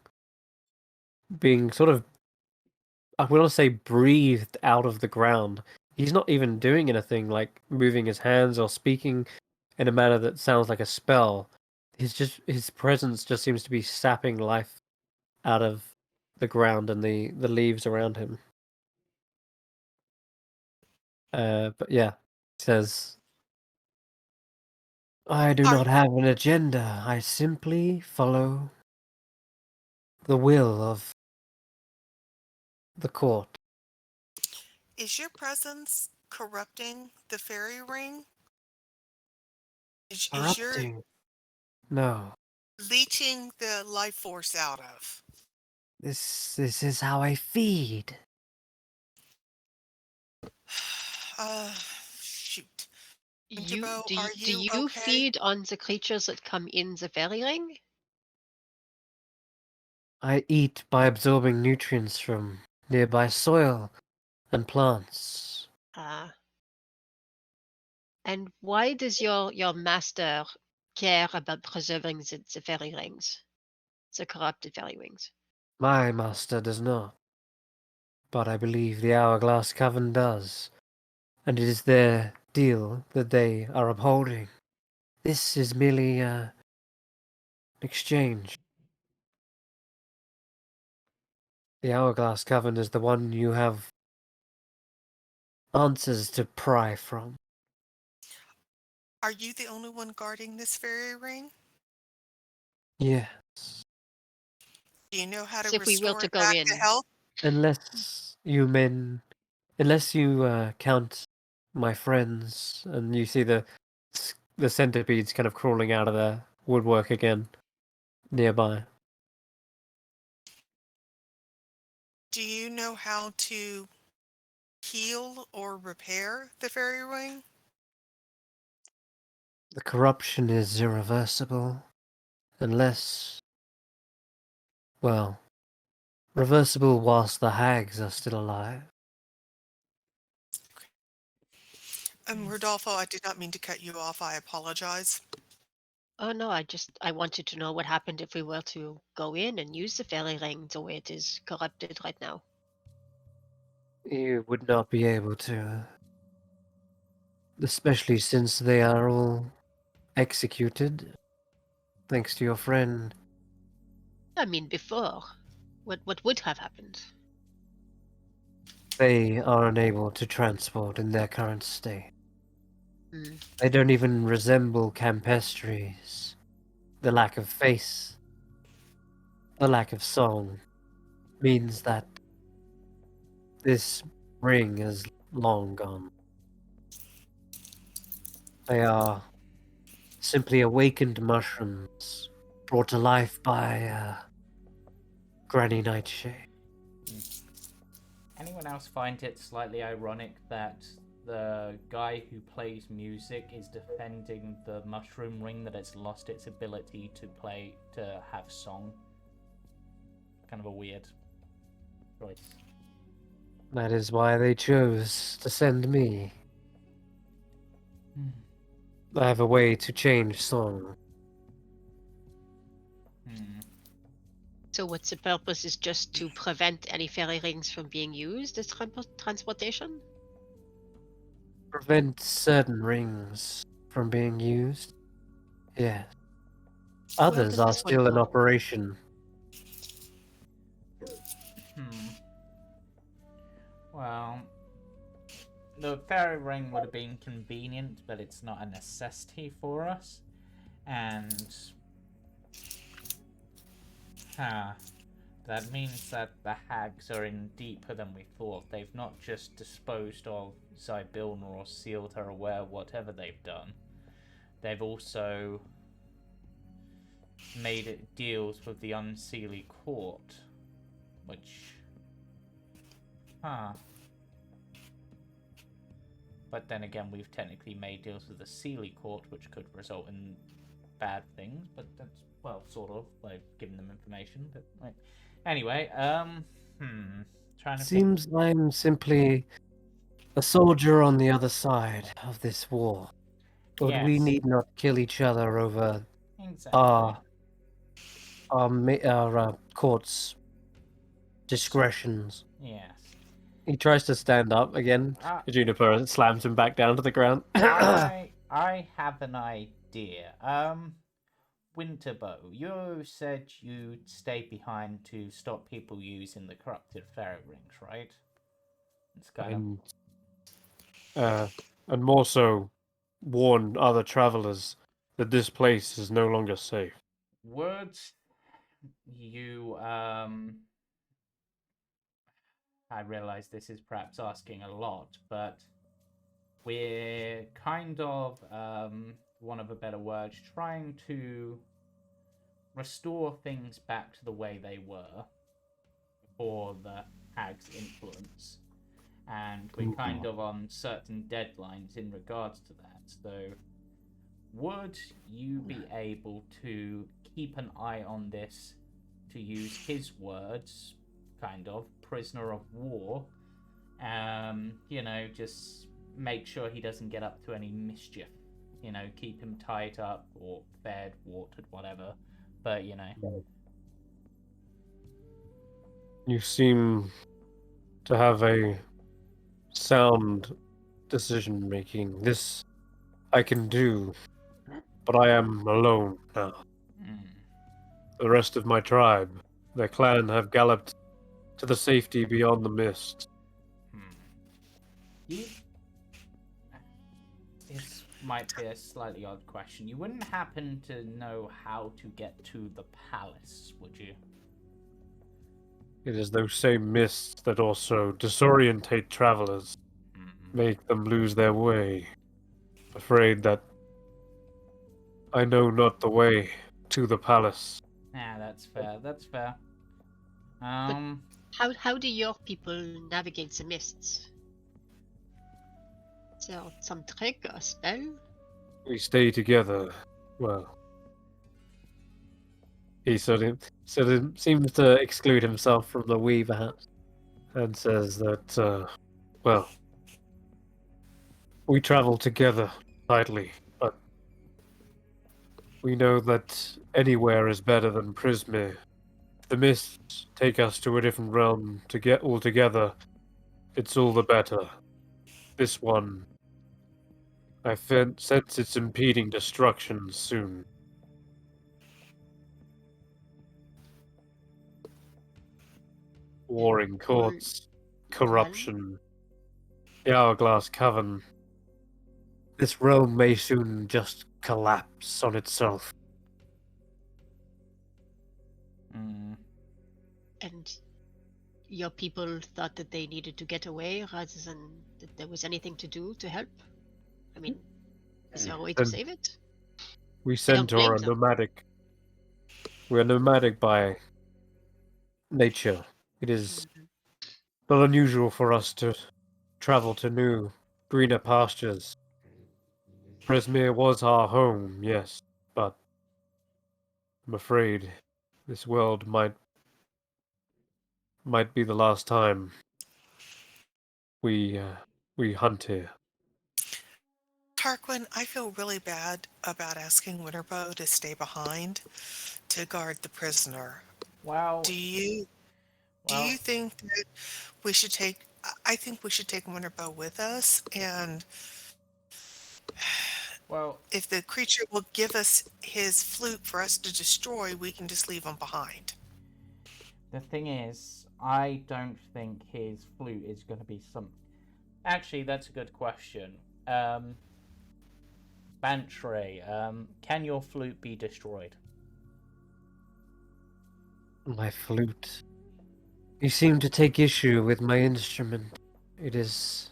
sort of, I want to say, breathed out of the ground. He's not even doing anything like moving his hands or speaking in a manner that sounds like a spell. His presence just seems to be sapping life out of the ground and the leaves around him. But yeah, he says, I do Are not have an agenda. I simply follow the will of the court. is your presence corrupting the fairy ring? Is your Corrupting? No. leeching the life force out of? This is how I feed. Shoot. You Winterbow, do you, are do you you okay? feed on the creatures that come in the fairy ring? I eat by absorbing nutrients from nearby soil and plants. Ah. And why does your master care about preserving the fairy rings, the corrupted fairy rings? My master does not, but I believe the Hourglass Coven does, and it is their deal that they are upholding. This is merely an exchange. The Hourglass Coven is the one you have answers to pry from. Are you the only one guarding this fairy ring? Yes. Do you know how to So if we will restore to it go back to in, health? Unless you count my friends, and you see the centipedes kind of crawling out of the woodwork again nearby. Do you know how to heal or repair the fairy ring? The corruption is irreversible, unless, well, reversible whilst the hags are still alive. Rodolfo, I did not mean to cut you off. I apologize. oh no, I wanted to know what happened if we were to go in and use the fairy ring the way it is corrupted right now. You would not be able to, especially since they are all executed, thanks to your friend. I mean, before, what would have happened? They are unable to transport in their current state. Hmm. They don't even resemble campestries. The lack of face, the lack of song, means that this ring is long gone. They are simply awakened mushrooms brought to life by Granny Nightshade. Anyone else find it slightly ironic that the guy who plays music is defending the mushroom ring that has lost its ability to have song? Kind of a weird choice. That is why they chose to send me. I have a way to change song. So what's the purpose is just to prevent any fairy rings from being used as transportation? Prevent certain rings from being used. Yes. Others Does are this one still in go? operation. the fairy ring would have been convenient, but it's not a necessity for us. And that means that the hags are in deeper than we thought. They've not just disposed of Zybilna or sealed her away, whatever they've done. They've also made it deals with the Unseelie Court, which... But then again, we've technically made deals with the Seelie Court, which could result in bad things, but that's, well, sort of, like, giving them information, but, like... Anyway, trying to Seems I'm simply a soldier on the other side of this war. But we Yes. need not kill each other over Exactly. our court's discretions. Yes. He tries to stand up again. Juniper slams him back down to the ground. I have an idea. Winterbow, you said you'd stay behind to stop people using the corrupted fairy rings, right? It's kind And more so, warn other travelers that this place is no longer safe. Would you, I realize this is perhaps asking a lot, but we're kind of, one of a better word, trying to restore things back to the way they were before the hag's influence. And we're kind of on certain deadlines in regards to that. So, would you be able to keep an eye on this, to use his words, kind of, prisoner of war, you know, just make sure he doesn't get up to any mischief, you know, keep him tied up or fed, watered, whatever, but, you know. You seem to have a sound decision making. This I can do, but I am alone now. The rest of my tribe, their clan, have galloped to the safety beyond the mist. This might be a slightly odd question. You wouldn't happen to know how to get to the palace, would you? It is those same mists that also disorientate travelers, make them lose their way. Afraid that I know not the way to the palace. Yeah, that's fair. That's fair. How do your people navigate the mists? Is there some trick or spell? We stay together. Well, he sort of seems to exclude himself from the we, perhaps, and says that, well, we travel together tightly, but we know that anywhere is better than Prisme. If the mists take us to a different realm to get all together, it's all the better. This one, I sense it's impeding destruction soon. Warring courts, corruption, the Hourglass Coven. This realm may soon just collapse on itself. And your people thought that they needed to get away rather than that there was anything to do to help? I mean, is there a way to save it? We Centaur are nomadic. We are nomadic by nature. It is not unusual for us to travel to new, greener pastures. Presmere was our home, yes, but I'm afraid this world might be the last time we hunt here. Tarquin, I feel really bad about asking Winterbow to stay behind to guard the prisoner. Well, do you think that we should take? I think we should take Winterbow with us, and well, if the creature will give us his flute for us to destroy, we can just leave him behind. The thing is, I don't think his flute is going to be Actually, that's a good question. Bantry, can your flute be destroyed? My flute. You seem to take issue with my instrument. It is.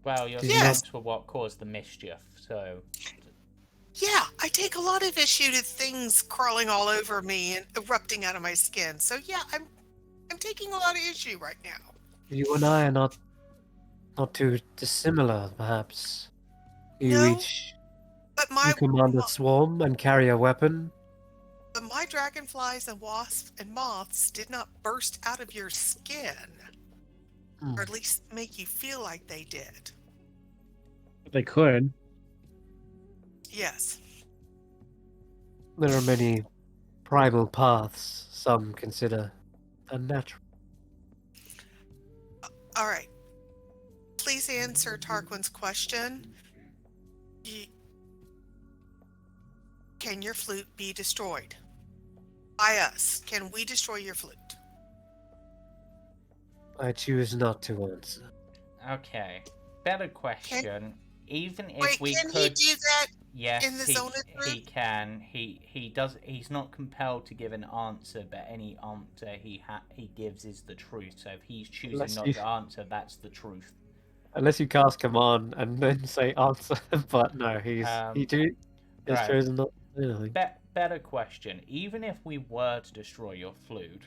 Well, your Did you not- strokes were what caused the mischief, so... Yeah, I take a lot of issue to things crawling all over me and erupting out of my skin. So yeah, I'm taking a lot of issue right now. You and I are not too dissimilar, perhaps. You No, each but you command a swarm and carry a weapon. my dragonflies and wasps and moths did not burst out of your skin, Hmm. or at least make you feel like they did. They could. Yes. There are many primal paths some consider unnatural. All right. Please answer Tarquin's question. Can your flute be destroyed? By us. Can we destroy your flute? I choose not to answer. Okay. Better question. Even if Wait, we can could... he do that? Yes, in the zone of he truth? can. He does. He's not compelled to give an answer, but any answer he gives is the truth. So if he's choosing Unless not you- to answer, that's the truth. Unless you cast command and then say answer, but no, he has right. chosen not to do anything. Better question. Even if we were to destroy your flute,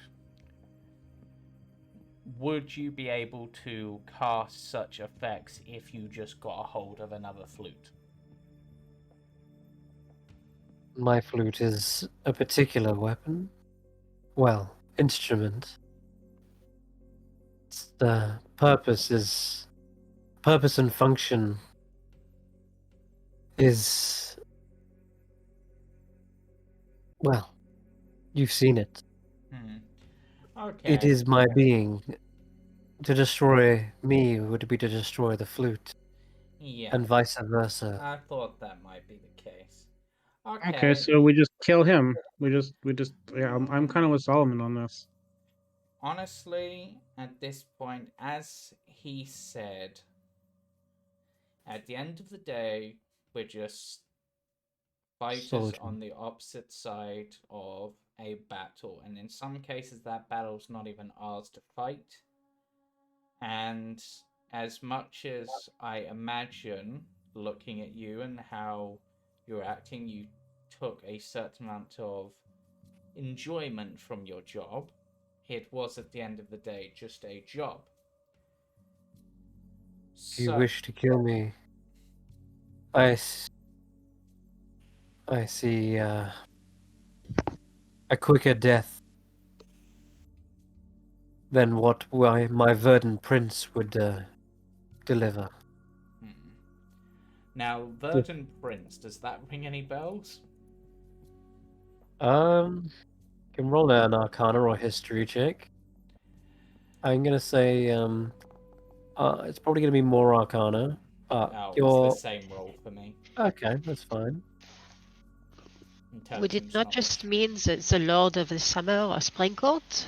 would you be able to cast such effects if you just got a hold of another flute? My flute is a particular weapon. Well, instrument. The purpose and function is, well, you've seen it. Okay. It is my being. To destroy me would be to destroy the flute, Yeah. and vice versa. I thought that might be the case. Okay, so we just kill him. We just. Yeah, I'm kind of with Solomon on this. Honestly, at this point, as he said, at the end of the day, we're just fighters Soldier. on the opposite side of a battle. And in some cases, that battle's not even ours to fight. And as much as I imagine, looking at you and how you're acting, you took a certain amount of enjoyment from your job. It was, at the end of the day, just a job. If you wish to kill me, I see a quicker death than what my verdant prince would deliver. Now, Verdant Prince, does that ring any bells? Can roll an Arcana or History check. I'm gonna say it's probably gonna be more Arcana. Oh, you're it's the same roll for me. okay. That's fine. Would it not just mean that the Lord of the Summer or Spring Court?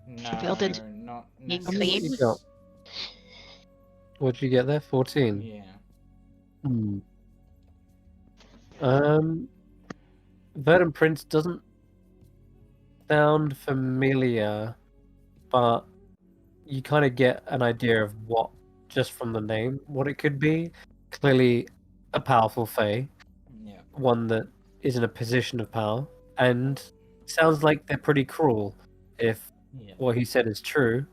No, Verdant not being How many claimed? you got? What did you get there? 14. Yeah. Verdant Prince doesn't sound familiar, but you kind of get an idea of what, just from the name, what it could be. Clearly, a powerful Fae, Yeah. one that is in a position of power, and sounds like they're pretty cruel. If Yeah. what he said is true,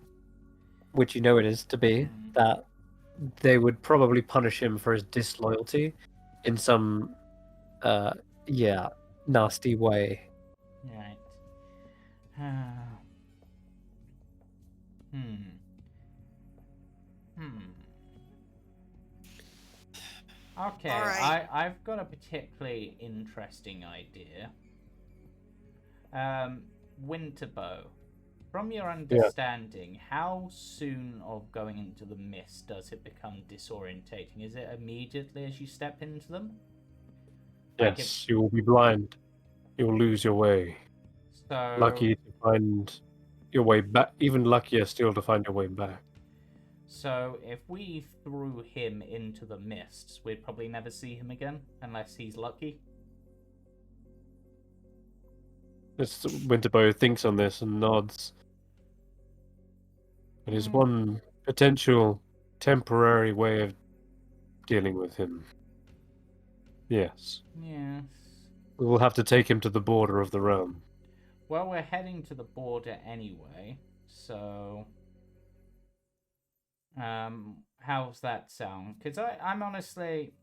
which you know it is to be, that they would probably punish him for his disloyalty in some, nasty way. Right. Okay, All right. I've got a particularly interesting idea. Winterbow, from your understanding, how soon of going into the mist does it become disorientating? Is it immediately as you step into them? Yes, you will be blind. You'll lose your way. So Lucky to find your way back. Even luckier still to find your way back. So if we threw him into the mists, we'd probably never see him again, unless he's lucky. Winterbow thinks on this and nods. It is Hmm. one potential temporary way of dealing with him. Yes. Yes. We will have to take him to the border of the realm. Well, we're heading to the border anyway, so... how's that sound? Because I'm honestly...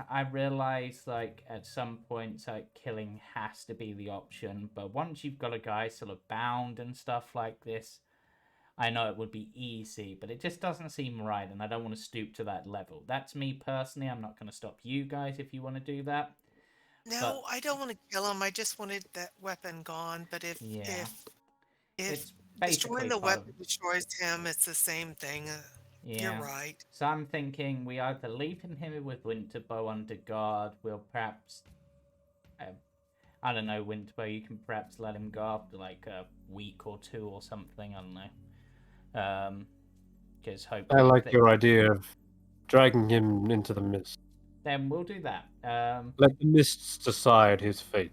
I realize, like, at some points, like, killing has to be the option, but once you've got a guy sort of bound and stuff like this, I know it would be easy, but it just doesn't seem right, and I don't want to stoop to that level. That's me personally. I'm not going to stop you guys if you want to do that. No, I don't want to kill him. I just wanted that weapon gone. But Yeah. if It's destroying basically the part of... weapon destroys him, it's the same thing. You're Yeah. right. So I'm thinking we either leave him with Winterbow under guard. We'll perhaps, I don't know, Winterbow. You can perhaps let him go after like a week or two or something. I don't know. Because hopefully, I like your idea of dragging him into the mist. Then we'll do that. Let the mists decide his fate.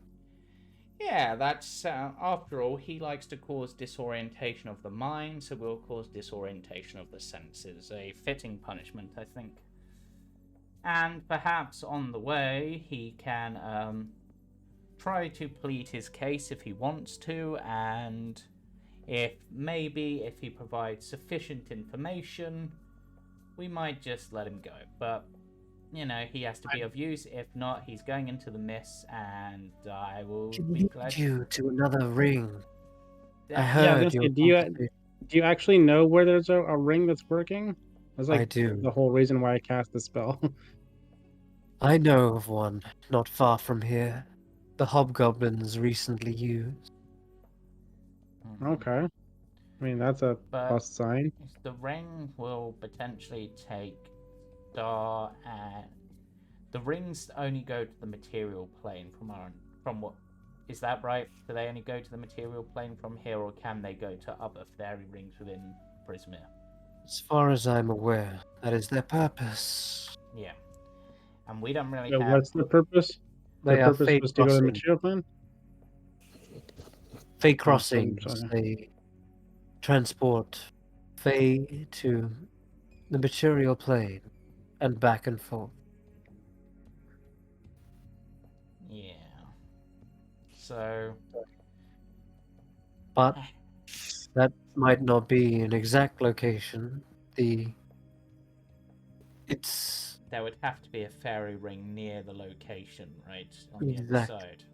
Yeah, that's after all, he likes to cause disorientation of the mind, so we'll cause disorientation of the senses. A fitting punishment, I think. And perhaps on the way, he can try to plead his case if he wants to, and if he provides sufficient information, we might just let him go. But, you know, he has to be of use. If not, he's going into the mists, and I will be glad. you to another ring. I Yeah, I heard was your gonna say, do you actually know where there's a ring that's working? That's like I do. the whole reason why I cast the spell. I know of one not far from here. The hobgoblins recently used. Okay. I mean, that's a But plus sign. the ring will potentially take Star and... The rings only go to the material plane from what... Is that right? Do they only go to the material plane from here, or can they go to other fairy rings within Brismere? As far as I'm aware, that is their purpose. Yeah. And we don't really So have... what's the purpose? They Their are purpose fate was to go to the crossing. material plane? Fate Oh, so- crossings. so- They transport Fae to the material plane and back and forth. Yeah. So... But that might not be an exact location. It's There would have to be a fairy ring near the location, right? On the other Exactly. side.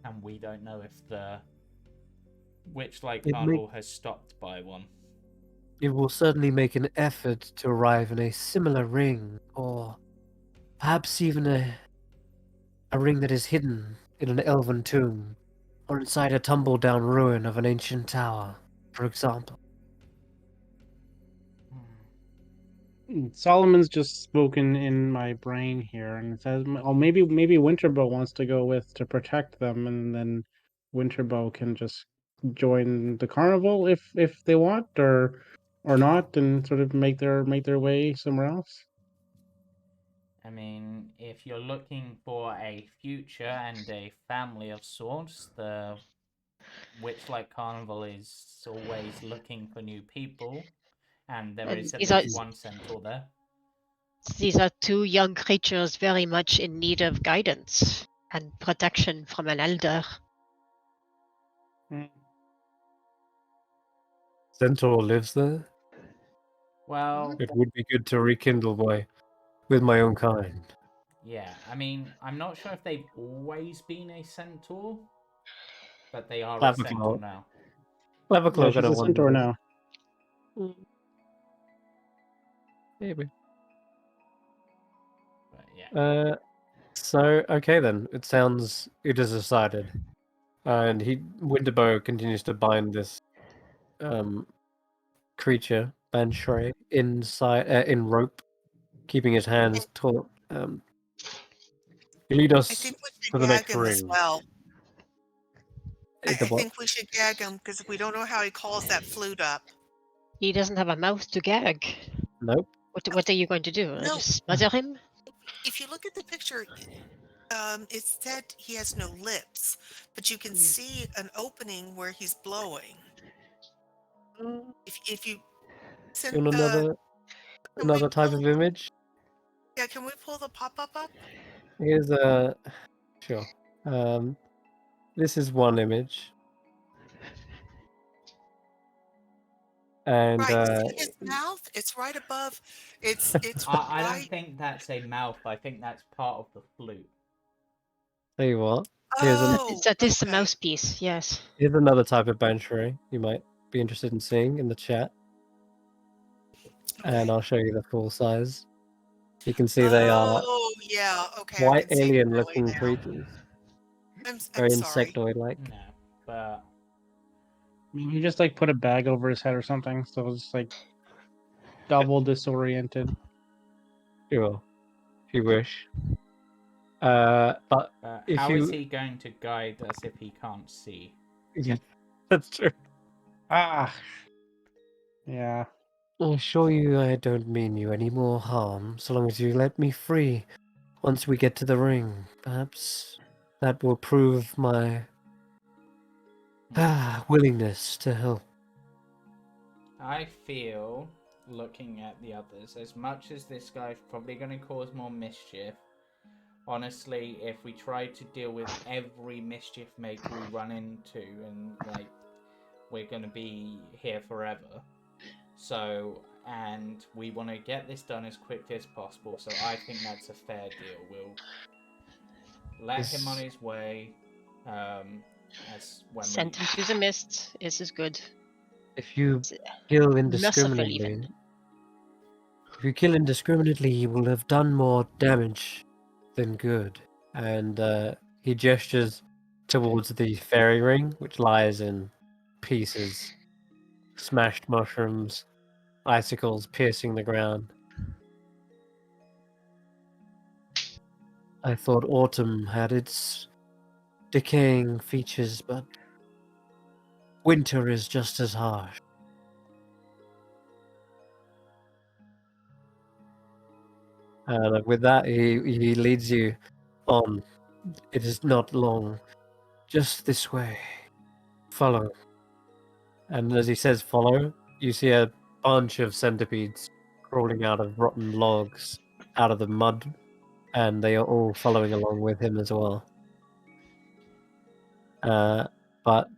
And we don't know if the Witchlight It Carnival has stopped by one. It will certainly make an effort to arrive in a similar ring, or perhaps even a ring that is hidden in an elven tomb, or inside a tumble-down ruin of an ancient tower, for example. Solomon's just spoken in my brain here, and it says, "Oh, maybe Winterbow wants to go with to protect them, and then Winterbow can just join the carnival if they want, or not, and sort of make their way somewhere else." I mean, if you're looking for a future and a family of sorts, the Witchlight Carnival is always looking for new people, and there And is at these are least one centaur there. these are two young creatures very much in need of guidance and protection from an elder. Centaur lives there? Well, It would be good to rekindle with my own kind. yeah, I mean, I'm not sure if they've always been a centaur, but they are a Lava centaur Claw. now. Lava Yeah, Claw she's gonna a centaur now. Maybe. But yeah. So okay then. It is decided. And Winterbow continues to bind this creature, Banshray, in rope, keeping his hands taut. You lead I us think we to should the gag next him as ring. well. I The what? think we should gag him because we don't know how he calls that flute up. He doesn't have a mouth to gag. Nope. What are you going to do? No. Just smother him? If you look at the picture, it said he has no lips, but you can see an opening where he's blowing. If you send, You want can we another type pull, of image? yeah, can we pull the pop-up up? Here's a sure. This is one image, and Right, see his mouth? It's right above. It's I don't right. think that's a mouth. I think that's part of the flute. tell you what. Here's Oh, That is the okay. mouthpiece, yes. here's another type of banshee you might be interested in seeing in the chat, and Okay. I'll show you the full size. You can see they are Oh, yeah. Okay, I white can see it clearly alien-looking now. creatures, I'm very sorry. insectoid-like. No, but You just like put a bag over his head or something, so it's like double disoriented. Sure, if you wish. But if how is you, he going to guide us if he can't see? yeah, that's true. Ah, yeah. I assure you I don't mean you any more harm, so long as you let me free once we get to the ring. Perhaps that will prove my willingness to help. I feel, looking at the others, as much as this guy's probably going to cause more mischief, honestly, if we try to deal with every mischief maker we run into, and like, we're going to be here forever. So, and we want to get this done as quickly as possible, so I think that's a fair deal. We'll let him on his way. As when Send him to the mist. This is good. If you kill Merciful indiscriminately, even. if you kill indiscriminately, you will have done more damage than good. And he gestures towards the fairy ring, which lies in pieces, smashed mushrooms, icicles piercing the ground. I thought autumn had its decaying features, but winter is just as harsh. And with that, he leads you on. It is not long. Just this way. Follow. And as he says follow, you see a bunch of centipedes crawling out of rotten logs, out of the mud, and they are all following along with him as well. But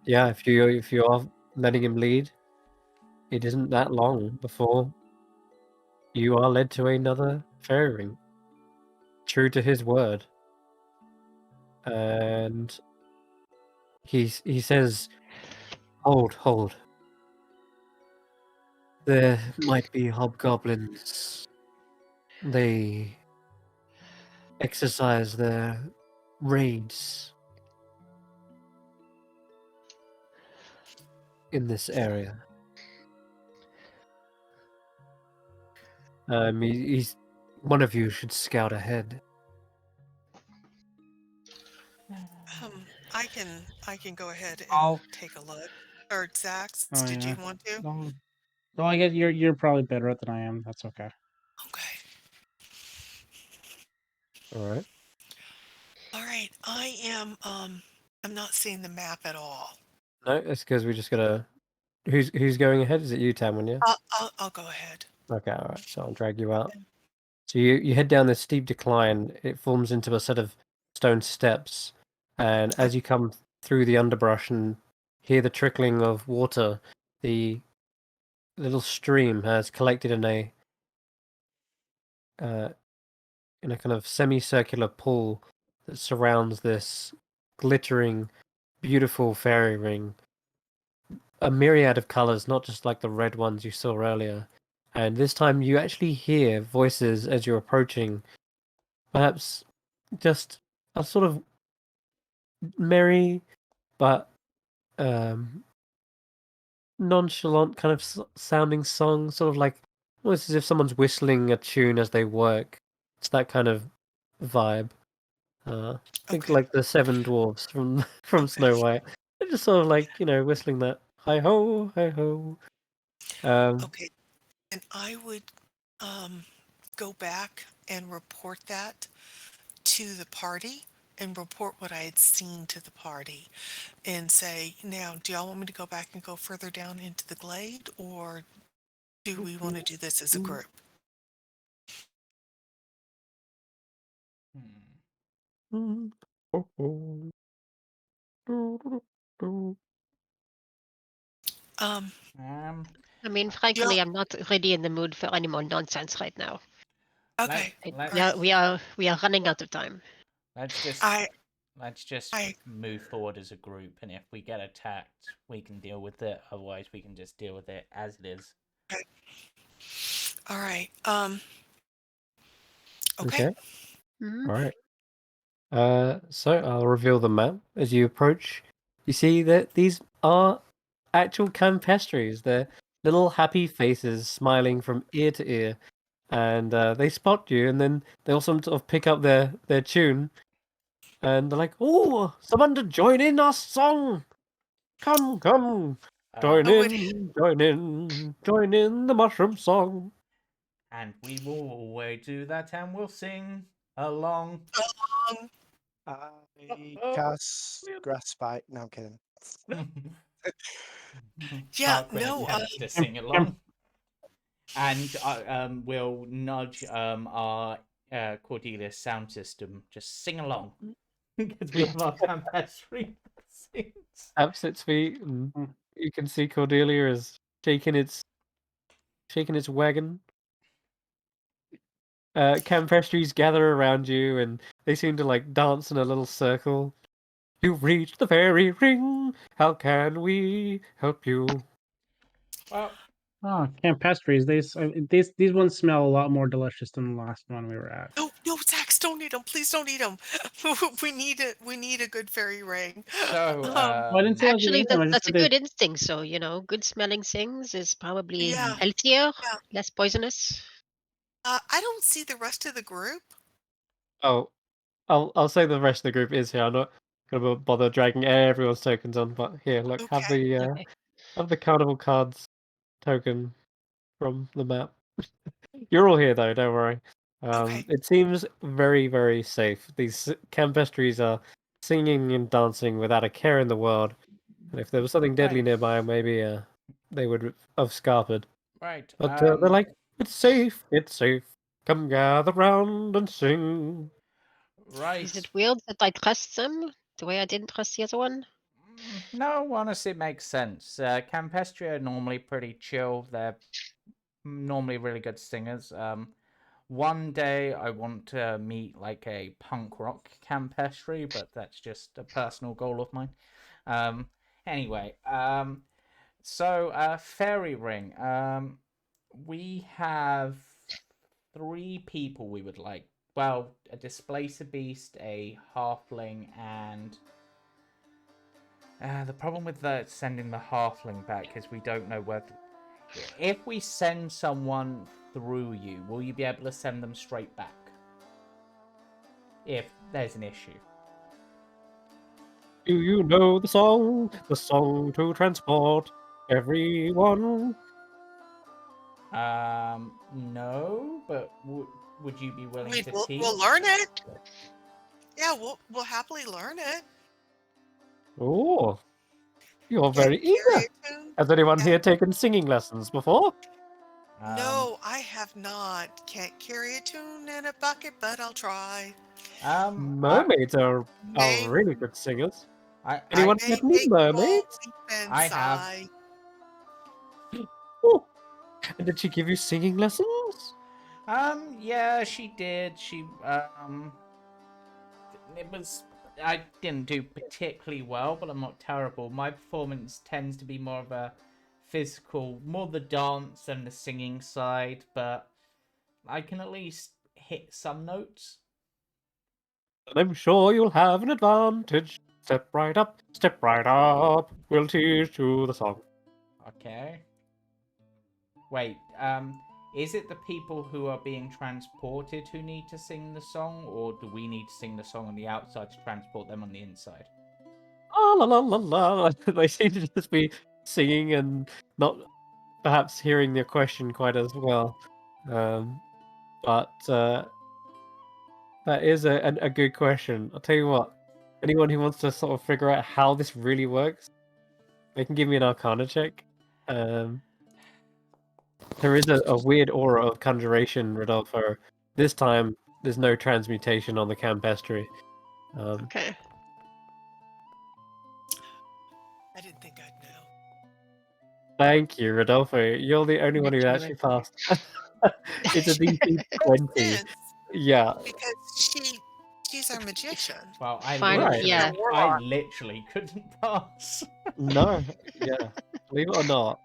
yeah, if you are letting him lead, it isn't that long before you are led to another fairy ring. True to his word. And he says, Hold. There might be hobgoblins. They exercise their raids in this area. He's one of you should scout ahead. I can go ahead and I'll- take a look. Or Xaxx, Oh, did you yeah. want to? No, I guess you're probably better at than I am. That's okay. Okay. All right. All right. I am I'm not seeing the map at all. No, it's because we just gotta. Who's going ahead? Is it you, Tanwen? Yeah. I'll go ahead. Okay. All right. So I'll drag you out. So you head down this steep decline. It forms into a set of stone steps, and as you come through the underbrush and hear the trickling of water, the little stream has collected in a kind of semicircular pool that surrounds this glittering, beautiful fairy ring. A myriad of colors, not just like the red ones you saw earlier. And this time you actually hear voices as you're approaching, perhaps just a sort of merry but nonchalant kind of sounding song, sort of like almost as if someone's whistling a tune as they work. It's that kind of vibe. Think Okay. like the seven dwarves from Snow White. They're just sort of like whistling that hi ho, hi ho. Okay. And I would go back and report that to the party and report what I had seen to the party and say, now, do y'all want me to go back and go further down into the glade, or do we want to do this as a group? Hmm. Um, Um, I mean, y'all, frankly, I'm not really in the mood for any more nonsense right now. okay, let, Yeah, we are running out of time. let's just I, let's just I, move forward as a group, and if we get attacked, we can deal with it. Otherwise, we can just deal with it as it is. okay. All right. Okay. Okay. Mhm. All right. So I'll reveal the map as you approach. You see that these are actual campestries. They're little happy faces smiling from ear to ear, and they spot you, and then they also sort of pick up their tune, and they're like, "Oh, someone to join in our song! Come, come, join Oh, it in, join in, join in the mushroom song." And we will always do that, and we'll sing along. um, I Oh. cast grass spike. No, I'm kidding. yeah, Tarquin no, attempts to sing along, and we'll nudge our Cordelia sound system. Just sing along because we have our campestry sings. Taps its feet, and you can see Cordelia is shaking its wagon. Campestries gather around you, and they seem to like dance in a little circle. You've reached the fairy ring. How can we help you? Well, Oh, campestries. These ones smell a lot more delicious than the last one we were at. no, no, Xaxx, don't eat them. Please don't eat them. We need it. We need a good fairy ring. so Well, I didn't say I was Actually, eating them. I just that's a said that. good instinct. So, good smelling things is probably Yeah, healthier, yeah. less poisonous. I don't see the rest of the group. Oh, I'll say the rest of the group is here. I'm not gonna bother dragging everyone's tokens on, but here, look, Okay. Okay. have the carnival cards token from the map. You're all here though, don't worry. Okay. It seems very, very safe. These campestries are singing and dancing without a care in the world. And if there was something deadly right, nearby, maybe they would have scarpered. right. But they're like, it's safe, it's safe. Come gather round and sing. Is Right. it weird that I trust them the way I didn't trust the other one? No, honestly, it makes sense. Campestria are normally pretty chill. They're normally really good singers. One day I want to meet like a punk rock campestry, but that's just a personal goal of mine. Um, anyway, so fairy ring. We have three people we would like. Well, a displacer beast, a halfling, and the problem with sending the halfling back is we don't know whether. If we send someone through you, will you be able to send them straight back? If there's an issue. Do you know the song? The song to transport everyone. No, but would you be willing to teach? We'll learn it. Yeah, we'll happily learn it. Oh, you're Can't very carry eager. a tune. Has anyone Yeah. here taken singing lessons before? No, I have not. Can't carry a tune in a bucket, but I'll try. I, Mermaids are May really good singers. I, I, Anyone may met any make you all mermaids? weep and I have. sigh. Oh, and did she give you singing lessons? Yeah, she did. It was. I didn't do particularly well, but I'm not terrible. My performance tends to be more of a physical, more the dance than the singing side, but I can at least hit some notes. And I'm sure you'll have an advantage. Step right up, step right up. We'll teach you the song. Okay. Wait, is it the people who are being transported who need to sing the song, or do we need to sing the song on the outside to transport them on the inside? Ah, la la la la. They seem to just be singing and not perhaps hearing your question quite as well. But that is a good question. I'll tell you what. Anyone who wants to sort of figure out how this really works, they can give me an Arcana check. There is a weird aura of conjuration, Rodolfo. This time, there's no transmutation on the campestry. Okay. I didn't think I'd know. Thank you, Rodolfo. You're the only one who Literally actually right passed. It's a DC 20. Sense, Yeah, because she's our magician. Well, I Fine, Right. literally, yeah. I literally couldn't pass. no, yeah. Believe it or not,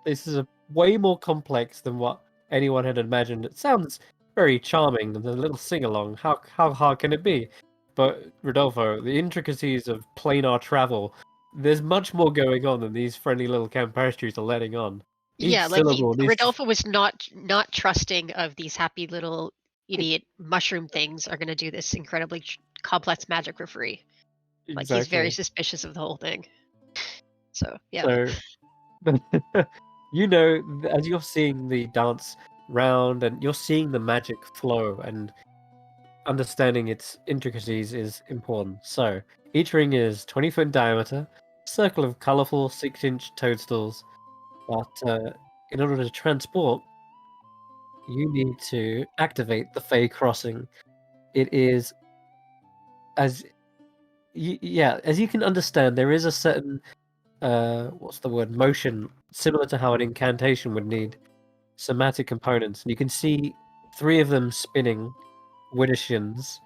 this is a way more complex than what anyone had imagined. It sounds very charming and a little sing-along. How hard can it be? But Rodolfo, the intricacies of planar travel, there's much more going on than these friendly little campestries are letting on. Each Yeah, like syllable needs to... Rodolfo was not trusting of these happy little idiot mushroom things are going to do this incredibly complex magic for free. Like he's very Exactly. suspicious of the whole thing. So yeah. So, you know, as you're seeing the dance round and you're seeing the magic flow and understanding its intricacies is important. So, each ring is 20 foot in diameter, circle of colorful 6-inch toadstools. But in order to transport, you need to activate the Fey Crossing. It is as as you can understand, there is a certain what's the word, motion similar to how an incantation would need somatic components. And you can see 3 of them spinning widdershins,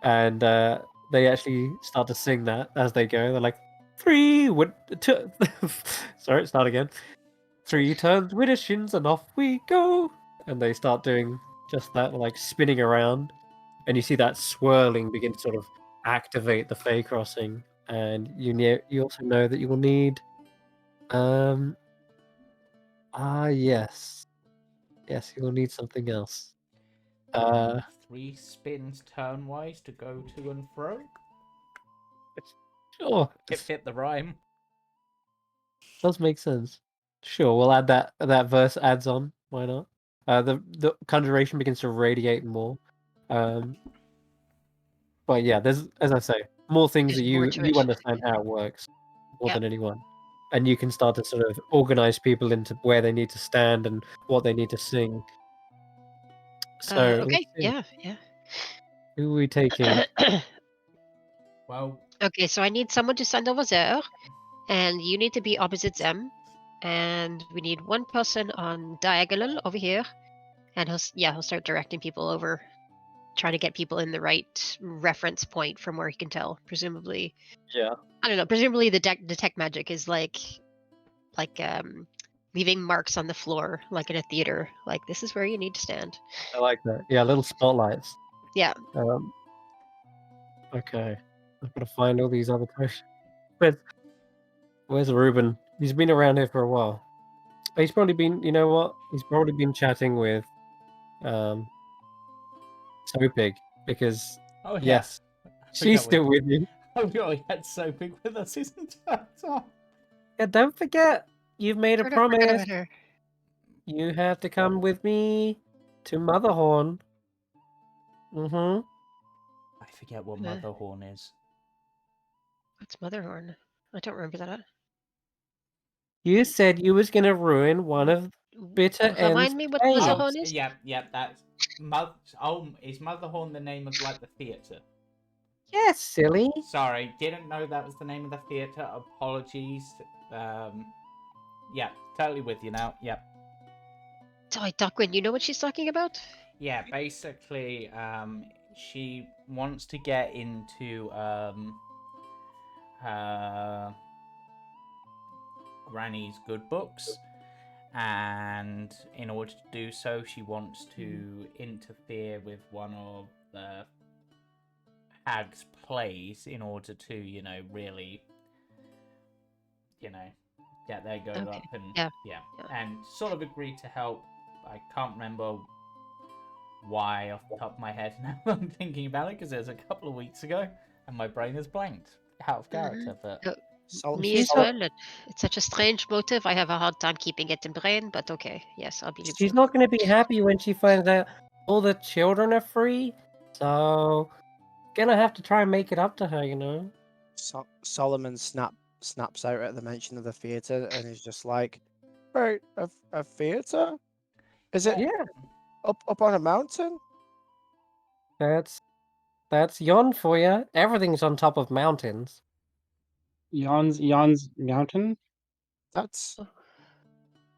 and they actually start to sing that as they go. They're like, 3 sorry, start again. 3 turns widdershins and off we go. And they start doing just that, like spinning around. And you see that swirling begin to sort of activate the Fey Crossing. And you also know that you will need yes. Yes, you will need something else. You need 3 spins turnwise to go to and fro. Sure. It fit the rhyme. Does make sense. Sure, we'll add that verse adds on. Why not? The conjuration begins to radiate more. But yeah, there's, as I say, more things There's that more you to it. understand how it works more Yep. than anyone. And you can start to sort of organize people into where they need to stand and what they need to sing. So Okay, let's see. yeah. Who are we taking? Well, Okay, so I need someone to send over there, and you need to be opposite them, and we need one person on diagonal over here, and he'll start directing people over, trying to get people in the right reference point from where he can tell. Presumably, Yeah, I don't know. Presumably, the detect magic is like leaving marks on the floor, like in a theater. Like this is where you need to stand. I like that. Yeah, little spotlights. Yeah. Okay. I've got to find all these other potions. Where's Ruben? He's been around here for a while. He's probably been, you know what? He's probably been chatting with So Big, because oh yeah. yes, she's still with you. Oh god, we had so big with us his entire time. Yeah, don't forget, you've made a Sort of forgot promise. about her. You have to come with me to Motherhorn. Mm-hmm. I forget what Uh. Motherhorn is. What's Motherhorn? I don't remember that. You said you was gonna ruin one of Bitter End's Remind me what plays. Motherhorn is? Yeah, that's is Motherhorn the name of like the theatre? Yes, silly. Sorry, didn't know that was the name of the theatre. Apologies. Yeah, totally with you now. Yep. Sorry, Tarquin, you know what she's talking about? Yeah, basically, she wants to get into Granny's good books, and in order to do so, she wants to interfere with one of the Hag's plays in order to, really, get their go Okay. up and Yeah. and sort of agree to help. I can't remember why off the top of my head now. I'm thinking about it because it was a couple of weeks ago, and my brain is blanked out of character. But Me She's as not- well. It's such a strange motive. I have a hard time keeping it in brain, but okay. Yes, I'll believe She's you. not going to be happy when she finds out all the children are free. So, gonna have to try and make it up to her, you know. Solomon snaps out at the mention of the theater and is just like, "Wait, a theater? Is it Yeah, up on a mountain?" that's yon for you. Everything's on top of mountains. Jan's mountain. That's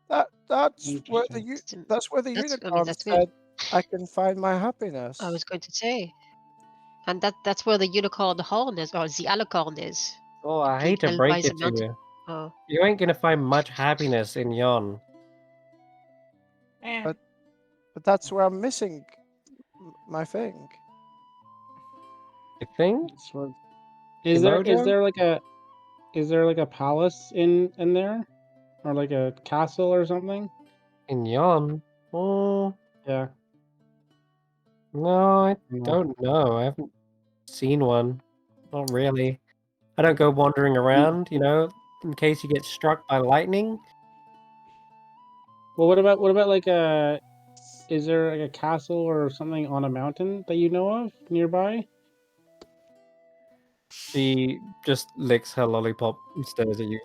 Oh. that's where the Interesting. that's where the That's- I mean, unicorn that's good. said I can find my happiness. I was going to say. And that's where the unicorn horn is, or the alicorn is. Oh, I Being hate to held break by the it to mountain. you. Oh. You ain't gonna find much happiness in yon. Eh. But that's where I'm missing my thing. You think? So, is there Emojo? like a palace in there, or like a castle or something? In yon? Oh, Yeah. no, I No. don't know. I haven't seen one. Not really. I don't go wandering around, you know, in case you get struck by lightning. Well, what about like a? Is there like a castle or something on a mountain that you know of nearby? She just licks her lollipop and stares at you.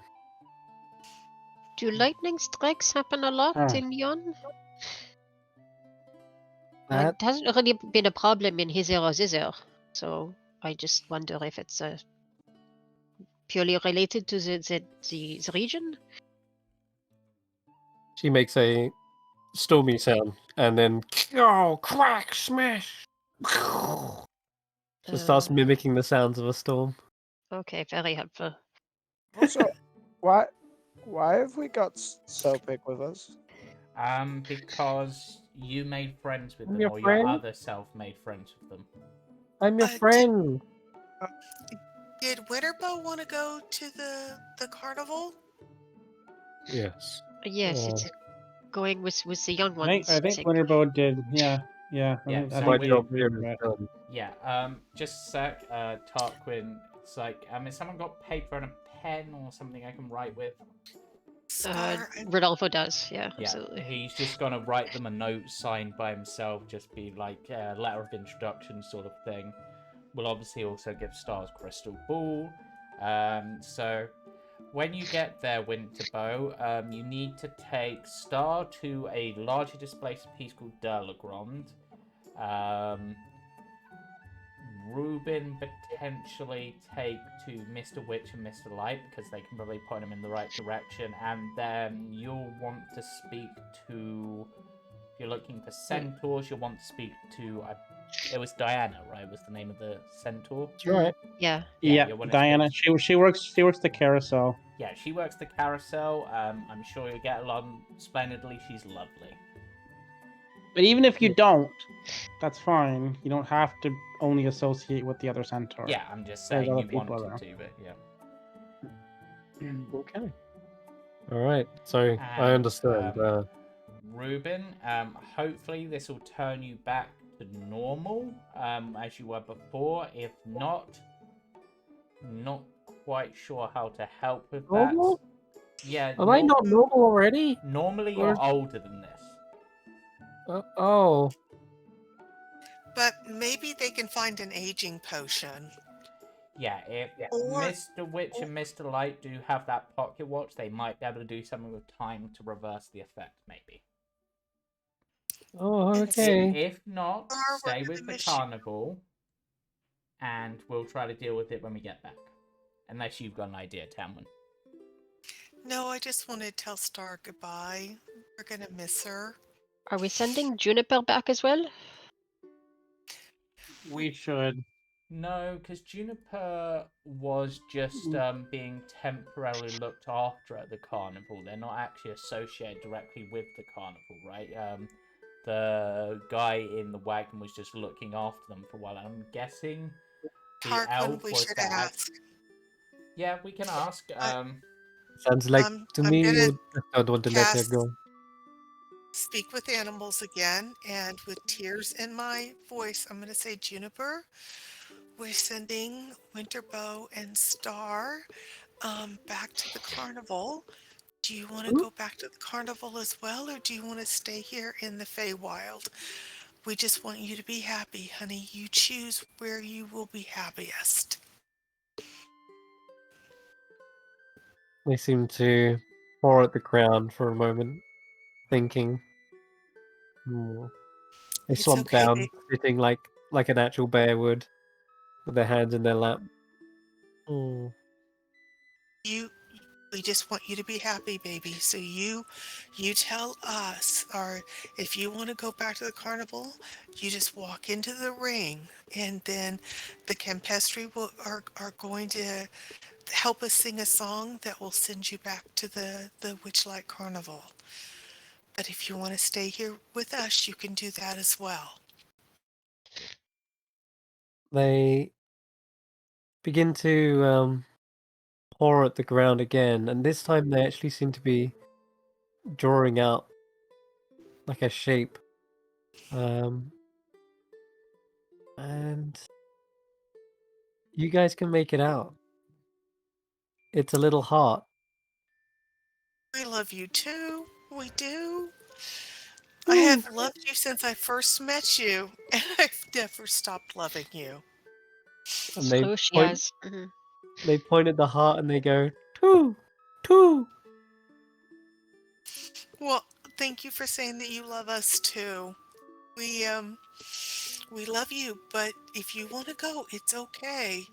Do lightning strikes happen a lot Ah. in Yon? That It hasn't really been a problem in Hither or Zither, so I just wonder if it's purely related to the region. she makes a stormy sound and then crack, smash. Just starts Uh, mimicking the sounds of a storm. Okay, very helpful. Also, why have we got so big with us? Because you made friends with I'm them, your or friend? your other self made friends with them. I'm your Did- friend. Did Winterbow want to go to the carnival? Yes. Yes, it's going with the young ones. I think Winterbow did. Yeah. I Yeah, think, so I My think we job agreed here to is that. done. Yeah, just a sec, Tarquin. It's like, has someone got paper and a pen or something I can write with? Star, Rodolfo does, yeah, Yeah, absolutely. he's just gonna write them a note signed by himself, just be like a letter of introduction sort of thing. We'll obviously also give Star's crystal ball. So when you get there, Winterbow, you need to take Star to a larger displaced piece called Derlegrand. Ruben potentially take to Mr. Witch and Mr. Light because they can probably point him in the right direction, and then you'll want to speak to. If you're looking for centaurs, you'll want to speak to. It was Diana, right? Was the name of the centaur? That's right. Yeah. Yeah, you'll wanna Diana. speak- She works the carousel. Yeah, she works the carousel. I'm sure you'll get along splendidly. She's lovely. But even if you don't, that's fine. You don't have to only associate with the other centaur. Yeah, I'm just There's saying other you people wanted around. to, but yeah. Okay. All right. So I And, understand. Ruben, hopefully this will turn you back to normal, as you were before. If not quite sure how to help with that. Normal? Yeah. Am I not normal already? Normally Or- you're older than this. Oh. but maybe they can find an aging potion. Yeah, if Or- Mr. Witch and Mr. Light do have that pocket watch, they might be able to do something with time to reverse the effect, maybe. Oh, And okay. If not, Or stay we're with gonna the miss- carnival, and we'll try to deal with it when we get back. Unless you've got an idea, Tanwen. No, I just want to tell Star goodbye. We're gonna miss her. Are we sending Juniper back as well? We should. No, because Juniper was just being temporarily looked after at the carnival. They're not actually associated directly with the carnival, right? The guy in the wagon was just looking after them for a while. I'm guessing the Tarquin, elf we was should the ask. Yeah, we can ask. Sounds like to I'm me gonna you don't want to let her cast go. Speak with animals again, and with tears in my voice, I'm gonna say, Juniper, we're sending Winterbow and Star back to the carnival. Do you want to Ooh. go back to the carnival as well, or do you want to stay here in the Feywild? We just want you to be happy, honey. You choose where you will be happiest. They seem to paw at the ground for a moment, thinking. Hmm. They It's slump okay, down, baby. sitting like an actual bear would, with their hands in their lap. Hmm. You we just want you to be happy, baby. So you tell us, or if you want to go back to the carnival, you just walk into the ring, and then the Campestri are going to help us sing a song that will send you back to the Witchlight Carnival. But if you want to stay here with us, you can do that as well. They begin to paw at the ground again, and this time they actually seem to be drawing out like a shape. And you guys can make it out. It's a little heart. We love you too. We do. I Ooh. have loved you since I first met you, and I've never stopped loving you. And they Oh, she point has. Mhm. they point at the heart and they go, "Two, two." Well, thank you for saying that you love us too. We um we love you, but if you want to go, it's okay.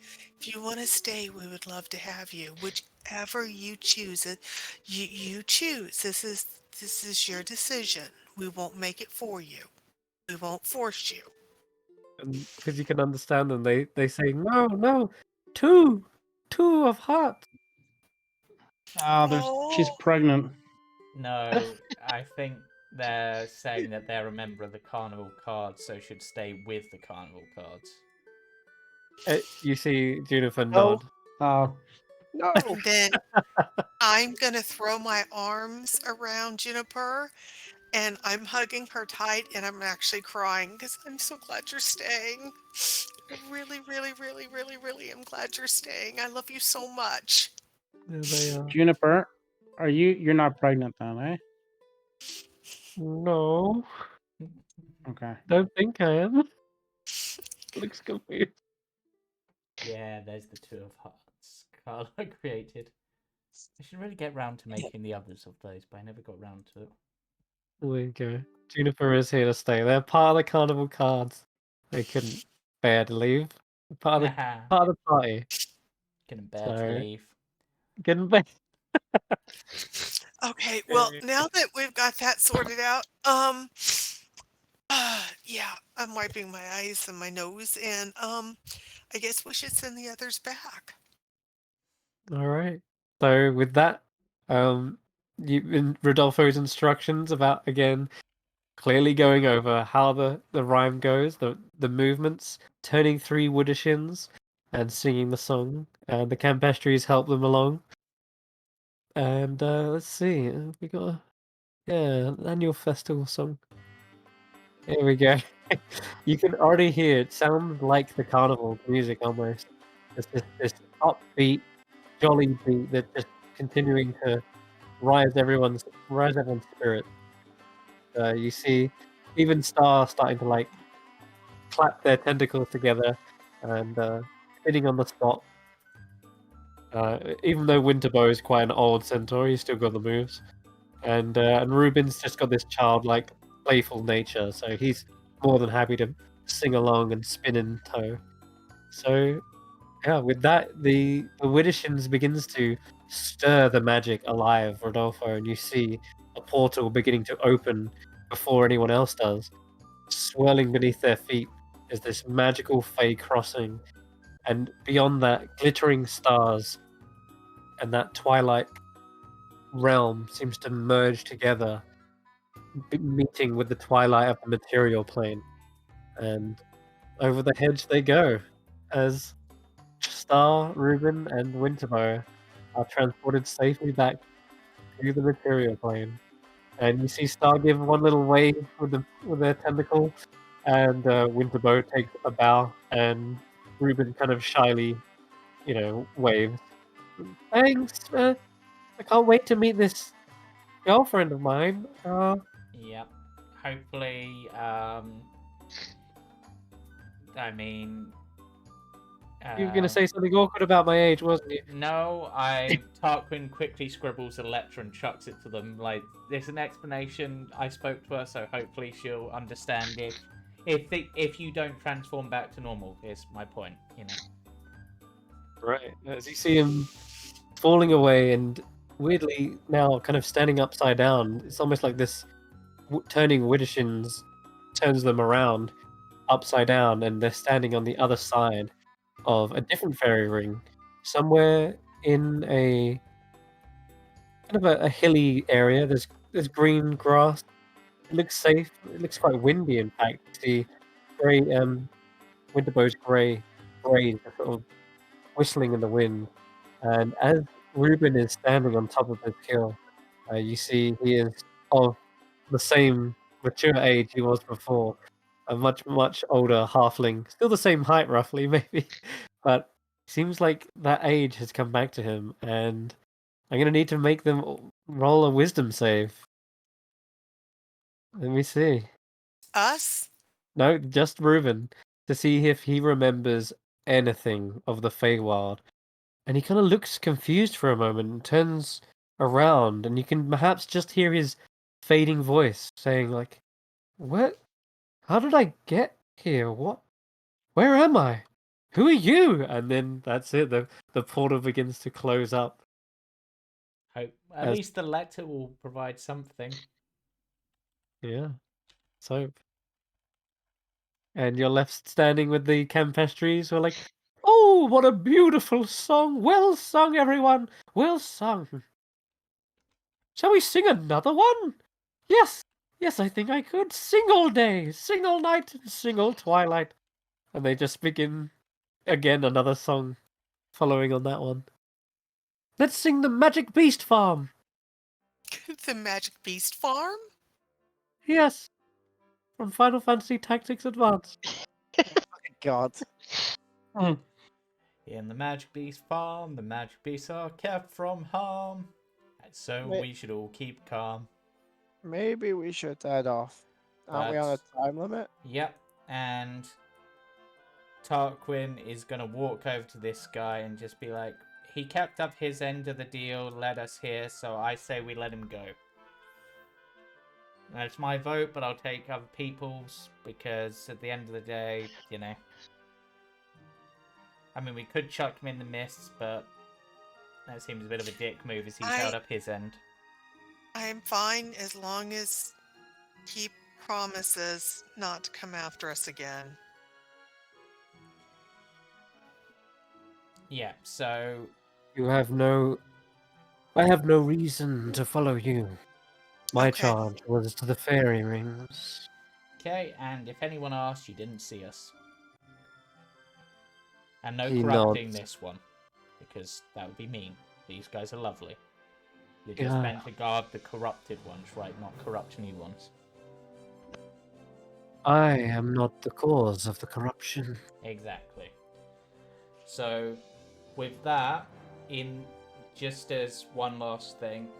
If you want to stay, we would love to have you. Whichever you choose it, you choose. This is your decision. We won't make it for you. We won't force you. And because you can understand them, they say, "No, no, two, two of heart." Ah, she's Oh, pregnant. No, I think they're saying that they're a member of the carnival cards, so should stay with the carnival cards. You see Juniper Oh, nod. No. then I'm gonna throw my arms around Juniper and I'm hugging her tight and I'm actually crying because I'm so glad you're staying. I really, really, really, really, really am glad you're staying. I love you so much. There they are. Juniper, you're not pregnant then, eh? No, Okay. don't think I am. Looks confused. Yeah, there's the two of hearts Carla created. I should really get round to making the others of those, but I never got round to it. There we go. Juniper is here to stay. They're part of the carnival cards. They couldn't bear to leave. Part of the party. Can bear to So leave. getting back. Okay, well, now that we've got that sorted out, yeah, I'm wiping my eyes and my nose, and I guess we should send the others back. All right. So with that, in Rodolfo's instructions about again clearly going over how the rhyme goes, the movements, turning three woodashins and singing the song, and the Campestries help them along. And let's see, we got an annual festival song. Here we go. You can already hear it sounds like the carnival music almost. It's this upbeat, jolly beat that's just continuing to rise everyone's spirit. You see, even Star starting to like clap their tentacles together and spinning on the spot. Even though Winterbow is quite an old centaur, he's still got the moves. And Ruben's just got this childlike, playful nature, so he's more than happy to sing along and spin in tow. So yeah, with that, the Widdershins begins to stir the magic alive, Rodolfo, and you see a portal beginning to open before anyone else does. Swirling beneath their feet is this magical fey crossing, and beyond that, glittering stars and that twilight realm seems to merge together, meeting with the twilight of the material plane. And over the hedge they go, as Star, Ruben, and Winterbow are transported safely back to the material plane. And you see Star give one little wave with their tentacle, and Winterbow takes a bow, and Ruben kind of shyly, waves Thanks. I can't wait to meet this girlfriend of mine. Yep. Hopefully, I mean, You were gonna say something awkward about my age, wasn't you? no, Tarquin quickly scribbles a letter and chucks it to them. Like, there's an explanation. I spoke to her, so hopefully she'll understand it. If you don't transform back to normal, is my point. You know. Right. As you see him falling away, and weirdly now kind of standing upside down. It's almost like this turning Widdershins turns them around upside down, and they're standing on the other side of a different fairy ring, somewhere in a kind of a hilly area. There's green grass. It looks safe. It looks quite windy, in fact. The grey Winterbow's grey braids are sort of whistling in the wind. And as Reuben is standing on top of this hill, you see he is of the same mature age he was before. A much, much older halfling. Still the same height, roughly, maybe. But seems like that age has come back to him. And I'm going to need to make them roll a wisdom save. Let me see. Us? No, just Reuben. To see if he remembers anything of the Feywild. And he kind of looks confused for a moment and turns around, and you can perhaps just hear his fading voice saying, like, "What? How did I get here? What? Where am I? Who are you?" And then that's it. The portal begins to close up. Hope at As- least the letter will provide something. Yeah. So, and you're left standing with the Campestries who are like, "Oh, what a beautiful song! Well sung, everyone! Well sung! Shall we sing another one? Yes, yes, I think I could. Sing all day, sing all night, and sing all twilight." And they just begin again another song following on that one. "Let's sing the Magic Beast Farm." The Magic Beast Farm? Yes, from Final Fantasy Tactics Advance. God. In the Magic Beast farm, the magic beasts are kept from harm. And so Wait. we should all keep calm. Maybe we should head off. Aren't we on a time limit? Yep, and Tarquin is going to walk over to this guy and just be like, he kept up his end of the deal, led us here, so I say we let him go. And it's my vote, but I'll take other people's, because at the end of the day, you know. I mean, we could chuck him in the mists, but that seems a bit of a dick move as he's held up his end. I'm fine as long as he promises not to come after us again. Yeah, so I have no reason to follow you. My Okay. charge was to the fairy rings. okay, and if anyone asks, you didn't see us. And no He corrupting nods. this one, because that would be mean. These guys are lovely. You're just Yeah. meant to guard the corrupted ones, right? Not corrupt new ones. I am not the cause of the corruption. Exactly. So, with that, in just as one last thing,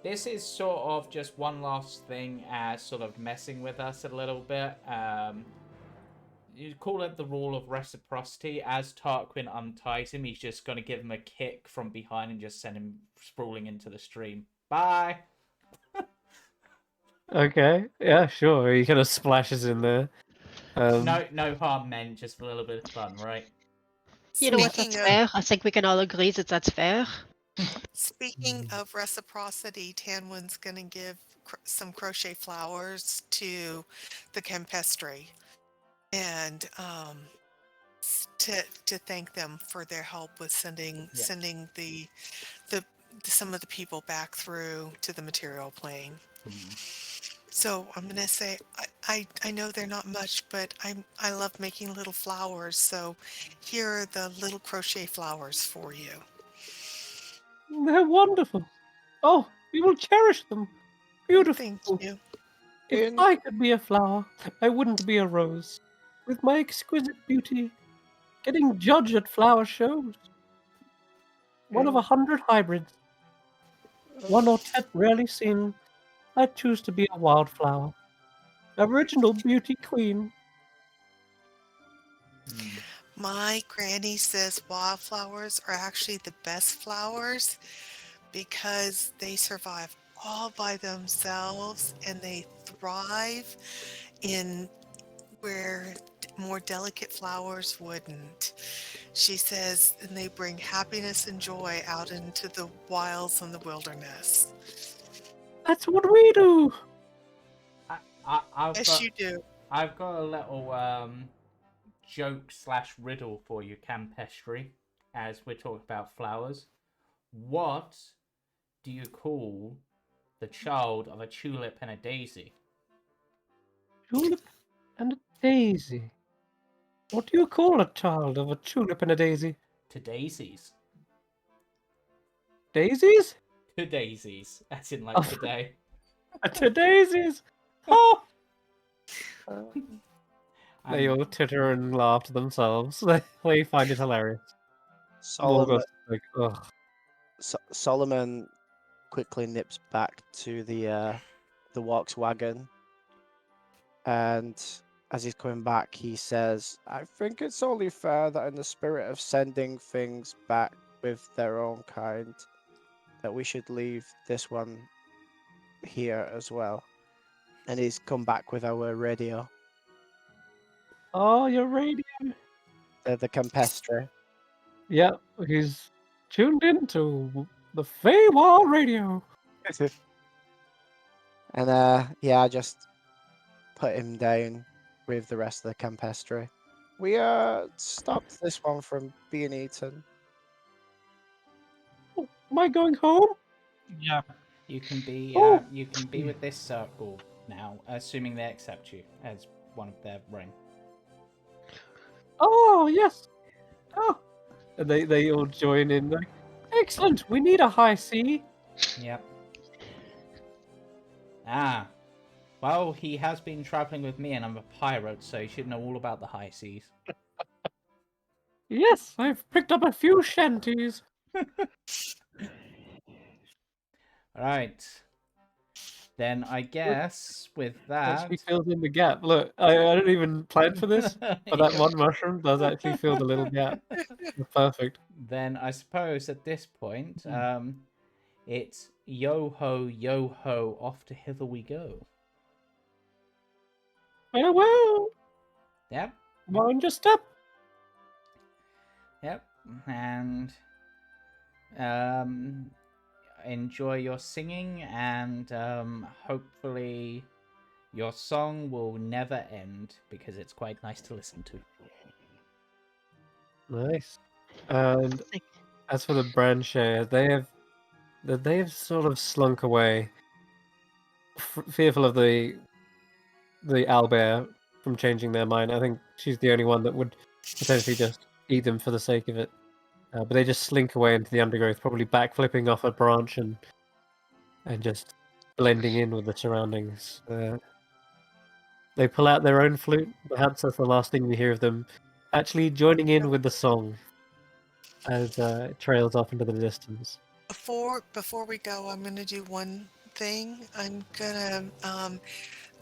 this is sort of just one last thing as sort of messing with us a little bit. You call it the rule of reciprocity. As Tarquin unties him, he's just going to give him a kick from behind and just send him sprawling into the stream. Bye! Okay, yeah, sure. He kind of splashes in there. No harm meant, just a little bit of fun, right? You know what? That's Speaking of fair. I think we can all agree that that's fair. speaking of reciprocity, Tanwen's going to give some crochet flowers to the Campestry, and to thank them for their help with sending the some of the people back through to the material plane. So I'm gonna say I know they're not much, but I love making little flowers. So here are the little crochet flowers for you. They're wonderful. Oh, we will cherish them. Beautiful. Thank you. If I could be a flower, I wouldn't be a rose. With my exquisite beauty, getting judged at flower shows. one of 100 hybrids. One octet rarely seen. I choose to be a wildflower. Original beauty queen. My granny says wildflowers are actually the best flowers because they survive all by themselves and they thrive in where more delicate flowers wouldn't. She says, and they bring happiness and joy out into the wilds and the wilderness. That's what we do. I've Yes, got you do. I've got a little joke / riddle for you, Campestry, as we're talking about flowers. What do you call the child of a tulip and a daisy? Tulip and a daisy. What do you call a child of a tulip and a daisy? To daisies. Daisies? To daisies. As in, like, Oh. today. To daisies. Oh! They Um, all titter and laugh to themselves. They find it hilarious. Solomon, Morgoth's like, ugh. Solomon quickly nips back to the Walks wagon, and as he's coming back, he says, "I think it's only fair that in the spirit of sending things back with their own kind, that we should leave this one here as well." And he's come back with our radio, Oh, your radio. the Campestre. Yeah, he's tuned into the Feywild radio. And yeah, I just put him down with the rest of the Campestre. We stopped this one from being eaten. Oh, am I going home? Yeah. you can be Oh. with this circle now, assuming they accept you as one of their ring. Oh, yes. Oh. And they all join in. Like, excellent. We need a high C. Yep. Ah. Well, he has been traveling with me, and I'm a pirate, so he should know all about the high seas. Yes, I've picked up a few shanties. Alright. Then I guess with that... Actually fills in the gap. Look, I don't even plan for this, but that one mushroom does actually fill the little gap. Perfect. Then I suppose at this point, it's yo-ho, off to Hither we go. Farewell. Yep, Mind your step. yep. And enjoy your singing, and hopefully your song will never end, because it's quite nice to listen to. Nice. And as for the brand share, they've sort of slunk away, fearful of the owlbear from changing their mind. I think she's the only one that would potentially just eat them for the sake of it. But they just slink away into the undergrowth, probably backflipping off a branch and just blending in with the surroundings. They pull out their own flute. Perhaps that's the last thing we hear of them actually joining in with the song as it trails off into the distance. Before we go, I'm gonna do one thing. I'm gonna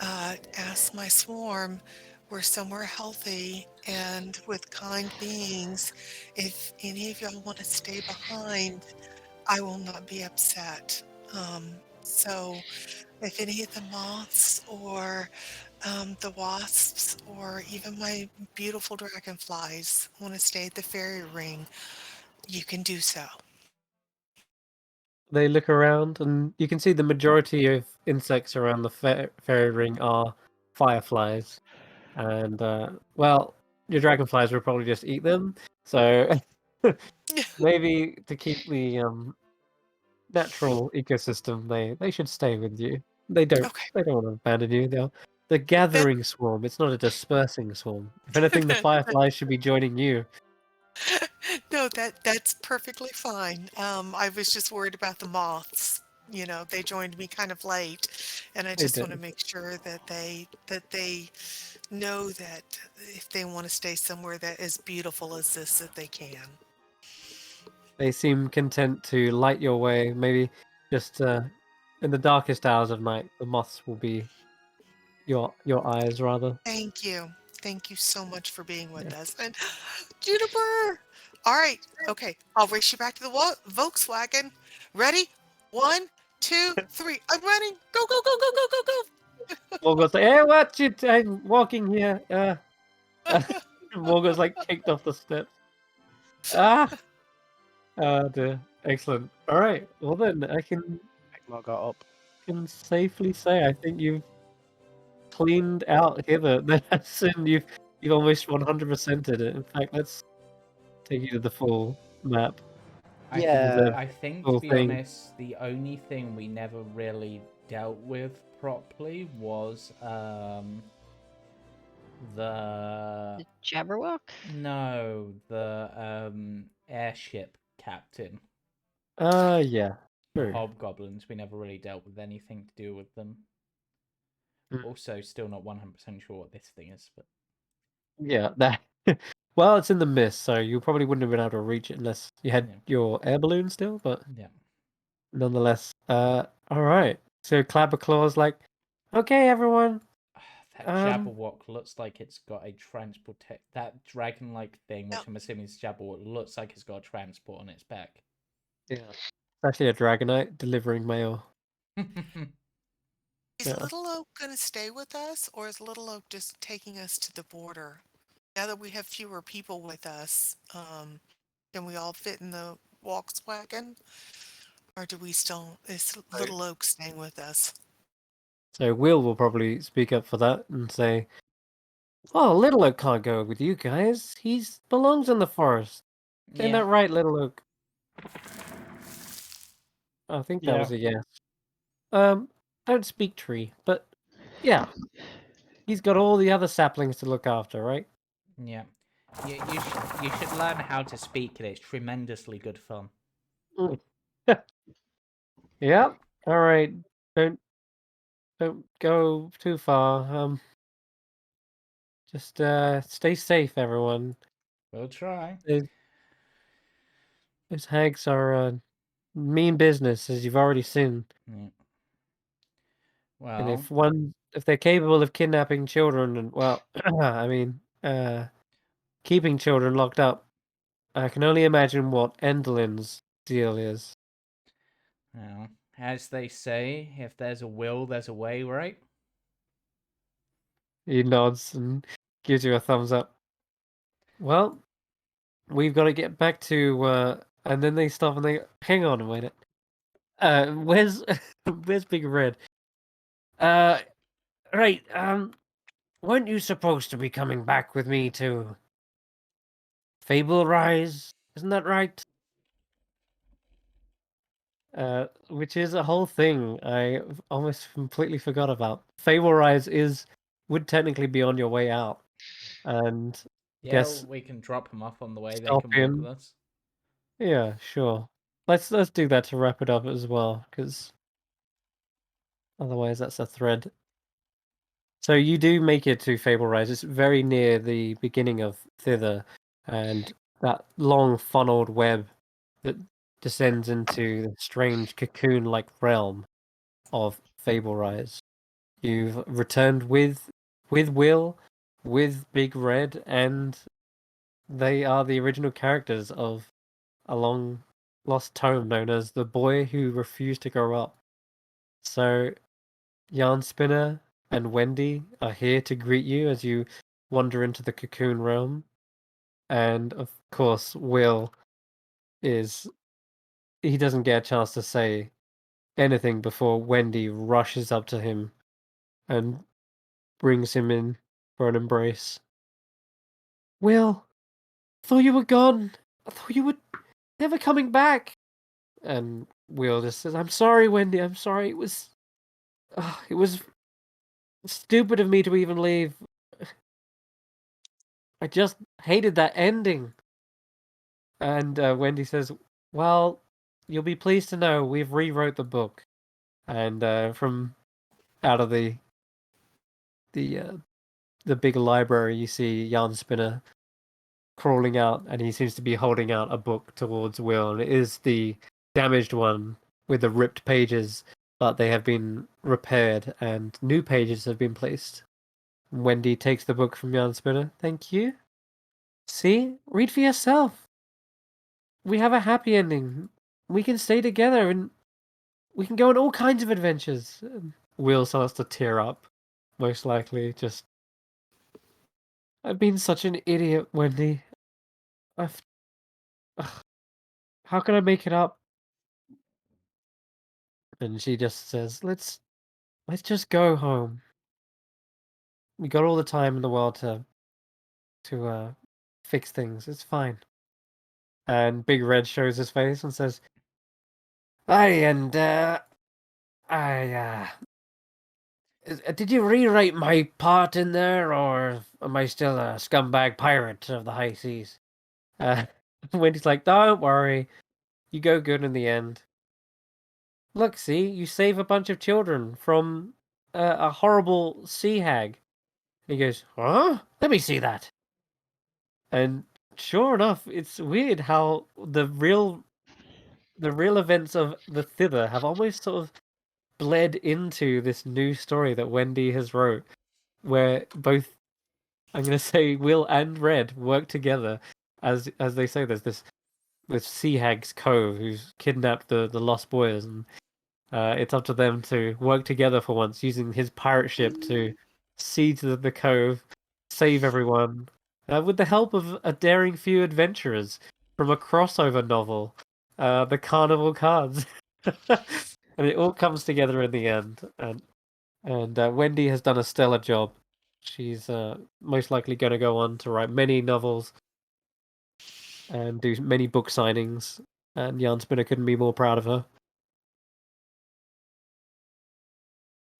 ask my swarm. We're somewhere healthy and with kind beings. If any of y'all want to stay behind, I will not be upset. So if any of the moths or the wasps or even my beautiful dragonflies want to stay at the fairy ring, you can do so. They look around, and you can see the majority of insects around the fairy ring are fireflies. And, well, your dragonflies will probably just eat them. So maybe to keep the natural ecosystem, they should stay with you. They don't Okay. want to abandon you. They're the gathering swarm. It's not a dispersing swarm. If anything, the fireflies should be joining you. No, that's perfectly fine. I was just worried about the moths. You know, they joined me kind of late, and I They just want to did. make sure that they know that if they want to stay somewhere that is beautiful as this, that they can. They seem content to light your way. Maybe just in the darkest hours of night, the moths will be your eyes, rather. Thank you. Thank you so much for being with Yeah. us. And Juniper! All right. Okay. I'll race you back to the Volkswagen. Ready? 1, 2, 3. I'm running. Go, go, go, go, go, go, Morgoth's like, hey, watch it! I'm walking here. go. Morgoth's like kicked off the steps. Ah! Dear. Excellent. All right. Well then, I can Got up. safely say I think you've cleaned out Hither. That's and you've almost 100%ed it. In fact, let's take you to the full map. Yeah. I think, to Whole be thing. honest, the only thing we never really dealt with properly was the Jabberwock? the airship captain. Yeah. The True. hobgoblins. We never really dealt with anything to do with them. Mm. Also, still not 100% sure what this thing is, but Yeah, that. Well, it's in the mist, so you probably wouldn't have been able to reach it unless you had Yeah. your air balloon still. But yeah. nonetheless, all right. So Claw's like, okay, everyone. That Um, Jabberwock looks like it's got a transport. That dragon-like thing, which Yep. I'm assuming is Jabberwock, looks like it's got a transport on its back. yeah, it's actually a Dragonite delivering mail. Is Yeah. Little Oak going to stay with us, or is Little Oak just taking us to the border? Now that we have fewer people with us, can we all fit in the Volkswagen? Or do we still, is Little Oak staying with us? So Will probably speak up for that and say, "Oh, Little Oak can't go with you guys. He belongs in the forest. Isn't that right, Little Oak?" I think that Yeah. was a yes. Don't speak tree, but yeah, he's got all the other saplings to look after, right? Yeah. You should learn how to speak it. It's tremendously good fun. Mm. Yeah. All right. Don't go too far. Just stay safe, everyone. We'll try. Those hags are mean business, as you've already seen. Yeah. And Well, if they're capable of kidnapping children and well, I mean, keeping children locked up, I can only imagine what Endelin's deal is. well, as they say, if there's a will, there's a way, right? He nods and gives you a thumbs up. Well, we've got to get back to and then they stop and they hang on a minute. Where's where's Big Red? Right, weren't you supposed to be coming back with me to Fable Rise? Isn't that right? Which is a whole thing I almost completely forgot about. Fable Rise would technically be on your way out, and Yeah, guess we can drop them off on the way. They stop can walk in. with us. Yeah, sure. Let's do that to wrap it up as well, because otherwise that's a thread. So you do make it to Fable Rise. It's very near the beginning of Thither, and that long funneled web that descends into the strange cocoon-like realm of Fable Rise. You've returned with Will, with Big Red, and they are the original characters of a long lost tome known as The Boy Who Refused to Grow Up. So Yarn Spinner and Wendy are here to greet you as you wander into the cocoon realm. And of course, Will he doesn't get a chance to say anything before Wendy rushes up to him and brings him in for an embrace. Will, I thought you were gone. I thought you were never coming back. And Will just says, "I'm sorry, Wendy. I'm sorry. It was stupid of me to even leave. I just hated that ending." And Wendy says, "Well, you'll be pleased to know we've rewrote the book." And from out of the uh, the big library, you see Yarn Spinner crawling out, and he seems to be holding out a book towards Will, and it is the damaged one with the ripped pages, but they have been repaired and new pages have been placed. Wendy takes the book from Yarn Spinner. Thank you. See? Read for yourself. We have a happy ending. We can stay together and we can go on all kinds of adventures. Will starts to tear up, most likely. Just, I've been such an idiot, Wendy. I've... How can I make it up? And she just says, let's just go home. We got all the time in the world to fix things. It's fine. And Big Red shows his face and says, did you rewrite my part in there, or am I still a scumbag pirate of the high seas? Wendy's like, don't worry, you go good in the end. Look, see, you save a bunch of children from a horrible sea hag. And he goes, huh? Let me see that. And sure enough, it's weird how the real events of the Thither have almost sort of bled into this new story that Wendy has wrote, where both, I'm going to say, Will and Red work together. As they say, there's this Sea Hag's Cove who's kidnapped the lost boys, and it's up to them to work together for once, using his pirate ship to see to the cove, save everyone, with the help of a daring few adventurers from a crossover novel, the Carnival Cards. And it all comes together in the end, and Wendy has done a stellar job. She's most likely going to go on to write many novels and do many book signings, and Yarn Spinner couldn't be more proud of her.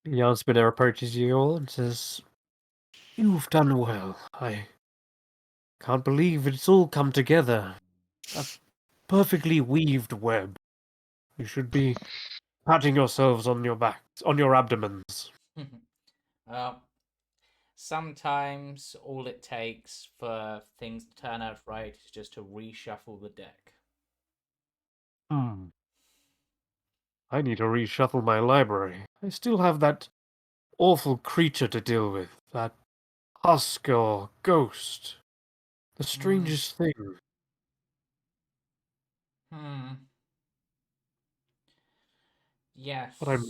Yarn Spinner approaches you all and says, "You've done well. I can't believe it's all come together. A perfectly weaved web. You should be patting yourselves on your backs, on your abdomens." Well, sometimes all it takes for things to turn out right is just to reshuffle the deck. I need to reshuffle my library. I still have that awful creature to deal with. That husk or ghost. The strangest thing. Yes, But I'm...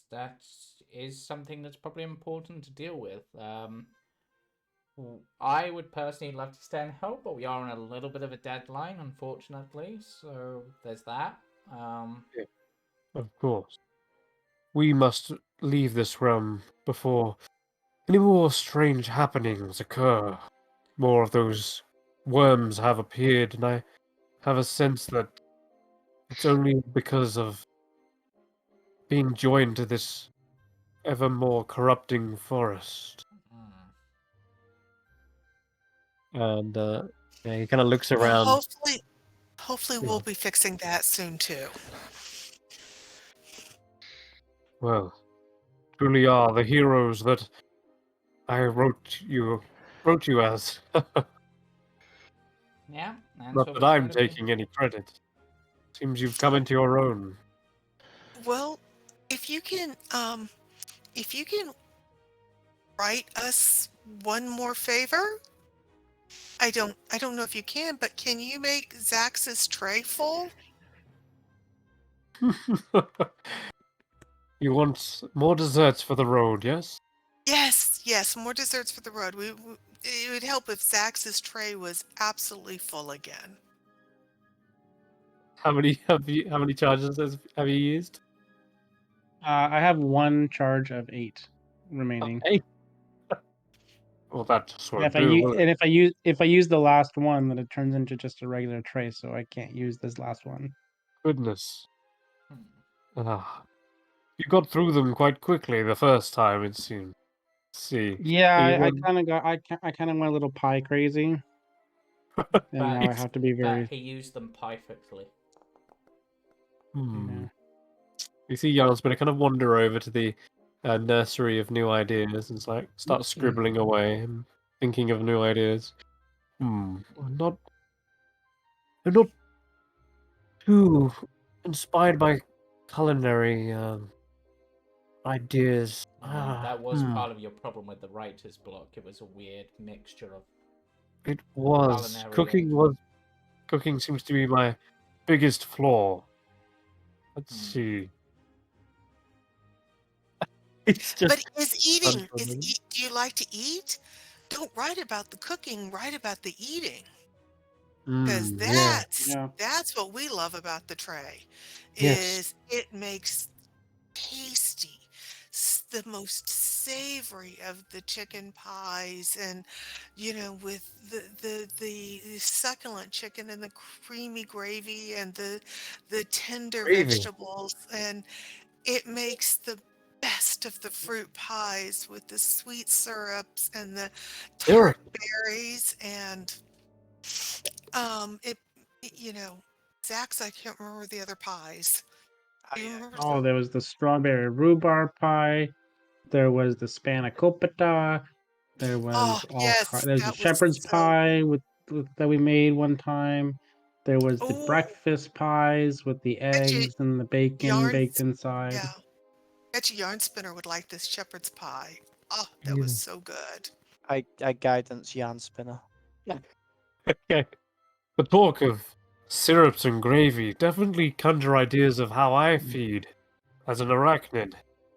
that is something that's probably important to deal with. I would personally love to stay and help, but we are on a little bit of a deadline, unfortunately. So there's that. Yeah, of course. We must leave this realm before any more strange happenings occur. More of those worms have appeared, and I have a sense that it's only because of being joined to this ever more corrupting forest. And yeah, he kind of looks Well, around. hopefully we'll be fixing that soon too. Well, truly are the heroes that I wrote you as. Yeah, that's Not what that we're I'm trying to be. taking any credit. Seems you've come into your own. Well, if you can write us one more favor. I don't know if you can, but can you make Xaxx's tray full? You want more desserts for the road, yes? Yes, more desserts for the road. It would help if Xaxx's tray was absolutely full again. How many charges have you used? I have one charge of 8 remaining. Okay. Well, that And won't do, will it? if I use the last one, then it turns into just a regular tray, so I can't use this last one. Goodness. You got through them quite quickly the first time, it seemed. See. Yeah, Do you I want- kind of got I kind of went a little pie crazy, and now I have to be But very. he used them perfectly. Hmm. Yeah. You see Jarlsberg kind of wander over to the nursery of new ideas and start scribbling away and thinking of new ideas. I'm not too inspired by culinary ideas. That was part of your problem with the writer's block. It was a weird mixture of It was culinary and... cooking seems to be my biggest flaw. Let's see. It's But just is eating, unfamiliar. do you like to eat? Don't write about the cooking, write about the eating. Because Yeah. that's what we love about the tray, Yes. is it makes tasty, the most savory of the chicken pies, and with the succulent chicken and the creamy gravy and the tender Gravy. vegetables, and it makes the best of the fruit pies with the sweet syrups and the tart Syrup. berries, and it Xaxx, I can't remember the other pies. Do you remember Oh, some? there was the strawberry rhubarb pie. There was the spanakopita. There Oh, was yes, there's the that was shepherd's so pie that we made one time. There was the oh, breakfast pies with the bet you eggs and the bacon yarn baked inside. yeah, bet you Yarn Spinner would like this shepherd's pie. Oh, that was Yeah. so good. I guidance yarn spinner. Okay. The talk of syrups and gravy definitely conjure ideas of how I feed as an arachnid,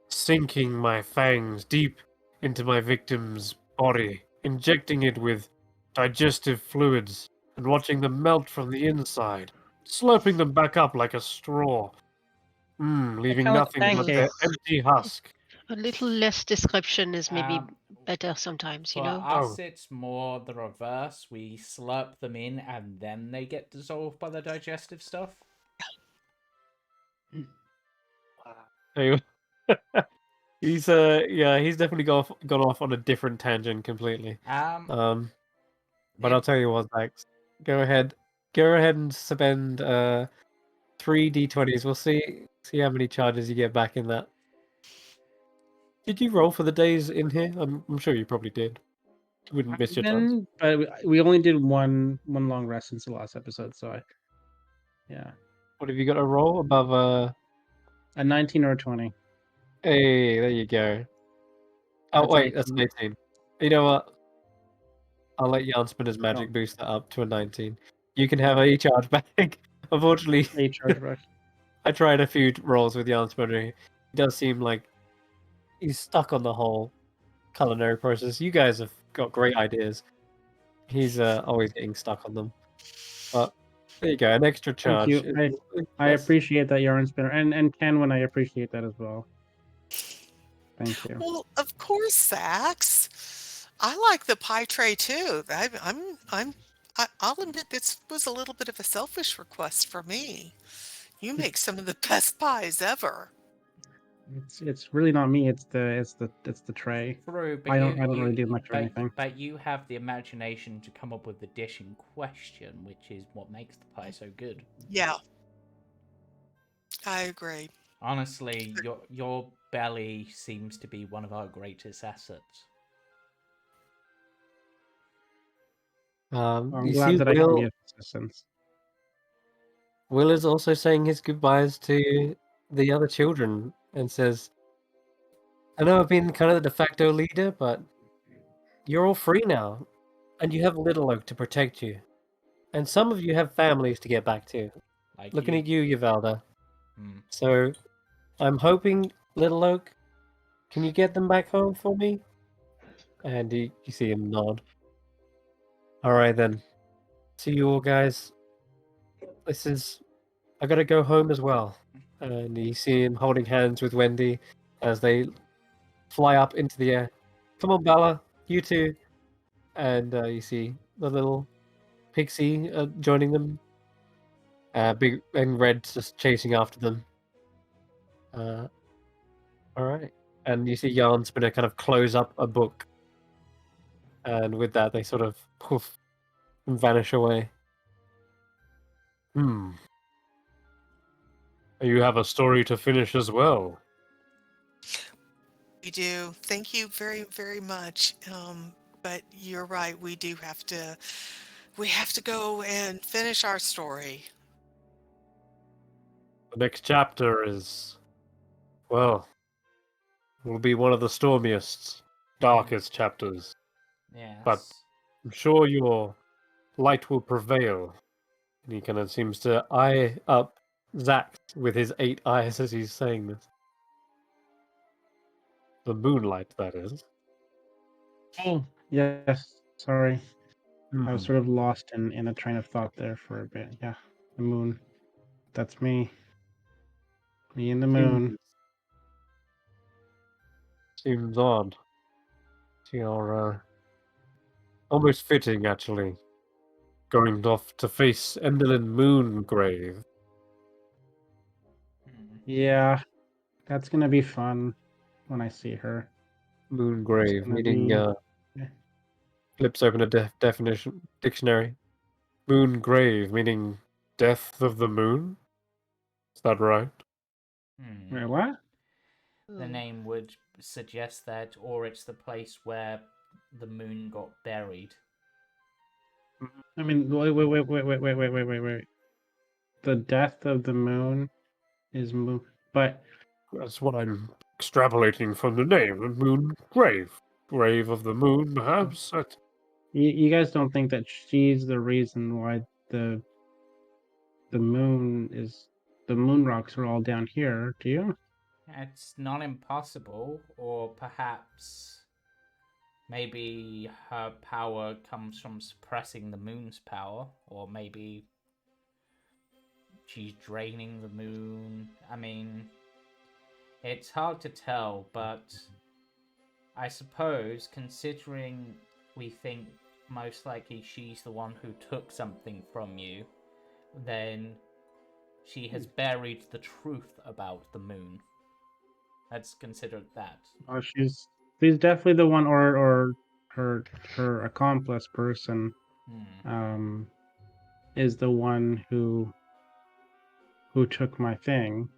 sinking my fangs deep into my victim's body, injecting it with digestive fluids, and watching them melt from the inside, slurping them back up like a straw, leaving Kinda like nothing but their pancakes. empty husk. A little less description is maybe Um, better sometimes, For know? us, Oh. it's more the reverse. We slurp them in and then they get dissolved by the digestive stuff. Hey, he's he's definitely gone off on a different tangent completely. But I'll tell you what, Max. Go ahead and spend 3d20s. We'll see how many charges you get back in that. Did you roll for the days in here? I'm sure you probably did. You wouldn't miss your chance. But we only did one long rest since the last episode, so yeah. What have you got to roll above A 19 or a 20. Hey, there you go. Oh That's wait, that's 18. 18. You know what? I'll let Yarn Spinner's magic No. boost that up to a 19. You can have a charge back. Unfortunately, A charge back. I tried a few rolls with Yarn Spinner. He does seem like he's stuck on the whole culinary process. You guys have got great ideas. He's always getting stuck on them. But there you go, an extra Thank charge. you. I appreciate that, Yarn Spinner, and Tanwen, I appreciate that as well. Thank you. Well, of course, Xaxx. I like the pie tray too. I'll admit this was a little bit of a selfish request for me. You make some of the best pies ever. It's really not me. It's the tray. True, but I don't really do much of anything. But you have the imagination to come up with the dish in question, which is what makes the pie so good. Yeah, I agree. Honestly, your belly seems to be one of our greatest assets. I'm You glad see, that I can be of assistance. Will is also saying his goodbyes to the other children and says, I know I've been kind of the de facto leader, but you're all free now, and you have Little Oak to protect you. And some of you have families to get back to. Like Looking at you, Yvalda. Hmm. So, I'm hoping, Little Oak, can you get them back home for me? And you see him nod. Alright then. See you all, guys. I gotta go home as well. And you see him holding hands with Wendy as they fly up into the air. Come on, Bella, you too. And you see the little pixie joining them. Big and Red just chasing after them. All right. And you see Yarn Spinner kind of close up a book. And with that, they sort of poof and vanish away. You have a story to finish as well. We do. Thank you very, very much. But you're right. We do have to We have to go and finish our story. The next chapter is, well, will be one of the stormiest, darkest chapters. Yes. But I'm sure your light will prevail. And he kind of seems to eye up Xaxx with his 8 eyes as he's saying this. The moonlight, that is. Oh, yes. Sorry. I was Mhm. sort of lost in a train of thought there for a bit. Yeah, the moon. That's me. Me and the moon. Seems odd. You're almost fitting, actually. Going off to face Endelyn Moongrave. Hmm. Yeah, that's gonna be fun when I see her. It's Moongrave, gonna meaning be. Yeah. flips open a definition dictionary. Moongrave, meaning death of the moon. Is that right? Hmm. Wait, what? The name would suggest that, or it's the place where the moon got buried. I mean, wait. The death of the moon is moon, but That's what I'm extrapolating from the name. Moongrave. Grave of the moon, perhaps? you guys don't think that she's the reason why the moon is the moon rocks are all down here, do you? It's not impossible, or perhaps maybe her power comes from suppressing the moon's power, or maybe she's draining the moon. I mean, it's hard to tell, but I suppose considering we think most likely she's the one who took something from you, then she has buried the truth about the moon. Let's consider that. She's definitely the one, or her accomplice person Hmm. is the one who took my thing.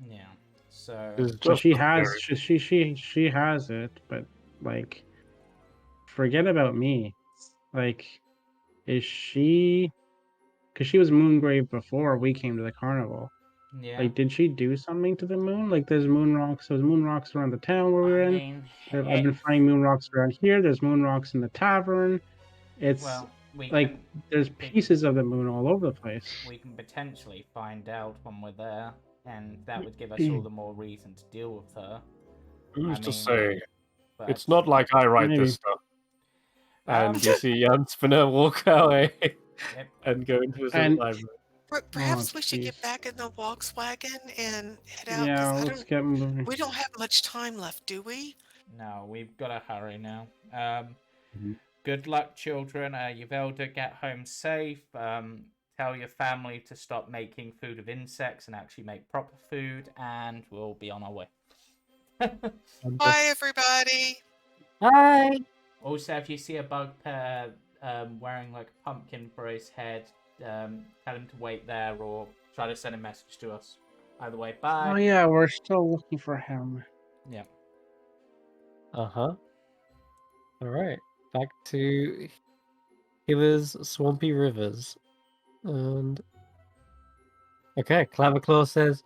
Yeah. So It's But just she a has theory. she has it, but like forget about me. Like, is she, because she was Moongrave before we came to the carnival. yeah. Like, did she do something to the moon? Like, there's moon rocks. There's moon rocks around the town where we I were in. mean, I've been finding moon rocks around here. There's moon rocks in the tavern. It's well, we like can there's pieces of the moon all over the place. we can potentially find out when we're there, and that would give us all the more reason to deal with her. Who's I to mean, say? but It's not like I write Maybe. this stuff. And you see Jan Spinner walk away and go into his And library. Perhaps we should jeez. get back in the Volkswagen and head out Yeah, because let's get moving. we don't have much time left, do we? no, we've got to hurry now. Mhm. Good luck, children. You've able to get home safe. Tell your family to stop making food of insects and actually make proper food, and we'll be on our way. Bye, everybody. Hi. Also, if you see a bugbear wearing like a pumpkin for his head, tell him to wait there or try to send a message to us. Either way, bye. Oh yeah, we're still looking for him. Yeah. Uh-huh. Alright. Back to Hither's Swampy Rivers. And okay, Clavicle says,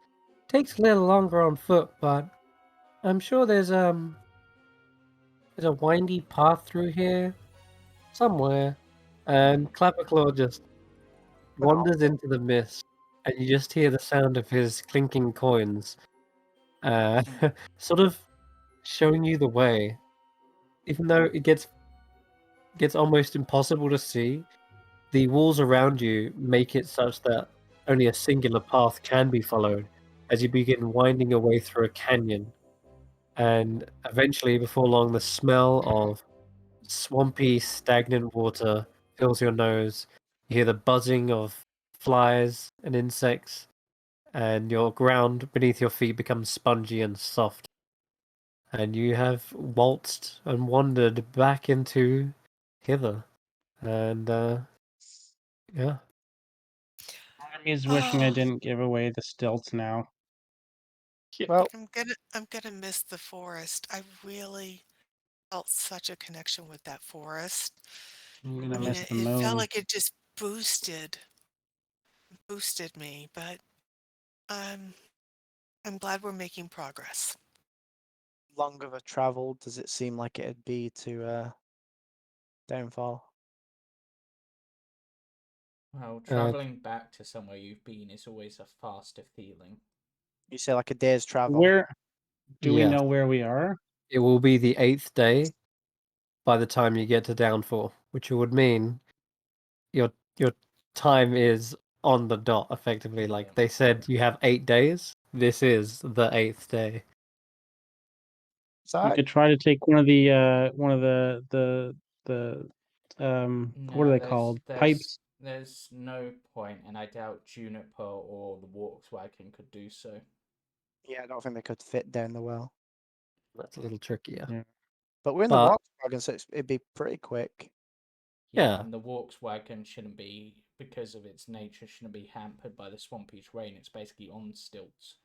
takes a little longer on foot, but I'm sure there's a windy path through here somewhere. And Clavicle just wanders into the mist, and you just hear the sound of his clinking coins, sort of showing you the way. Even though it gets almost impossible to see, the walls around you make it such that only a singular path can be followed as you begin winding your way through a canyon. And eventually, before long, the smell of swampy, stagnant water fills your nose. You hear the buzzing of flies and insects, and your ground beneath your feet becomes spongy and soft. And you have waltzed and wandered back into Hither. And yeah. He's wishing I didn't give away the stilts now. Well, I'm gonna miss the forest. I really felt such a connection with that forest. I'm I gonna mean, miss it, the it felt moon. like it just boosted me, but I'm I'm glad we're making progress. Long of a travel does it seem like it'd be to downfall? Well, traveling back to somewhere you've been is always a faster feeling. You say like a day's travel. Where do we Yes. know where we are? It will be the 8th day by the time you get to Downfall, which would mean your time is on the dot, effectively. Like Yeah. they said, you have 8 days. This is the 8th day. So You could try to take one of the what are they called? Pipes. There's no point, and I doubt Juniper or the Volkswagen could do so. yeah, I don't think they could fit down the well. That's a little trickier. Yeah. But we're in the But Volkswagen, so it'd be pretty quick. Yeah. And the Volkswagen shouldn't be, because of its nature, shouldn't be hampered by the swampy terrain. It's basically on stilts.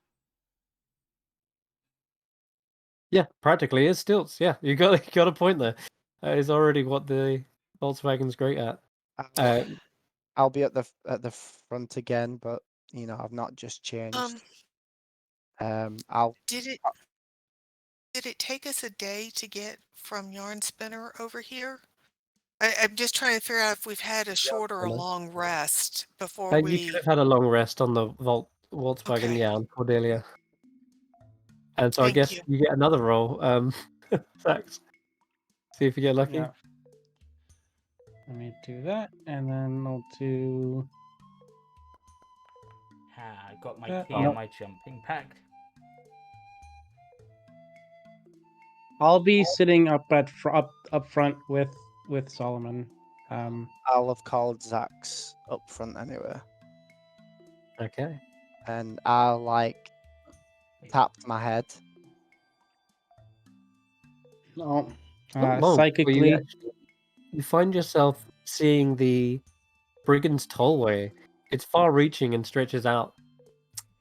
yeah, practically is stilts. Yeah, you got a point there. That is already what the Volkswagen's great at. I'll be at the front again, but you know I've not just changed. I'll Did it take us a day to get from Yarn Spinner over here? I'm just trying to figure out if we've had a short or a Spinner. long rest before You could we. have had a long rest on the Volkswagen, Okay. yeah, on Cordelia. And so I Thank guess you. you get another roll. Xaxx. See if you get lucky. Yeah. Let me do that, and then I'll do. I got my That- key nope. and my jumping pack. I'll be sitting up up front with Solomon. I'll have called Xaxx up front anyway, Okay. and I'll like tapped my head. Oh, Not long. psychically. You find yourself seeing the Brigand's Tollway. It's far-reaching and stretches out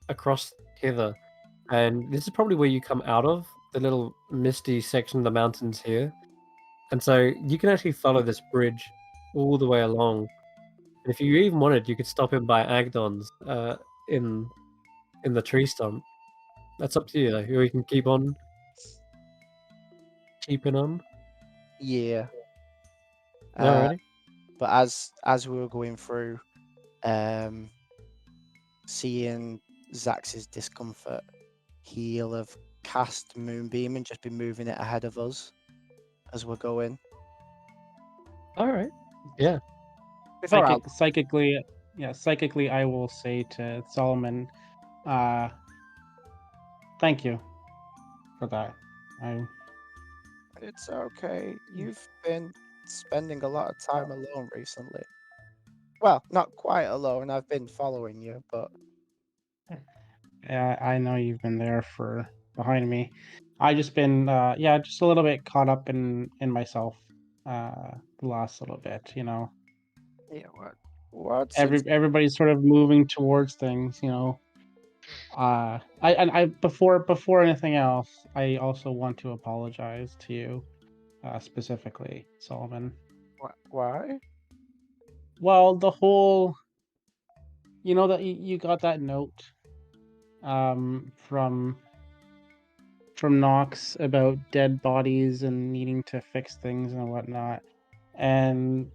across Hither, and this is probably where you come out of the little misty section of the mountains here. And so you can actually follow this bridge all the way along. And if you even wanted, you could stop in by Agdon's in the tree stump. That's up to you, though. Or you can keep on keeping on. Yeah. Alrighty. But as we were going through, seeing Xaxx's discomfort, he'll have cast Moonbeam and just be moving it ahead of us as we're going. All right. Yeah. Psychically, I will say to Solomon, thank you for that. It's okay. You've been spending a lot of time alone recently. Well, not quite alone. I've been following you, but I know you've been there for behind me. I just been just a little bit caught up in myself the last little bit, you know. yeah, what's it? Everybody's sort of moving towards things, you know. I before anything else, I also want to apologize to you, specifically, Solomon. Why? Well, the whole, you know, that you got that note from Knox about dead bodies and needing to fix things and whatnot, and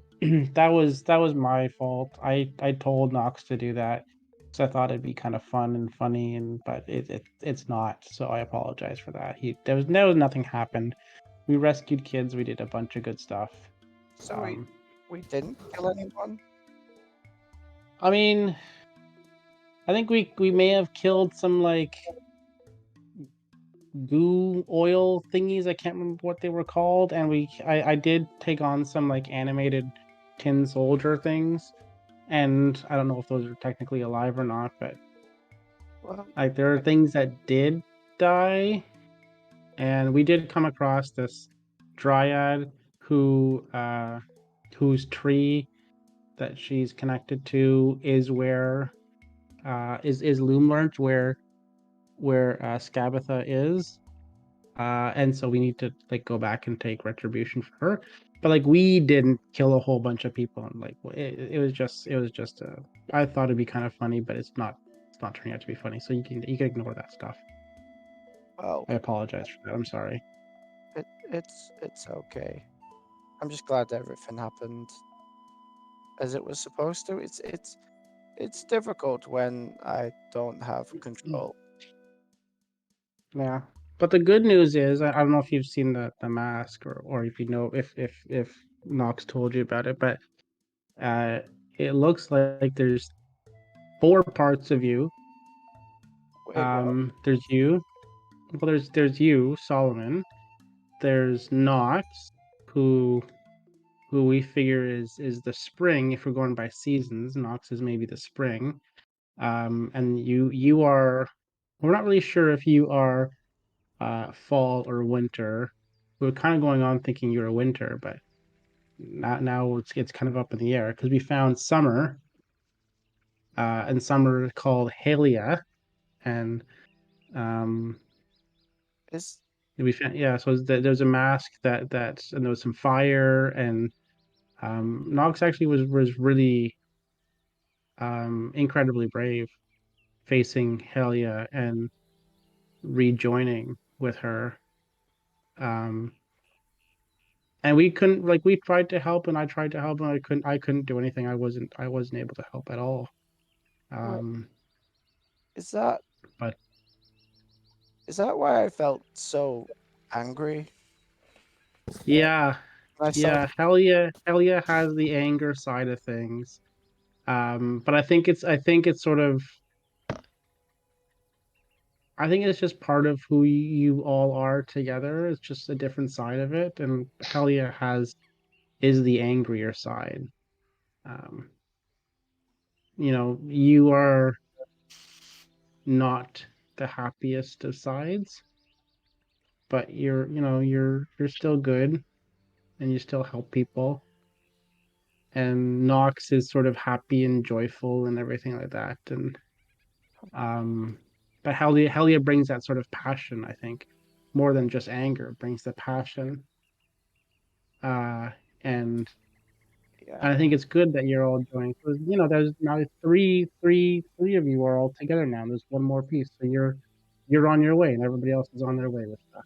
that was my fault. I told Knox to do that, so I thought it'd be kind of fun and funny, but it's not. So I apologize for that. There was nothing happened. We rescued kids. We did a bunch of good stuff. So we didn't kill anyone. I mean, I think we may have killed some like goo oil thingies. I can't remember what they were called, and I did take on some like animated tin soldier things, and I don't know if those are technically alive or not, but Well, like there are things that did die, and we did come across this dryad whose tree that she's connected to is where is Loomlurch where Skabatha is. and so we need to like go back and take retribution for her. But like we didn't kill a whole bunch of people, and like it was just I thought it'd be kind of funny, but it's not turning out to be funny. So you can ignore that stuff. Well, I apologize for that. I'm sorry. it's okay. I'm just glad everything happened as it was supposed to. It's difficult when I don't have control. Yeah. But the good news is, I don't know if you've seen the mask, or if you know if Nox told you about it, but uh, it looks like there's 4 parts of you. Wait, what? There's you. Well, there's you, Solomon. There's Nox, who we figure is the spring if we're going by seasons. Nox is maybe the spring. And you are. We're not really sure if you are fall or winter. We were kind of going on thinking you were winter, but now it's kind of up in the air because we found summer, and summer called Halia, and um, Is we found, yeah. So there's a mask and there was some fire, and Nox actually was really incredibly brave facing Halia and rejoining with her. Um, and we couldn't, like, we tried to help, and I tried to help, and I couldn't do anything. I wasn't able to help at all. what? Um, Is that but is that why I felt so angry? yeah, When I saw yeah, the Helia has the anger side of things. But I think it's sort of, I think it's just part of who you all are together. It's just a different side of it, and Helia is the angrier side. Um, you are not the happiest of sides, but you're still good, and you still help people. And Nox is sort of happy and joyful and everything like that. And um, but Helia brings that sort of passion, I think, more than just anger. It brings the passion, uh, and yeah, I think it's good that you're all joining. Because there's now three of you are all together now. There's one more piece, so you're on your way, and everybody else is on their way with that.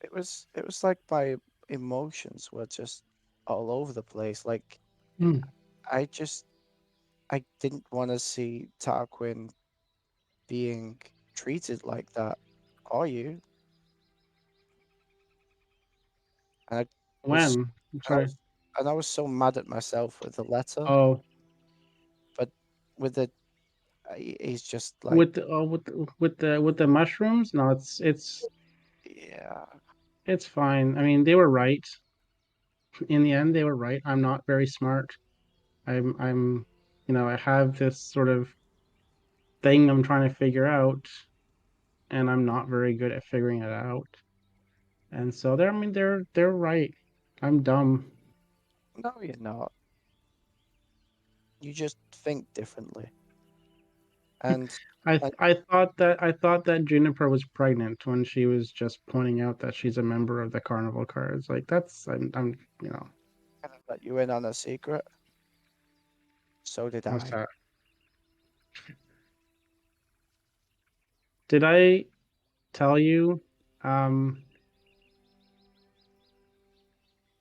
it was like my emotions were just all over the place. Like Mm. I just I didn't want to see Tarquin being treated like that. Are you? And I was When? I'm and I sorry. was and I was so mad at myself with the letter, Oh, but with the he's just like, with the mushrooms? No, yeah, it's fine. I mean, they were right. In the end, they were right. I'm not very smart. I have this sort of thing I'm trying to figure out, and I'm not very good at figuring it out. And so they're right. I'm dumb. no, you're not. You just think differently. And I and I thought that Juniper was pregnant when she was just pointing out that she's a member of the Carnival cards. Like I'm kind of let you in on a secret. So did what's I. that? Did I tell you um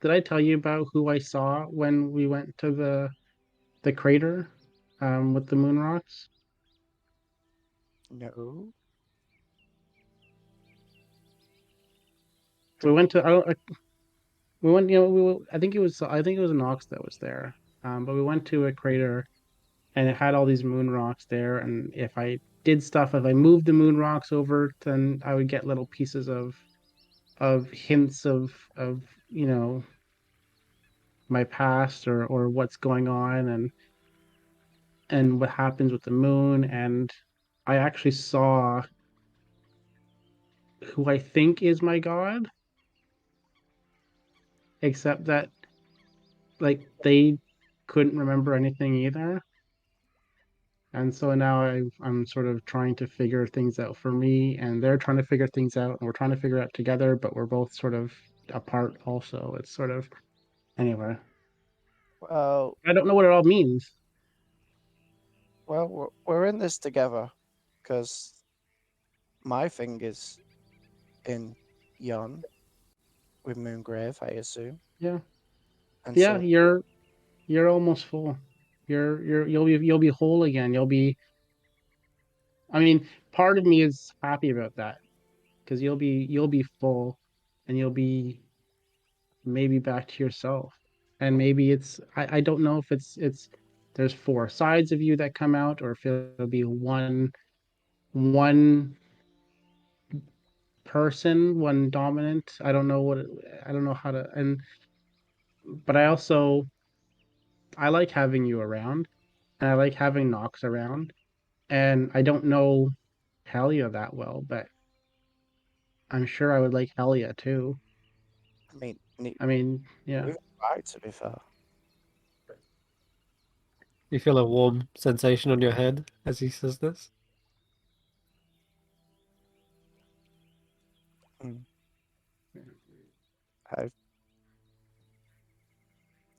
did I tell you about who I saw when we went to the crater with the moon rocks? No. We went to we went I think it was an ox that was there. But we went to a crater, and it had all these moon rocks there, and if I moved the moon rocks over, then I would get little pieces of hints of you know my past, or what's going on, and what happens with the moon. And I actually saw who I think is my god, except that like they couldn't remember anything either. And so now I'm sort of trying to figure things out for me, and they're trying to figure things out, and we're trying to figure out together, but we're both sort of apart also. It's sort of anyway. Well, I don't know what it all means. we're in this together, because my thing is in Yon with Moongrave, I assume. Yeah. And Yeah, so you're almost full. You'll be whole again. You'll be. I mean, part of me is happy about that because you'll be full, and you'll be maybe back to yourself, and maybe it's I don't know if it's there's four sides of you that come out, or if it'll be one person, one dominant. I don't know I don't know how to but I like having you around, and I like having Nox around, and I don't know Helia that well, but I'm sure I would like Helia too. I mean, I mean, yeah. neither do I, to be fair. You feel a warm sensation on your head as he says this? Mm. I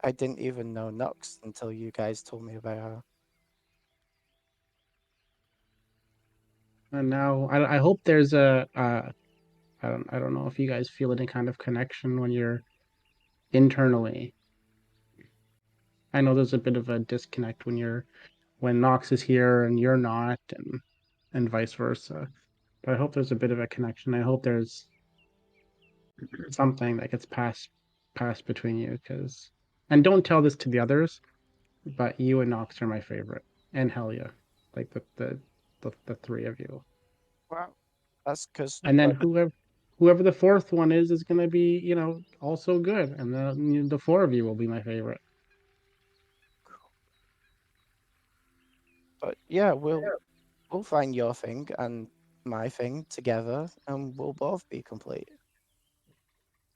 I didn't even know Nux until you guys told me about her. And now I hope there's I don't know if you guys feel any kind of connection when you're internally. I know there's a bit of a disconnect when Nox is here and you're not, and vice versa. But I hope there's a bit of a connection. I hope there's something that gets passed between you, because and don't tell this to the others, but you and Nox are my favorite, and Helia, like the three of you. Well, that's because And then whoever the fourth one is going to be, also good, and the four of you will be my favorite. but yeah, we'll find your thing and my thing together, and we'll both be complete.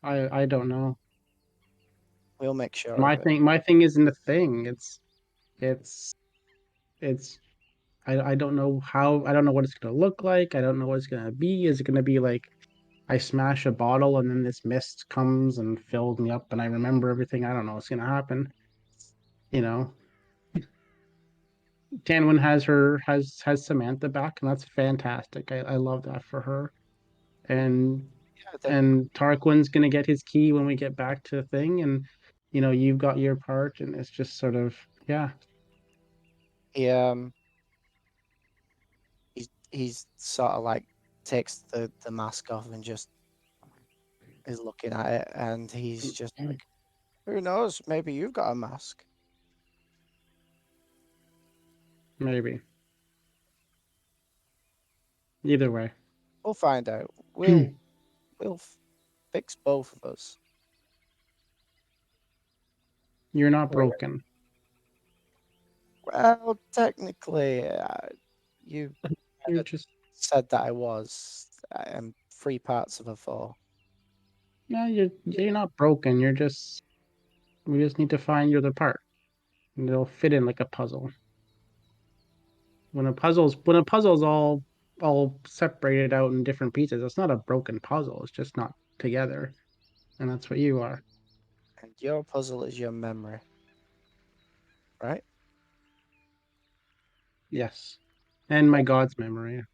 I don't know. We'll make sure of it. My thing isn't a thing. It's it's I don't know how, I don't know what it's gonna look like. I don't know what it's gonna be. Is it gonna be like I smash a bottle and then this mist comes and fills me up and I remember everything? I don't know what's gonna happen. You know, Tanwen has Samantha back, and that's fantastic. I love that for her. And Yeah, Tarquin's gonna get his key when we get back to the thing, and you've got your part, and it's just sort of, yeah. he he's sort of like takes the mask off and just is looking at it, and he's just like, who knows? Maybe you've got a mask. Maybe. Either way. We'll find out. We'll fix both of us. You're not broken. Well, technically, you You're just said that I was. I am three parts of a four. no, you're not broken. We just need to find your other part. And it'll fit in like a puzzle. When a puzzle's all separated out in different pieces, it's not a broken puzzle. It's just not together. And that's what you are. And your puzzle is your memory, right? Yes. And my god's memory.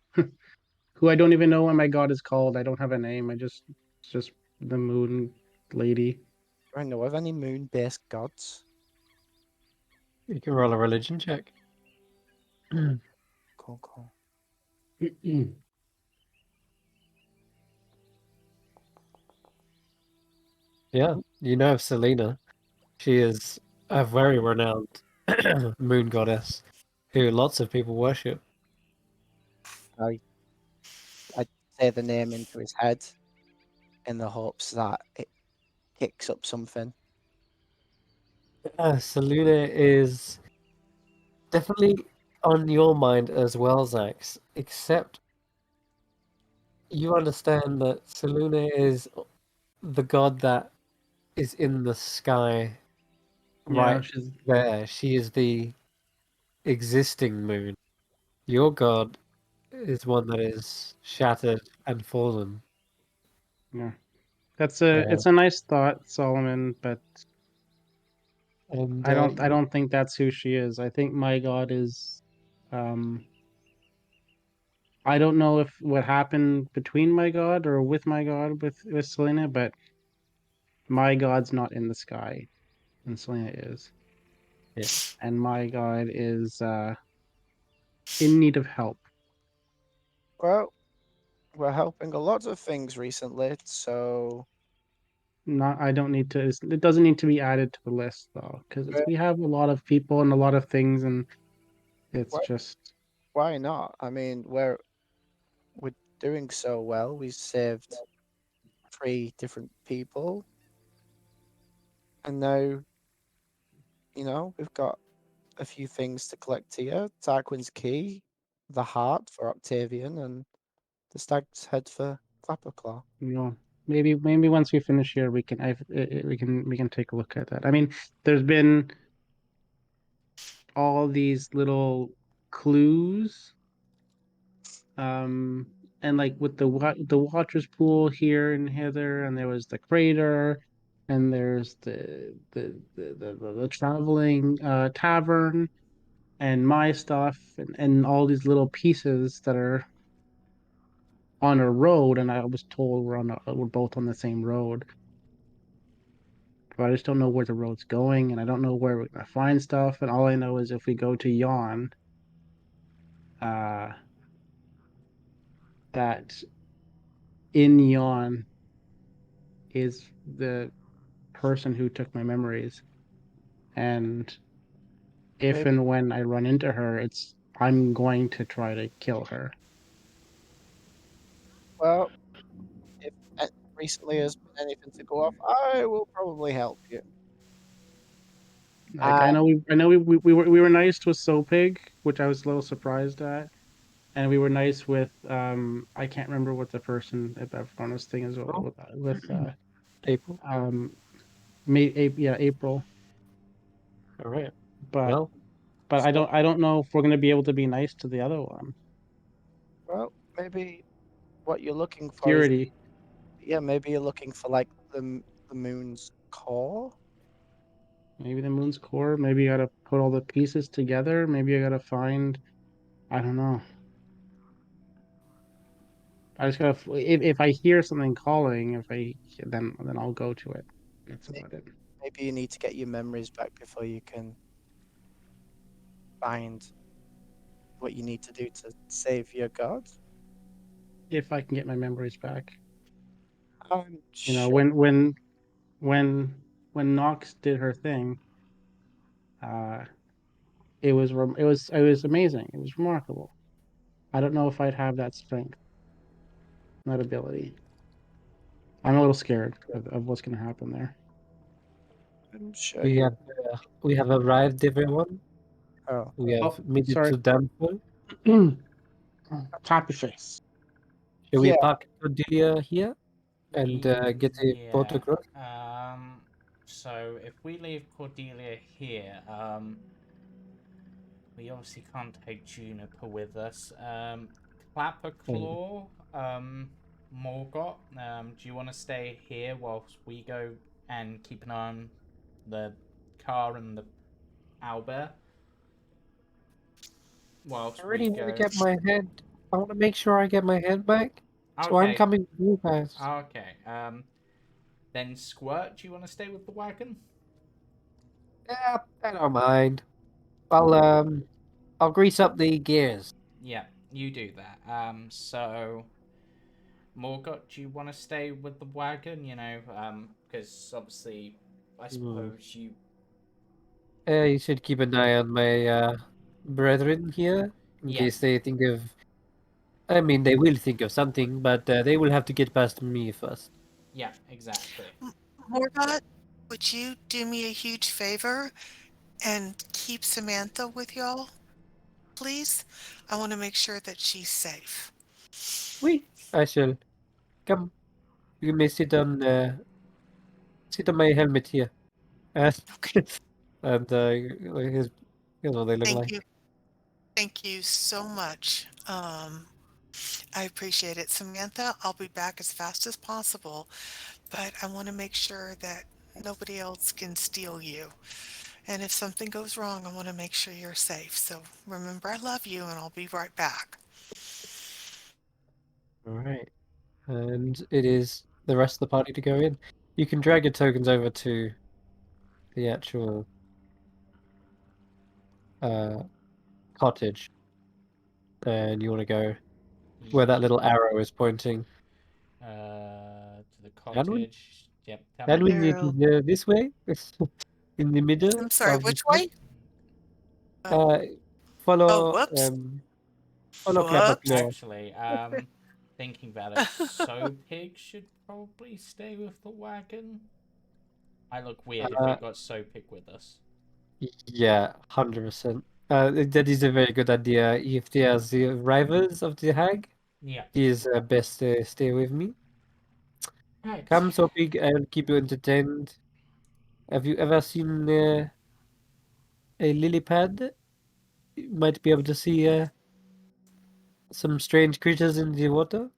Who I don't even know what my god is called. I don't have a name. It's just the moon lady. Do I know of any moon-based gods? You can roll a religion check. Cool, cool. Yeah, you know of Selena. She is a very renowned moon goddess who lots of people worship. I say the name into his head in the hopes that it kicks up something. Selena is definitely on your mind as well, Xaxx, except you understand that Selena is the god that is in the sky Yeah, right there. She is the existing moon. Your god is one that is shattered and fallen. Yeah, it's a nice thought, Solomon, but And I don't think that's who she is. I think my god is, I don't know if what happened between my god or with my god with Selena, but my god's not in the sky, and Selena is. Yeah. And my god is in need of help. Well, we're helping a lot of things recently, so Not, I don't need to. It doesn't need to be added to the list though, because we have a lot of people and a lot of things, and it's What? just why not? I mean, we're doing so well. We saved 3 different people, and now we've got a few things to collect here. Tarquin's key, the heart for Octavian, and the stag's head for Clapperclaw. maybe once we finish here, we can we can take a look at that. I mean, there's been all these little clues, and like with the Watcher's Pool here in Hither, and there was the crater, and there's the traveling tavern, and my stuff, and all these little pieces that are on a road, and I was told we're both on the same road, but I just don't know where the road's going, and I don't know where we're gonna find stuff, and all I know is if we go to Yon, uh, that in Yon is the person who took my memories, and if Maybe, and when I run into her, I'm going to try to kill her. well, if recently has been anything to go off, I will probably help you. Like I know we were nice with Sopig, which I was a little surprised at, and we were nice with I can't remember what the person at Bevrona's thing is with April. April, All right. but Well, I don't know if we're gonna be able to be nice to the other one. Well, maybe what you're looking for is, Purity. yeah, maybe you're looking for like the moon's core. Maybe the moon's core. Maybe you gotta put all the pieces together. Maybe I gotta find. I don't know. I just gotta. If I hear something calling, if I then I'll go to it. That's May- about it. Maybe you need to get your memories back before you can find what you need to do to save your god. If I can get my memories back. I'm You know, sure. when Nox did her thing, uh, it was amazing. It was remarkable. I don't know if I'd have that strength, that ability. I'm a little scared of what's gonna happen there. I'm sure we you. have we have arrived, everyone. Oh, We have Oh, made it sorry. to Danford. Happy face. Shall we yeah. park Cordelia here and get a boat Yeah. across? So if we leave Cordelia here, we obviously can't take Juniper with us. Clapperclaw, Morgot, do you want to stay here whilst we go and keep an eye on the car and the owlbear? I Whilst we really want to go. get my head. I want to make sure I get my head back. So I'm Okay. coming with you guys. Okay. Then Squirt, do you want to stay with the wagon? Yeah, I don't mind. I'll grease up the gears. Yeah, you do that. So Morgot, do you want to stay with the wagon? You know, because obviously, I Hmm. suppose you. You should keep an eye on my brethren here in Yeah, case they think of. I mean, they will think of something, but they will have to get past me first. yeah, exactly. Morgot, would you do me a huge favor and keep Samantha with y'all, please? I want to make sure that she's safe. Oui, I shall. Come, you may sit on my helmet here. Uh, Okay, and here's what they look thank like. you. Thank you so much. I appreciate it. Samantha, I'll be back as fast as possible, but I want to make sure that nobody else can steal you. And if something goes wrong, I want to make sure you're safe. So remember, I love you, and I'll be right back. All right. And it is the rest of the party to go in. You can drag your tokens over to the actual cottage, and you want to go where that little arrow is pointing. To the Tanwen? cottage. Yep, tell me. Tanwen, it Arrow. is this way, in the middle I'm sorry, of the which street. way? Oh, Uh, oh, follow whoops. follow Clapper Whoops. Claw. Actually, thinking about it, So Pig should probably stay with the wagon. I look weird if Uh, we've got So Pig with us. yeah, 100%. That is a very good idea. If there's the rivals of the hag, Yeah. he is best stay with me. Right. Come, so big, I'll keep you entertained. Have you ever seen a lily pad? You might be able to see some strange creatures in the water.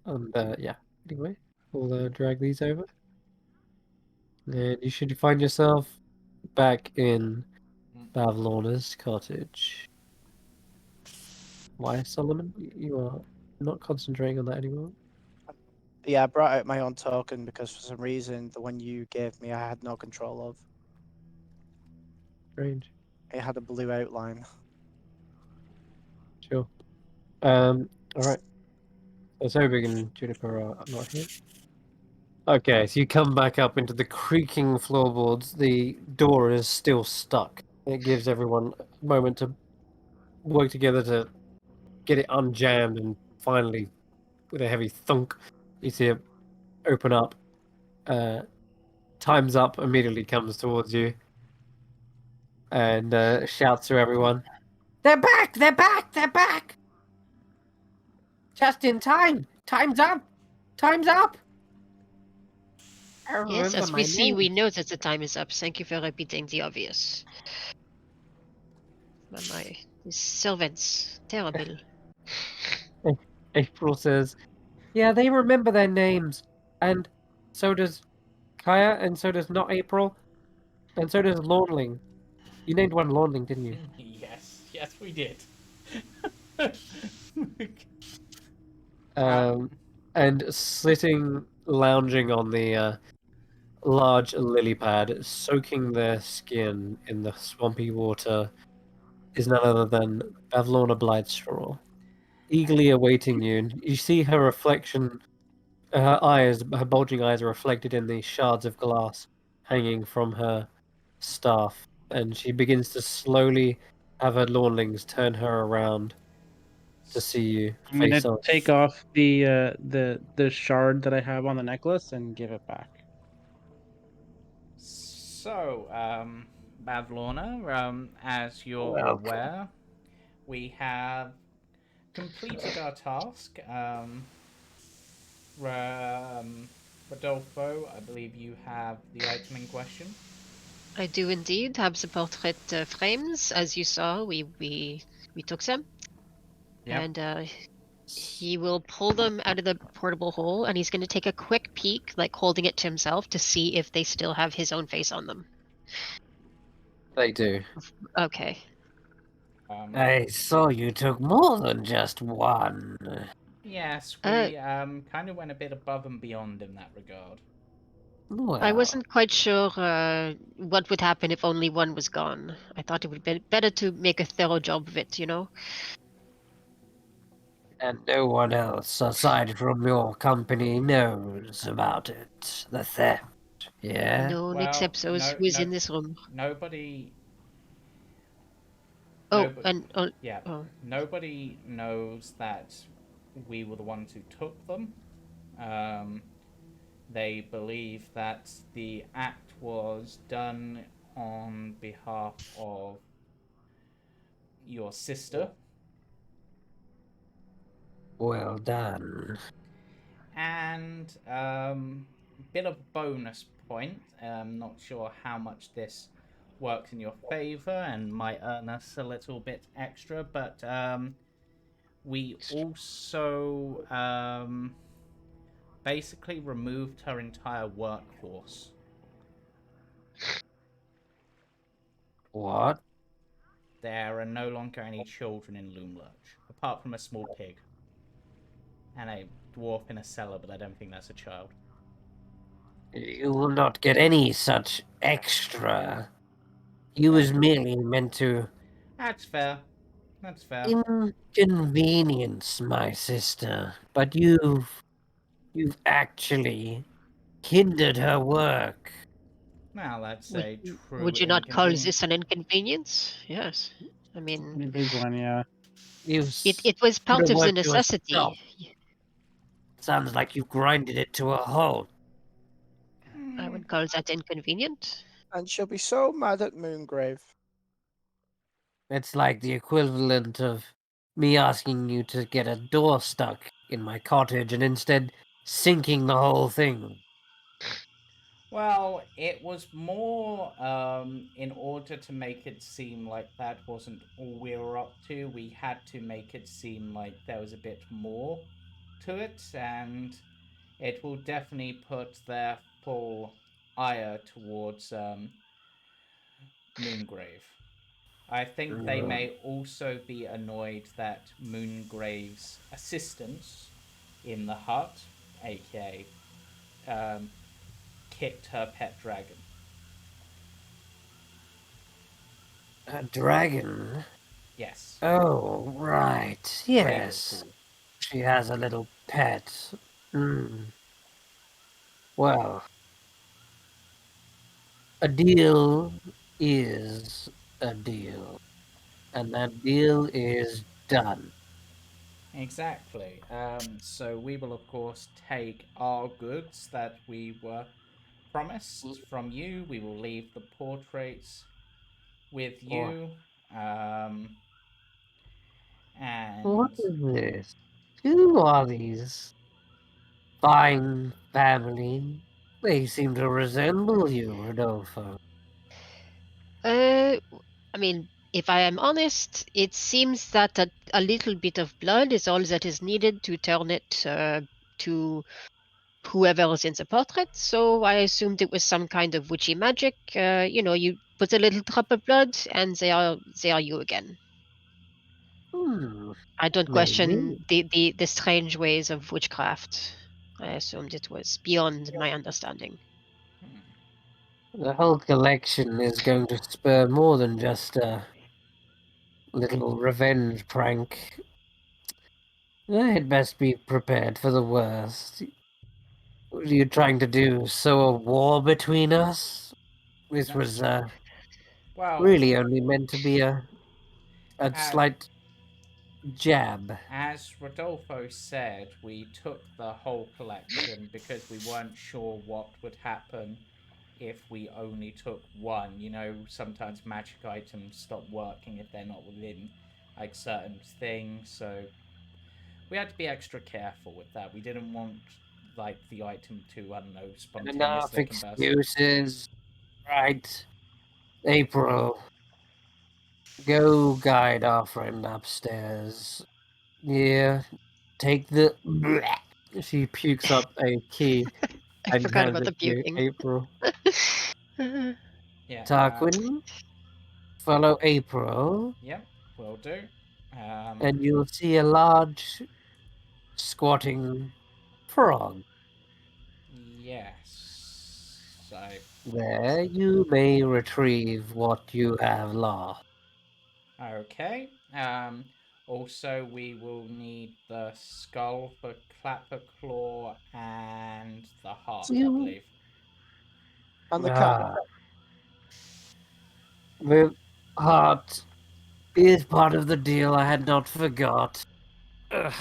And yeah, anyway, we'll drag these over. And you should find yourself back in Bavlorna's cottage. Why, Solomon? You are not concentrating on that anymore? Yeah, I brought out my own token because for some reason the one you gave me I had no control of. Strange. It had a blue outline. Sure. Alright. So Sobig and Juniper are not here. Okay, so you come back up into the creaking floorboards. The door is still stuck. It gives everyone a moment to work together to get it unjammed, and finally, with a heavy thunk, you see it open up. Time's Up immediately comes towards you and shouts to everyone, "They're back! They're back! They're back! Just in time! Time's up! Time's up!" I Yes, remember as we my see, name. we know that the time is up. Thank you for repeating the obvious. My these servants, terrible. April says, "Yeah, they remember their names. And so does Kaya, and so does not April, and so does Lawnling. You named one Lawnling, didn't you?" Yes, we did. And sitting, lounging on the large lily pad, soaking their skin in the swampy water, is none other than Bavlorna Blightstraw, eagerly awaiting you. And you see her reflection, her bulging eyes are reflected in the shards of glass hanging from her staff, and she begins to slowly have her lawnlings turn her around to see you I'm face gonna on. take off the shard that I have on the necklace and give it back. So, Bavlorna, as you're Welcome. aware, we have completed our task. Rodolfo, I believe you have the item in question. I do indeed have the portrait frames, as you saw. We took them, Yep. and he will pull them out of the portable hole, and he's going to take a quick peek, like holding it to himself, to see if they still have his own face on them. They do. Okay. I saw you took more than just one. Yes, Uh, we kind of went a bit above and beyond in that regard. Well, I wasn't quite sure what would happen if only one was gone. I thought it would be better to make a thorough job of it, you know? and no one else aside from your company knows about it. The theft, yeah? No one Well, except those who is in this room. nobody. Oh, Nobody. and Yeah, oh, nobody knows that we were the ones who took them. They believe that the act was done on behalf of your sister. Well done. And bit of bonus point. I'm not sure how much this works in your favor and might earn us a little bit extra, but we also basically removed her entire workforce. What? There are no longer any children in Loomlurch, apart from a small pig. And a dwarf in a cellar, but I don't think that's a child. You will not get any such extra. You was merely meant to That's fair. That's fair. inconvenience my sister, but you've actually hindered her work. Now that's a true Would you not call inconvenience. this an inconvenience? Yes. I mean, Pretty big one, yeah. it was part of the necessity. Sounds like you've grinded it to a halt. I would call that inconvenient. And she'll be so mad at Moongrave. It's like the equivalent of me asking you to get a door stuck in my cottage and instead sinking the whole thing. Well, it was more in order to make it seem like that wasn't all we were up to, we had to make it seem like there was a bit more to it, and it will definitely put their full ire towards Moongrave. I think they may also be annoyed that Moongrave's assistants in the hut, aka kicked her pet dragon. A dragon? Yes. Oh, right. Yes. Cool. She has a little pet. Well, a deal is a deal. And that deal is done. Exactly. So we will, of course, take our goods that we were promised from you. We will leave the portraits with you. And what is this? Who are these fine family? They seem to resemble you, Rodolfo. I mean, if I am honest, it seems that a little bit of blood is all that is needed to turn it to whoever was in the portrait. So I assumed it was some kind of witchy magic. You put a little drop of blood, and they are you again. I don't question the strange ways of witchcraft. I assumed it was beyond my understanding. The whole collection is going to spur more than just a little revenge prank. I'd best be prepared for the worst. What are you trying to do? Sow a war between us? This was really only meant to be a slight jab. As Rodolfo said, we took the whole collection because we weren't sure what would happen if we only took one. You know, sometimes magic items stop working if they're not within like certain things, so we had to be extra careful with that. We didn't want like the item to, I don't know, spontaneously Enough combust. excuses. Right. April. Go guide our friend upstairs. Yeah. Take the... She pukes up a key. I forgot about the hands it to puking. April. Yeah. Tarquin, follow April. Yep, will do. And you'll see a large, squatting frog. Yes. There you may retrieve what you have lost. Okay. Also, we will need the skull for Clapperclaw and the heart, I believe. And the cat. The heart is part of the deal. I had not forgot. Ugh.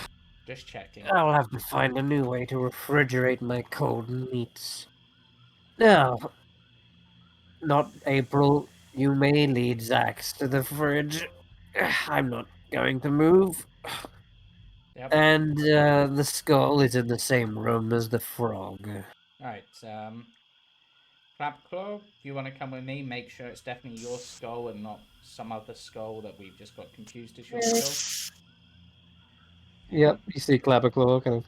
Just checking. I'll have to find a new way to refrigerate my cold meats. Now, not April. You may lead Xaxx to the fridge. I'm not going to move. Yep. And the skull is in the same room as the frog. Alright, Crabclaw, if you want to come with me, make sure it's definitely your skull and not some other skull that we've just got confused as your skull. Yep, you see Clabberclaw kind of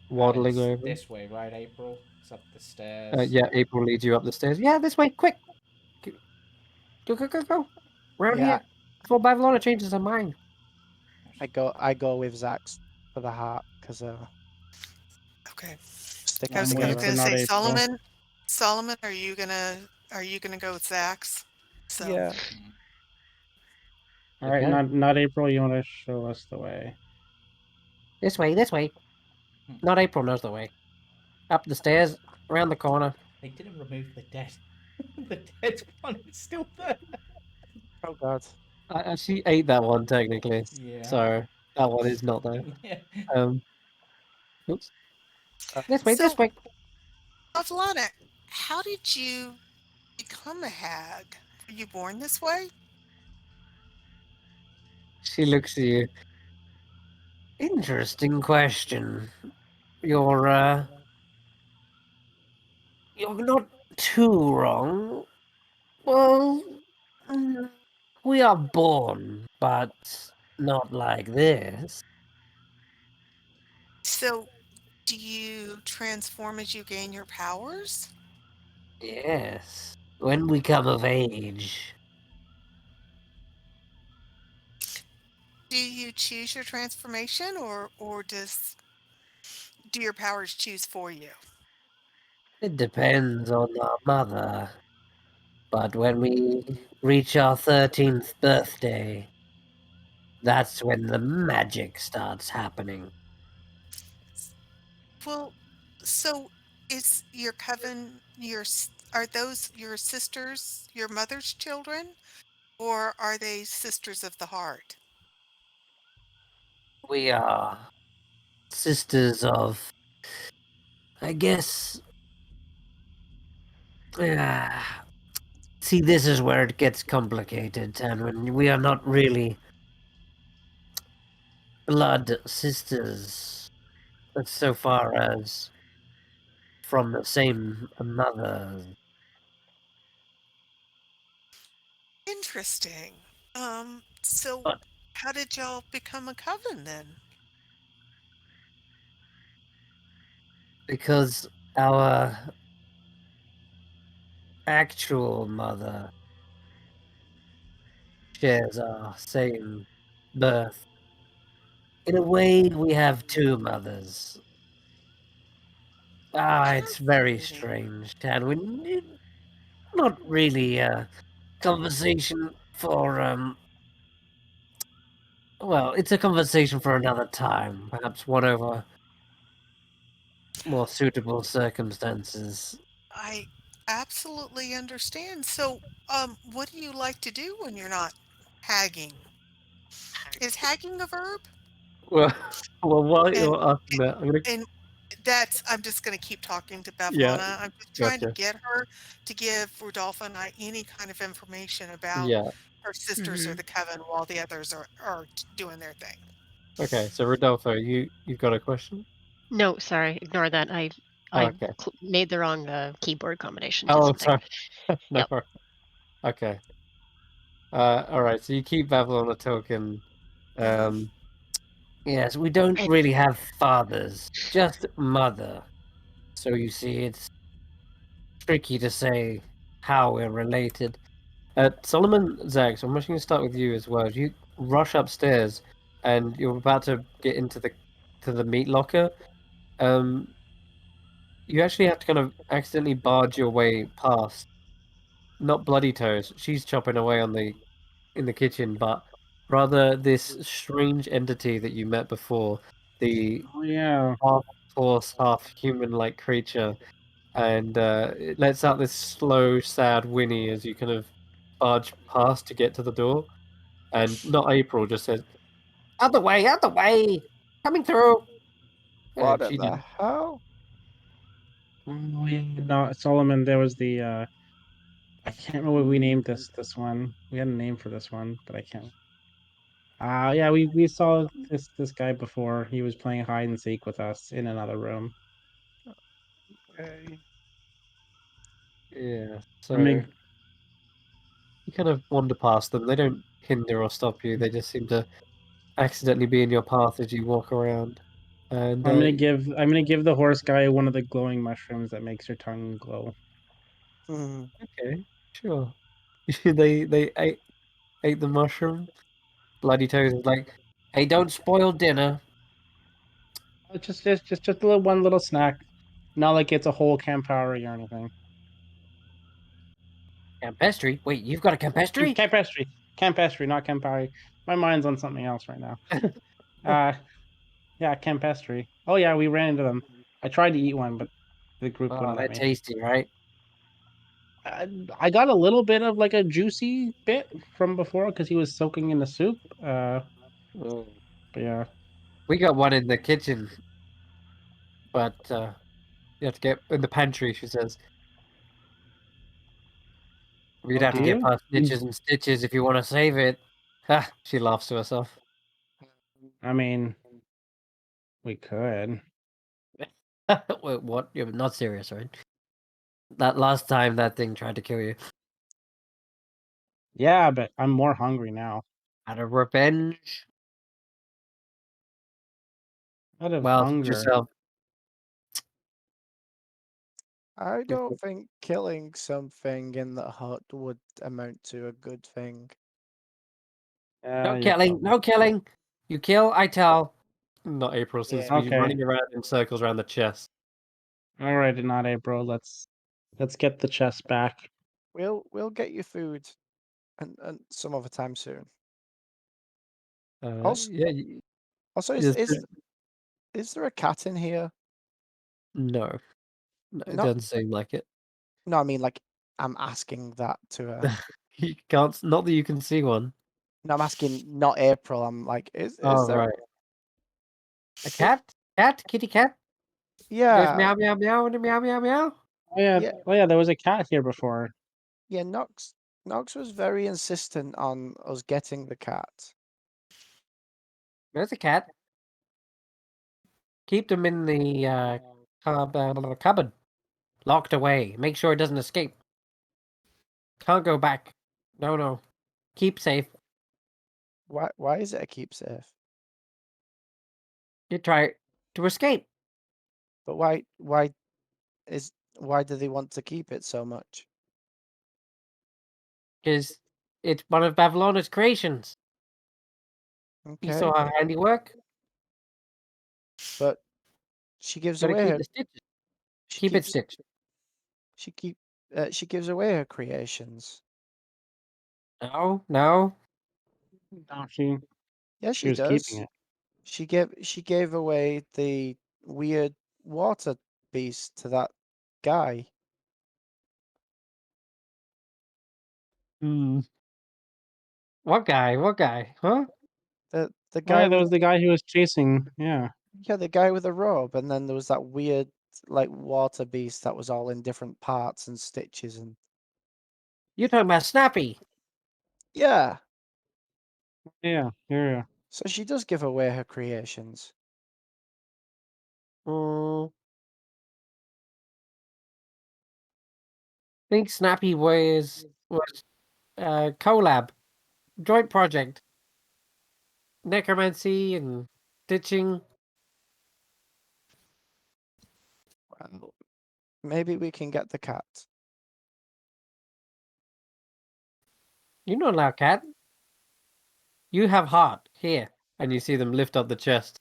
waddling It's over. this way, right, April? It's up the stairs. Yeah, April leads you up the stairs. Yeah, this way, quick! Go, go, go, go! Round Yeah, here, before Bavlona changes her mind. I go with Xaxx for the heart because Okay. stick I it was I'm gonna, with together. the not say, April. Solomon, are you gonna go with Xaxx? So Yeah. All right, Okay. not April. You want to show us the way? This way, this way. Not April knows the way. Up the stairs, around the corner. They didn't remove the dead. The dead one is still there. Oh God. She ate that one technically, Yeah. so that one is not there. Yeah. Oops. Uh, This way, this so way. Pavlana, how did you become a hag? Were you born this way? She looks at you. Interesting question. You're not too wrong. Well, mm, we are born, but not like this. So do you transform as you gain your powers? Yes, when we come of age. Do you choose your transformation or do your powers choose for you? It depends on our mother. But when we reach our 13th birthday, that's when the magic starts happening. Well, so is your coven are those your sisters, your mother's children, or are they sisters of the heart? We are sisters of, I guess. ah, See, this is where it gets complicated, Tanwen. We are not really blood sisters, so far as from the same mother. Interesting. So But how did y'all become a coven then? because our actual mother shares our same birth. In a way, we have two mothers. It's very Fascinating. strange, Tanwen. Not really a conversation for, well, it's a conversation for another time. Perhaps one over more suitable circumstances. I absolutely understand. So, what do you like to do when you're not hagging? Is hagging a verb? Well, well, while And you're asking that, I'm gonna. and I'm just gonna keep talking to Yeah, Bevlana. I'm just trying to gotcha. get her to give Rodolfo and I any kind of information about Yeah. her sisters or Mhm. the coven while the others are doing their thing. Okay. So Rodolfo, you've got a question? No, sorry, ignore that. I Oh, I okay. made the wrong keyboard combination to Oh, something. sorry. No. Yep. worries. Okay. All right. So you keep Babylon a token. Mhm. Um. Yes, we don't And really have fathers, just mother. So you see, it's tricky to say how we're related. Solomon, Xaxx, I'm just going to start with you as well. You rush upstairs, and you're about to get into the meat locker. Um, you actually have to kind of accidentally barge your way past, not Bloody Toes. She's chopping away on in the kitchen, but rather this strange entity that you met before, the Oh yeah. half horse, half human-like creature, and it lets out this slow, sad whinny as you kind of barge past to get to the door. And not April just says, out the way, coming through." What And in she the didn't. hell? Oh yeah. No, Solomon. There was the. I can't remember what we named this one. We had a name for this one, but I can't. Yeah, we saw this guy before. He was playing hide and seek with us in another room. Okay. Yeah. So gonna you kind of wander past them. They don't hinder or stop you. They just seem to accidentally be in your path as you walk around. And I'm gonna give the horse guy one of the glowing mushrooms that makes your tongue glow. okay, sure. They ate the mushroom. Bloody Toes is like, hey, don't spoil dinner. It's just a one little snack. Not like it's a whole Campari or anything. Campestry? Wait, you've got a campestry? Campestry, not Campari. My mind's on something else right now. Yeah, Campestry. Oh yeah, we ran into them. I tried to eat one, but the group Oh, wouldn't let they're me. tasty, right? I got a little bit of like a juicy bit from before because he was soaking in the soup. Oh. But yeah. We got one in the kitchen, but you have to get in the pantry, she says. You'd Oh, have do to get you? past snitches and stitches if you want to save it. Ha! She laughs to herself. I mean, we could. Wait, what? You're not serious, right? That last time that thing tried to kill you. Yeah, but I'm more hungry now. Out of revenge? Out of Well, suit hunger. yourself. I don't think killing something in the hut would amount to a good thing. No You're killing, probably no killing. You kill, I tell. Not April seems to be okay. running around in circles around the chest. All right, not April. Let's get the chest back. We'll get you food, and some other time soon. Uh, Also, yeah, also just, is there a cat in here? no, no, it Not doesn't seem like it. no, I mean like I'm asking that to her. You can't, not that you can see one. No, I'm asking not April. I'm like, is Oh, there? right. A cat? Cat? Kitty cat? Goes Yeah, meow, meow, meow, and meow, meow, meow. yeah, Oh yeah, there was a cat here before. yeah. Knox was very insistent on us getting the cat. There's a cat. Keep them in the cupboard. Locked away. Make sure it doesn't escape. Can't go back. No, no. Keep safe. Why is it a keep safe? You try to escape. But why do they want to keep it so much? Because it's one of Babylona's creations. You Okay, saw her handiwork. but she gives Gotta away keep her the stitches. she Keep it keeps stitched. she gives away her creations. No, no. No, Yeah, she she was keeping does. it. She gave away the weird water beast to that guy. Hmm. What guy? What guy? Huh? The Oh guy yeah, there with was the guy who was chasing. Yeah. the guy with the robe, and then there was that weird like water beast that was all in different parts and stitches and You're talking about Snappy. yeah. Yeah. So she does give away her creations. I think Snappy was collab. Joint project. Necromancy and stitching. Well, maybe we can get the cat. You're not allowed, cat. You have heart here, and you see them lift up the chest.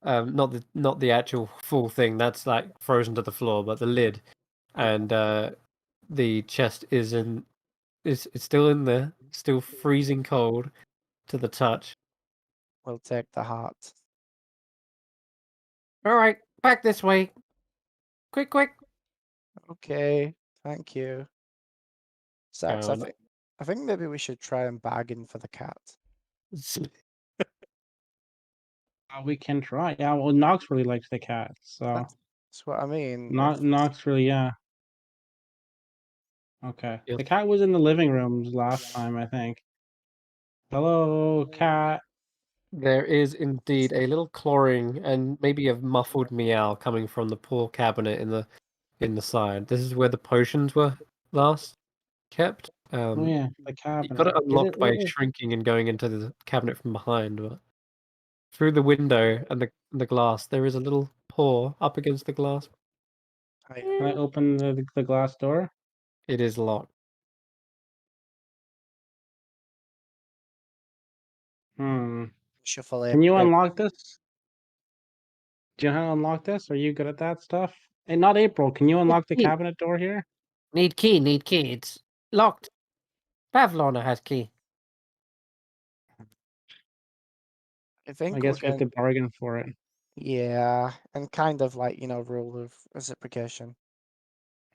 Not the actual full thing. That's like frozen to the floor, but the lid, and the chest is in. It's still in there, still freezing cold to the touch. We'll take the heart. All right, back this way. Quick, quick. Okay, thank you. Xaxx, Um, I think maybe we should try and bargain for the cat. We can try. Yeah. Well, Nox really likes the cat, so That's what I mean. Nox really. Yeah. Okay. Yes. The cat was in the living rooms last time, I think. Hello, cat. There is indeed a little clawing and maybe a muffled meow coming from the poor cabinet in the side. This is where the potions were last kept. Oh yeah, the You cabinet. got it Is it? unlocked by shrinking and going into the cabinet from behind, but through the window and the glass, there is a little paw up against the glass. Can I open the glass door? It is locked. Shuffle Can you it. unlock this? Do you know how to unlock this? Are you good at that stuff? Hey, not April. Can you unlock the key. cabinet door here? Need key. It's locked. Pavlona has key. I think I guess we we're have to going. bargain for it. Yeah, and kind of like rule of reciprocation.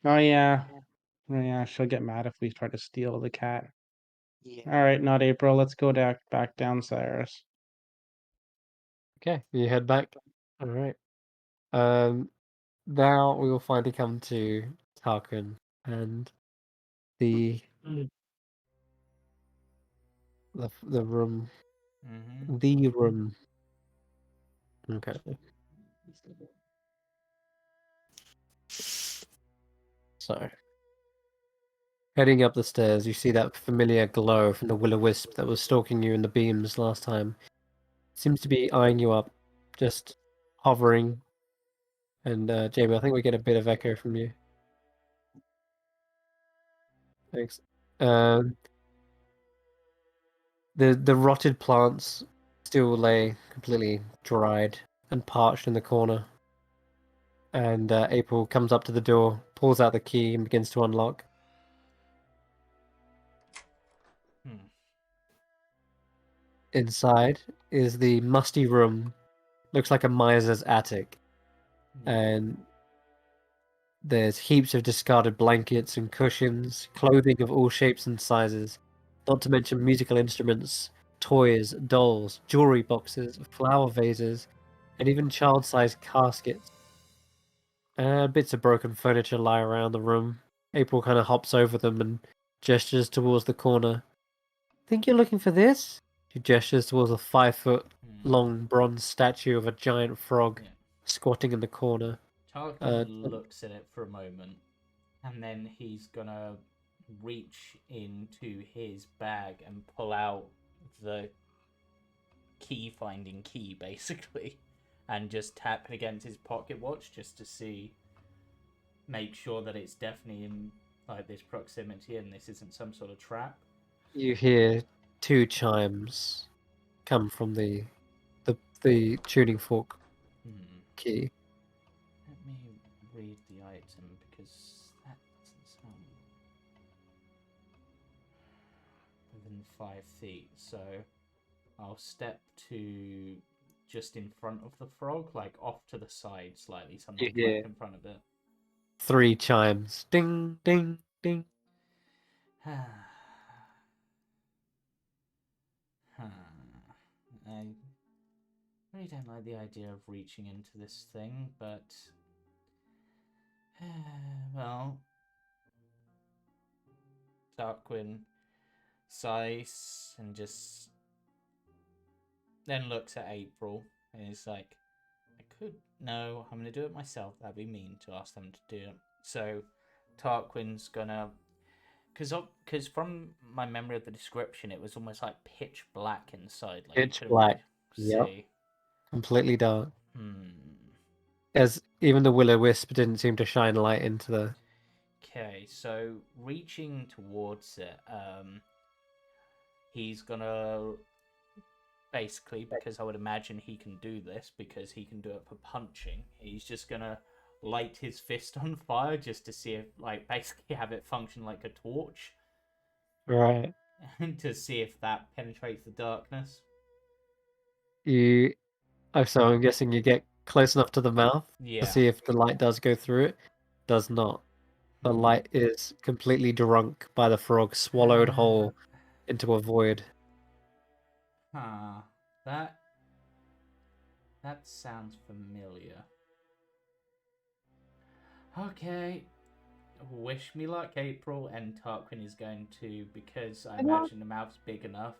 Oh yeah. Oh yeah, she'll get mad if we try to steal the cat. Yeah. All right, not April. Let's go back downstairs. Okay, you head back. All right. Now we will finally come to Tarquin and the the room. Mm-hmm. The room. Okay. So, heading up the stairs, you see that familiar glow from the will-o-wisp that was stalking you in the beams last time. Seems to be eyeing you up, just hovering. And Jamie, I think we get a bit of echo from you. Thanks. The rotted plants still lay completely dried and parched in the corner. And April comes up to the door, pulls out the key, and begins to unlock. Hmm. Inside is the musty room. Looks like a miser's attic. And there's heaps of discarded blankets and cushions, clothing of all shapes and sizes, not to mention musical instruments, toys, dolls, jewelry boxes, flower vases, and even child-sized caskets. Bits of broken furniture lie around the room. April kind of hops over them and gestures towards the corner. Think you're looking for this? She gestures towards a 5-foot-long bronze statue of a giant frog Yeah. squatting in the corner. Tarquin looks at it for a moment, and then he's gonna reach into his bag and pull out the key-finding key, basically, and just tap it against his pocket watch just to make sure that it's definitely in like this proximity and this isn't some sort of trap. You hear 2 chimes come from the tuning fork key. Let me read the item because that doesn't sound within 5 feet. So I'll step to just in front of the frog, like off to the side slightly, so I'm not right in front of it. 3 chimes. Ding, ding, ding. I really don't like the idea of reaching into this thing, but well, Tarquin sighs and just then looks at April and is like, no, I'm going to do it myself. That'd be mean to ask them to do it. So Tarquin's gonna, because from my memory of the description, it was almost like pitch black inside. Like Pitch you couldn't black. really Yep. see. Completely dark. As even the will-o-wisp didn't seem to shine light into the... Okay, so reaching towards it, he's gonna basically, because I would imagine he can do this because he can do it for punching. He's just gonna light his fist on fire just to see if, like, basically have it function like a torch. Right. To see if that penetrates the darkness. So I'm guessing you get close enough to the mouth Yeah. to see if the light does go through it. Does not. The light is completely drunk by the frog, swallowed whole into a void. That sounds familiar. Okay. Wish me luck, April. And Tarquin is going to, because I imagine the mouth's big enough,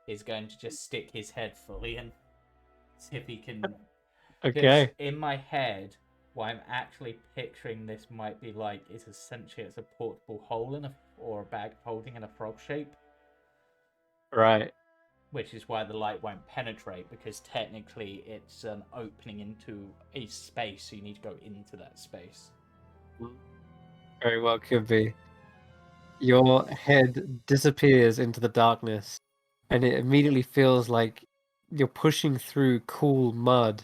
is going to just stick his head fully and see if he can. Okay. In my head, what I'm actually picturing this might be like is essentially it's a portable hole or a bag of holding in a frog shape, Right. which is why the light won't penetrate, because technically it's an opening into a space, so you need to go into that space. Very well could be. Your head disappears into the darkness, and it immediately feels like you're pushing through cool mud,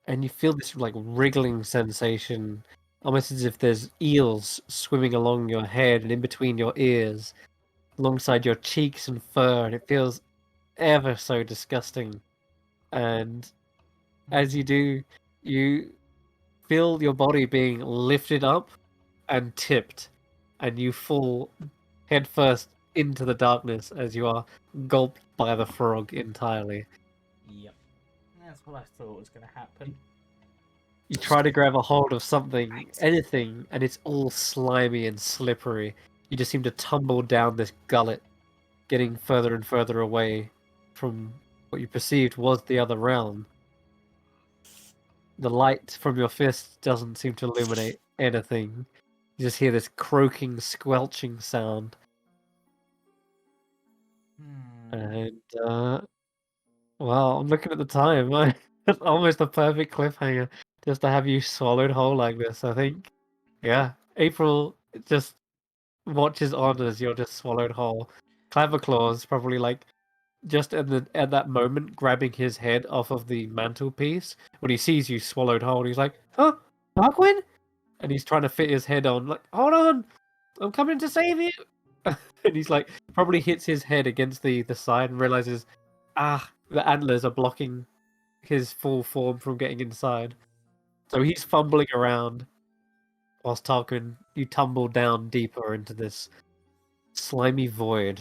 and you feel this like wriggling sensation, almost as if there's eels swimming along your head and in between your ears, alongside your cheeks and fur, and it feels ever so disgusting. And as you do, you feel your body being lifted up and tipped, and you fall headfirst into the darkness as you are gulped by the frog entirely. Yep. That's what I thought was going to happen. You try to grab a hold of something, anything, and it's all slimy and slippery. You just seem to tumble down this gullet, getting further and further away from what you perceived was the other realm. The light from your fist doesn't seem to illuminate anything. You just hear this croaking, squelching sound. And, well, I'm looking at the time. It's almost a perfect cliffhanger just to have you swallowed whole like this, I think. Yeah, April just watches on as you're just swallowed whole. Claw's probably like just at that moment grabbing his head off of the mantelpiece when he sees you swallowed whole. He's like, "Huh, Tarquin?" And he's trying to fit his head on. Like, "Hold on, I'm coming to save you." And he's like, probably hits his head against the side and realizes, the antlers are blocking his full form from getting inside. So he's fumbling around, whilst Tarquin, you tumble down deeper into this slimy void.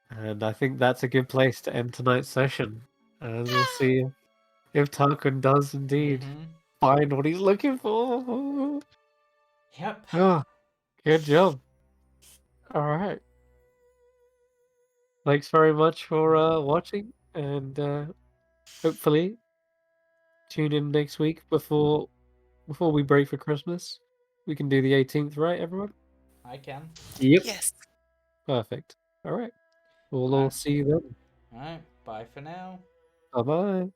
And I think that's a good place to end tonight's session. And we'll see if Tarquin does indeed find what he's looking for. Yep. Oh, good job. All right. Thanks very much for watching, and hopefully tune in next week before we break for Christmas. We can do the 18th, right, everyone? I can. Yep. Yes. Perfect. All right. We'll all Alright. see you then. Alright, bye for now. Bye bye.